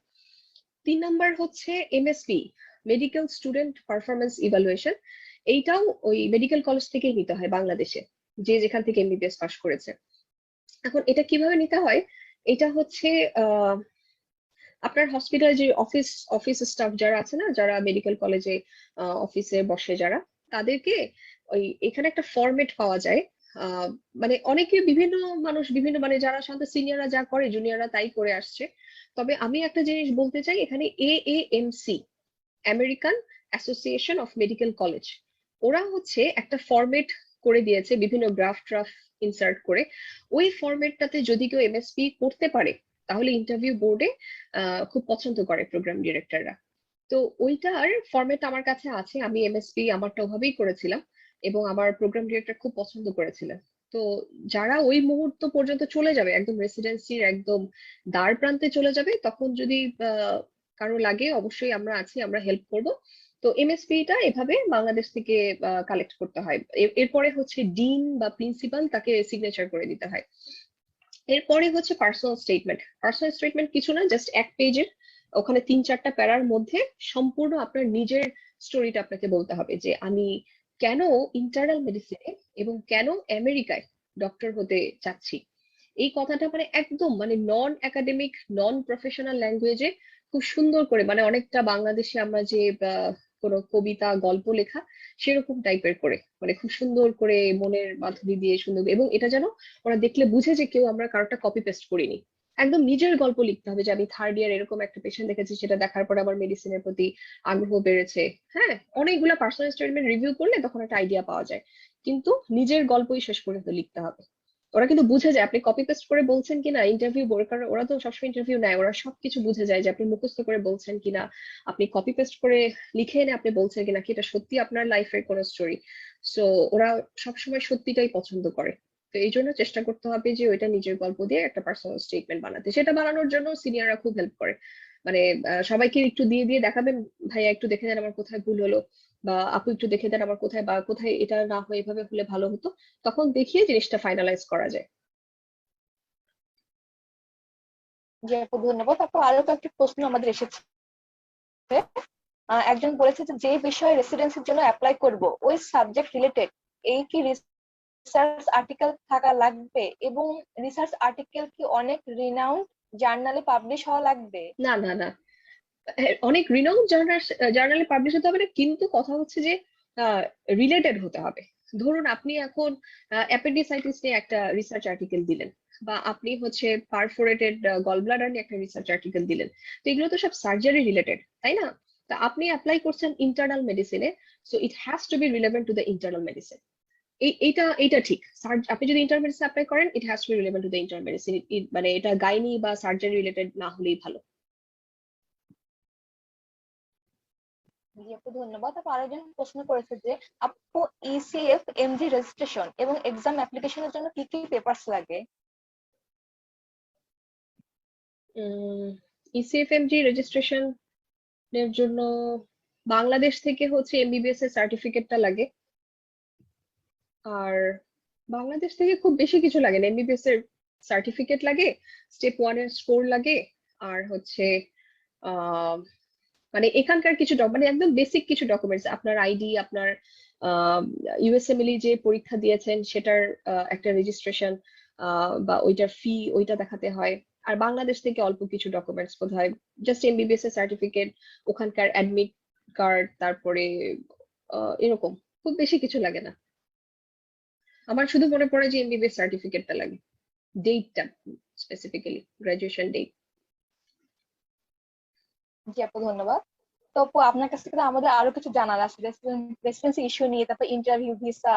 3 নাম্বার হচ্ছে MSP, medical student performance evaluation. এইটাও ওই মেডিকেল কলেজ থেকেই নিতে হয় বাংলাদেশে, যে যেখান থেকে এমবিবিএস পাস করেছে। এখন এটা কিভাবে নিতে হয়, এটা হচ্ছে আহ আপনার হসপিটালে যে অফিস স্টাফ যারা আছে না, যারা মেডিকেল কলেজে অফিসে বসে যারা, তাদেরকে ওই এখানে একটা ফরম্যাট পাওয়া যায়। মানে অনেকে বিভিন্ন মানুষ বিভিন্ন মানে যারা সাধারণত সিনিয়ররা যা করে জুনিয়ররা তাই করে আসছে। তবে আমি একটা জিনিস বলতে চাই, এখানে AAMC, American Association of Medical College, ওরা হচ্ছে একটা ফরম্যাট করে দিয়েছে বিভিন্ন গ্রাফ ট্রাফ ইনসার্ট করে। ওই ফরম্যাটটাতে যদি কেউ এমএসপি করতে পারে, তাহলে ইন্টারভিউ বোর্ডে খুব পছন্দ করে প্রোগ্রাম ডিরেক্টররা। তো ওইটার ফরম্যাট আমার কাছে আছে, আমি এমএসপি আমারটা ওভাবেই করেছিলাম, এবং আমার প্রোগ্রাম ডিরেক্টর খুব পছন্দ করেছিলেন। তো যারা ওই মুহূর্ত পর্যন্ত চলে যাবে, একদম রেসিডেন্সির একদম দ্বার প্রান্তে চলে যাবে, তখন যদি কারো লাগে অবশ্যই আমরা আছি, আমরা হেল্প করব। তো এমএসপি টা এভাবে বাংলাদেশ থেকে কালেক্ট করতে হয়। এরপরে হচ্ছে ডিন বা প্রিন্সিপাল, তাকে সিগনেচার করে দিতে হয়। এরপরে হচ্ছে পার্সোনাল স্টেটমেন্ট। পার্সোনাল স্টেটমেন্ট কিছু না, জাস্ট 1 পেজের, ওখানে 3-4টা প্যারার মধ্যে সম্পূর্ণ আপনার নিজের স্টোরিটা আপনাকে বলতে হবে, যে আমি কেন ইন্টারনাল মেডিসিনে এবং কেন আমেরিকায় ডক্টর হতে চাচ্ছি। এই কথাটা মানে একদম মানে নন একাডেমিক নন প্রফেশনাল ল্যাঙ্গুয়েজে খুব সুন্দর করে, মানে অনেকটা বাংলাদেশে আমরা যে কোনো কবিতা গল্প লেখা সেরকম টাইপের করে, মানে খুব সুন্দর করে মনের মাধুরী দিয়ে সুন্দর, এবং এটা যেন ওরা দেখলে বুঝে যে কেউ আমরা কারোটা কপি পেস্ট করিনি। একদম নিজের গল্প লিখতে হবে, যে আমি 3rd ইয়ার এরকম একটা পেশেন্ট দেখেছি, সেটা দেখার পর আমার মেডিসিনের প্রতি আগ্রহ বেড়েছে। হ্যাঁ, অনেকগুলা পার্সোনাল স্টেটমেন্ট রিভিউ করলে তখন একটা আইডিয়া পাওয়া যায়, কিন্তু নিজের গল্পই শেষ পর্যন্ত লিখতে হবে। ওরা কিন্তু বুঝে যায় আপনি কপি পেস্ট করে বলছেন কিনা, ইন্টারভিউ বোর্ড, কারণ ওরা তো সবসময় ইন্টারভিউ নেয়, ওরা সবকিছু বুঝে যায় যে আপনি মুখস্থ করে বলছেন কিনা, আপনি কপি পেস্ট করে লিখে এনে আপনি বলছেন কিনা, কি এটা সত্যি আপনার লাইফের কোনো স্টোরি। সো ওরা সবসময় সত্যিটাই পছন্দ করে। তো এই জন্য চেষ্টা করতে হবে যে ওইটা নিজের গল্প দিয়ে একটা পার্সোনাল স্টেটমেন্ট বানাতে। সেটা বানানোর জন্য সিনিয়ররা খুব হেল্প করে, মানে সবাইকে একটু দিয়ে দিয়ে দেখাবেন, ভাইয়া একটু দেখে দেন আমার কোথায় ভুল হলো, বা আপু একটু দেখে দেন আমার কোথায়, বা কোথায় এটা না হয়ে এভাবে হলে ভালো হতো, তখন দেখিয়ে জিনিসটা ফাইনালাইজ করা যায়। জি আপু ধন্যবাদ। তারপর আরো কয়েকটি প্রশ্ন আমাদের এসেছে। একজন বলেছে যে যে বিষয়ে রেসিডেন্সির জন্য অ্যাপ্লাই করব ওই সাবজেক্ট রিলেটেড এই কি রিসার্চ আর্টিকেল থাকা লাগবে, এবং রিসার্চ আর্টিকেল কি অনেক রিনাউন্ড জার্নালে পাবলিশ হওয়া লাগবে? না না না, অনেক রিনাউন্ড জার্নালে পাবলিশ হতে হবে না, কিন্তু কথা হচ্ছে যে রিলেটেড হতে হবে। ধরুন আপনি এখন অ্যাপেন্ডিসাইটিস নিয়ে একটা রিসার্চ আর্টিকেল দিলেন, বা আপনি হচ্ছে পারফোরেটেড গল ব্লাডার নিয়ে একটা রিসার্চ আর্টিকেল দিলেন, তো এগুলো তো সব সার্জারি রিলেটেড, তাই না? তা আপনি অ্যাপ্লাই করছেন ইন্টারনাল মেডিসিনে, so it has to be relevant to the internal medicine. এইটা ঠিক। আপনি যদি ইন্টারনাল মেডিসিন অ্যাপ্লাই করেন, it has to be relevant to the internal medicine, মানে এটা গাইনি বা সার্জারি রিলেটেড না হলেই ভালো। জি আপু ধন্যবাদ। তারপর আরেকজন প্রশ্ন করেছে যে আপু ইসিএফ এমজি রেজিস্ট্রেশন এবং এক্সাম অ্যাপ্লিকেশনের জন্য কি কি পেপারস লাগে? ইসিএফএমজি রেজিস্ট্রেশন এর জন্য বাংলাদেশ থেকে হচ্ছে এমবিবিএস এর সার্টিফিকেটটা লাগে। আর বাংলাদেশ থেকে খুব বেশি কিছু লাগে না, এমবিবিএস এর সার্টিফিকেট লাগে, স্টেপ 1 এর স্কোর লাগে, আর হচ্ছে আহ মানে এখানকার কিছু মানে একদম বেসিক কিছু ডকুমেন্টস, আপনার আইডি, আপনার ইউএসএমএলই যে পরীক্ষা দিয়েছেন সেটার একটা রেজিস্ট্রেশন, বা ওইটার ফি ওইটা দেখাতে হয়। আর বাংলাদেশ থেকে অল্প কিছু ডকুমেন্টস বোধহয়, জাস্ট এমবিবিএস এর সার্টিফিকেট, ওখানকার অ্যাডমিট কার্ড, তারপরে এরকম, খুব বেশি কিছু লাগে না। আমার শুধু মনে পড়ে যে এমবিবিএস সার্টিফিকেটটা লাগে, ডেটটা স্পেসিফিক্যালি, গ্রাজুয়েশন ডেট। জি আপু ধন্যবাদ। তো আপু আপনার কাছ থেকে আমাদের আরো কিছু জানার আছে রেসিডেন্সি ইস্যু নিয়ে, তারপর interview, visa,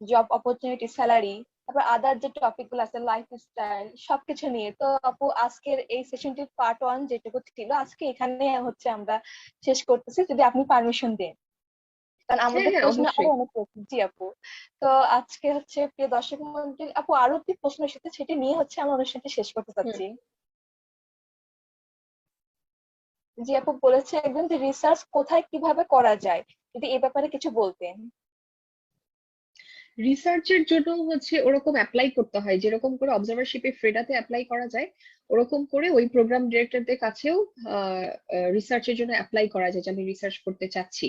job opportunity, salary, তারপর আদার যে টপিক গুলো আছে লাইফস্টাইল সবকিছু নিয়ে। তো আপু আজকের এই সেশনটির পার্ট 1 যেটুকু ছিল আজকে এখানে হচ্ছে আমরা শেষ করতেছি, যদি আপনি পারমিশন দেন, কারণ হ্যাঁ আমাদের হ্যাঁ, প্রশ্ন আরো অবশ্যই। অনেক প্রশ্ন। জি আপু। তো আজকে হচ্ছে প্রিয় দর্শক মন্ডলী, আপু আরো একটি প্রশ্ন এসেছে, সেটি নিয়ে হচ্ছে আমরা অনুষ্ঠানটি শেষ করতে হুম। চাচ্ছি। জি আপু, বলেছে একদম যে রিসার্চ কোথায় কিভাবে করা যায়, যদি এই ব্যাপারে কিছু বলতেন। রিসার্চের জন্য হচ্ছে ওরকম অ্যাপ্লাই করতে হয়, যেরকম করে অবজারভারশিপে ফ্রেডাতে অ্যাপ্লাই করা যায়, ওরকম করে ওই প্রোগ্রাম ডিরেক্টরদের কাছেও রিসার্চের জন্য অ্যাপ্লাই করা যায়, যে আমি রিসার্চ করতে চাচ্ছি।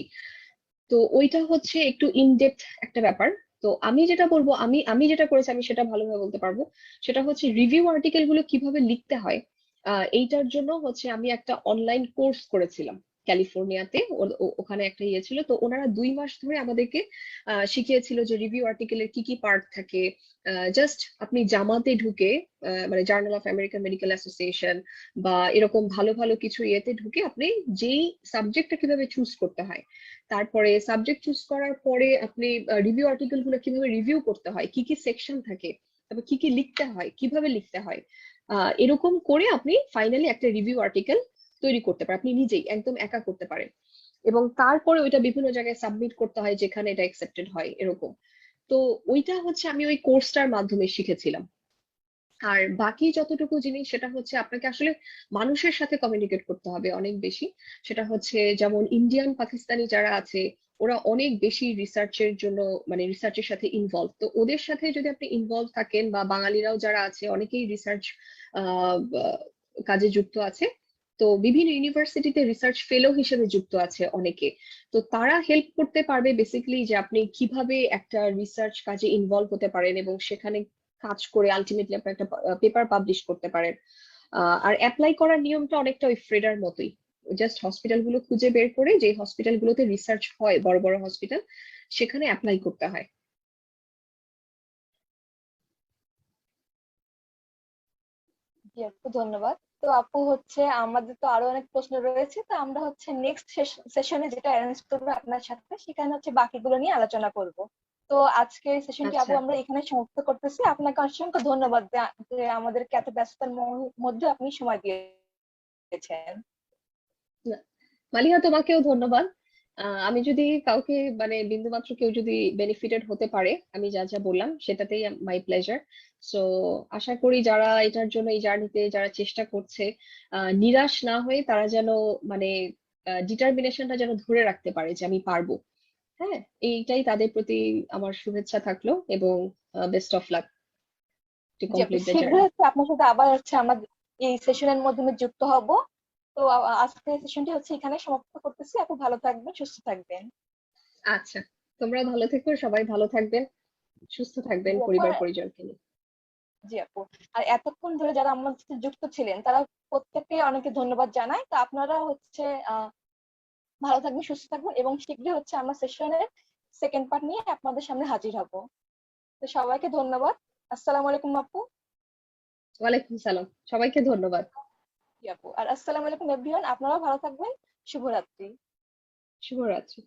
তো ওইটা হচ্ছে একটু ইনডেপথ একটা ব্যাপার। তো আমি যেটা বলবো, আমি আমি যেটা করেছি আমি সেটা ভালোভাবে বলতে পারবো। সেটা হচ্ছে রিভিউ আর্টিকেল গুলো কিভাবে লিখতে হয়। এইটার জন্য হচ্ছে আমি একটা অনলাইন কোর্স করেছিলাম ক্যালিফোর্নিয়াতে। ওখানে একটা ইয়ে ছিল, তো ওনারা 2 মাস ধরে আমাদেরকে শিখিয়েছিল যে রিভিউ আর্টিকেলের কি কি পার্ট থাকে। জাস্ট আপনি জামাতে ঢুকে, মানে journal of American medical association বা এরকম ভালো ভালো কিছু ইয়েতে ঢুকে আপনি যেই সাবজেক্টটা কিভাবে চুজ করতে হয়, তারপরে সাবজেক্ট চুজ করার পরে আপনি রিভিউ আর্টিকেল গুলো কিভাবে রিভিউ করতে হয়, কি কি সেকশন থাকে, তারপর কি কি লিখতে হয়, কিভাবে লিখতে হয়, এরকম করে আপনি ফাইনালি একটা রিভিউ আর্টিকেল তৈরি করতে পারেন, আপনি নিজেই একদম একা করতে পারেন। এবং তারপরে ওইটা বিভিন্ন জায়গায় সাবমিট করতে হয় যেখানে এটা অ্যাকসেপ্টেড হয় এরকম। তো ওইটা হচ্ছে আমি ওই কোর্সটার মাধ্যমে শিখেছিলাম। আর বাকি যতটুকু জিনিস সেটা হচ্ছে আপনাকে আসলে মানুষের সাথে কমিউনিকেট করতে হবে অনেক বেশি। সেটা হচ্ছে যেমন ইন্ডিয়ান পাকিস্তানি যারা আছে, ওরা অনেক বেশি রিসার্চের জন্য, মানে রিসার্চের সাথে ইনভলভ। তো ওদের সাথে যদি আপনি ইনভলভ থাকেন, বা বাঙালিরাও যারা আছে অনেকেই রিসার্চ কাজে যুক্ত আছে, তো বিভিন্ন ইউনিভার্সিটিতে রিসার্চ ফেলো হিসেবে যুক্ত আছে অনেকে। তো তারা হেল্প করতে পারবে বেসিক্যালি যে আপনি কিভাবে একটা রিসার্চ কাজে ইনভলভ হতে পারেন এবং সেখানে কাজ করে আলটিমেটলি আপনি একটা পেপার পাবলিশ করতে পারেন। আর অ্যাপ্লাই করার নিয়মটা অনেকটা ওই ফ্রেডার মতোই। জাস্ট হসপিটাল গুলো খুঁজে বের করে, যে হসপিটাল গুলোতে রিসার্চ হয়, বড় বড় হসপিটাল, সেখানে অ্যাপ্লাই করতে হয়। জি আপু, ধন্যবাদ। তো আপু হচ্ছে আমাদের তো আরো অনেক প্রশ্ন রয়েছে, তো আমরা হচ্ছে নেক্সট সেশনে যেটা অ্যারেঞ্জ করবো আপনার সাথে, সেখানে হচ্ছে বাকিগুলো নিয়ে আলোচনা করব। তো আজকের সেশনটি আপু আচ্ছা। আমরা এখানে সমাপ্ত করতেছি। আপনাকে অসংখ্য ধন্যবাদ যে আমাদেরকে এত ব্যস্ততার মধ্যে আপনি সময় দিয়েছেন। না, মালিহা তোমাকেও ধন্যবাদ। আমি যদি কাউকে, মানে বিন্দুমাত্র কেউ যদি বেনিফিটেড হতে পারে আমি যা যা বললাম, সেটাতেই মাই প্লেজার। সো আশা করি যারা এটার জন্য, এই জার্নিতে যারা চেষ্টা করছে, নিরাশ না হয়ে তারা যেন, মানে ডিটারমিনেশনটা যেন ধরে রাখতে পারে যে আমি পারবো। হ্যাঁ, এইটাই তাদের প্রতি আমার শুভেচ্ছা থাকলো, এবং বেস্ট অফ লাক টু জি আপু, কমপ্লিট দ্য শীঘ্রই জার্নি। হচ্ছে আপনার সাথে আবার হচ্ছে আমরা এই সেশনের মাধ্যমে যুক্ত হব। তো আজকের সেশনটি হচ্ছে এখানে সমাপ্ত করতেছি। আপু ভালো থাকবেন, সুস্থ থাকবেন। আচ্ছা, তোমরা ভালো থেকো, সবাই ভালো থাকবেন, সুস্থ থাকবেন জি আপু, পরিবার পরিজনকে নিয়ে। জি আপু। আর এতক্ষণ ধরে যারা আমার সাথে যুক্ত ছিলেন তারা প্রত্যেককে অনেকে ধন্যবাদ জানাই। তো আপনারা হচ্ছে ভালো থাকবেন, সুস্থ থাকবেন, এবং শীঘ্রই হচ্ছে আমরা সেশনের সেকেন্ড পার্ট নিয়ে আপনাদের সামনে হাজির হব। তো সবাইকে ধন্যবাদ। আসসালামু আলাইকুম আপু। ওয়ালাইকুম সালাম, সবাইকে ধন্যবাদ। জি আপু, আর আসসালামু আলাইকুম এভরিওয়ান, আপনারাও ভালো থাকবেন। শুভরাত্রি। শুভরাত্রি।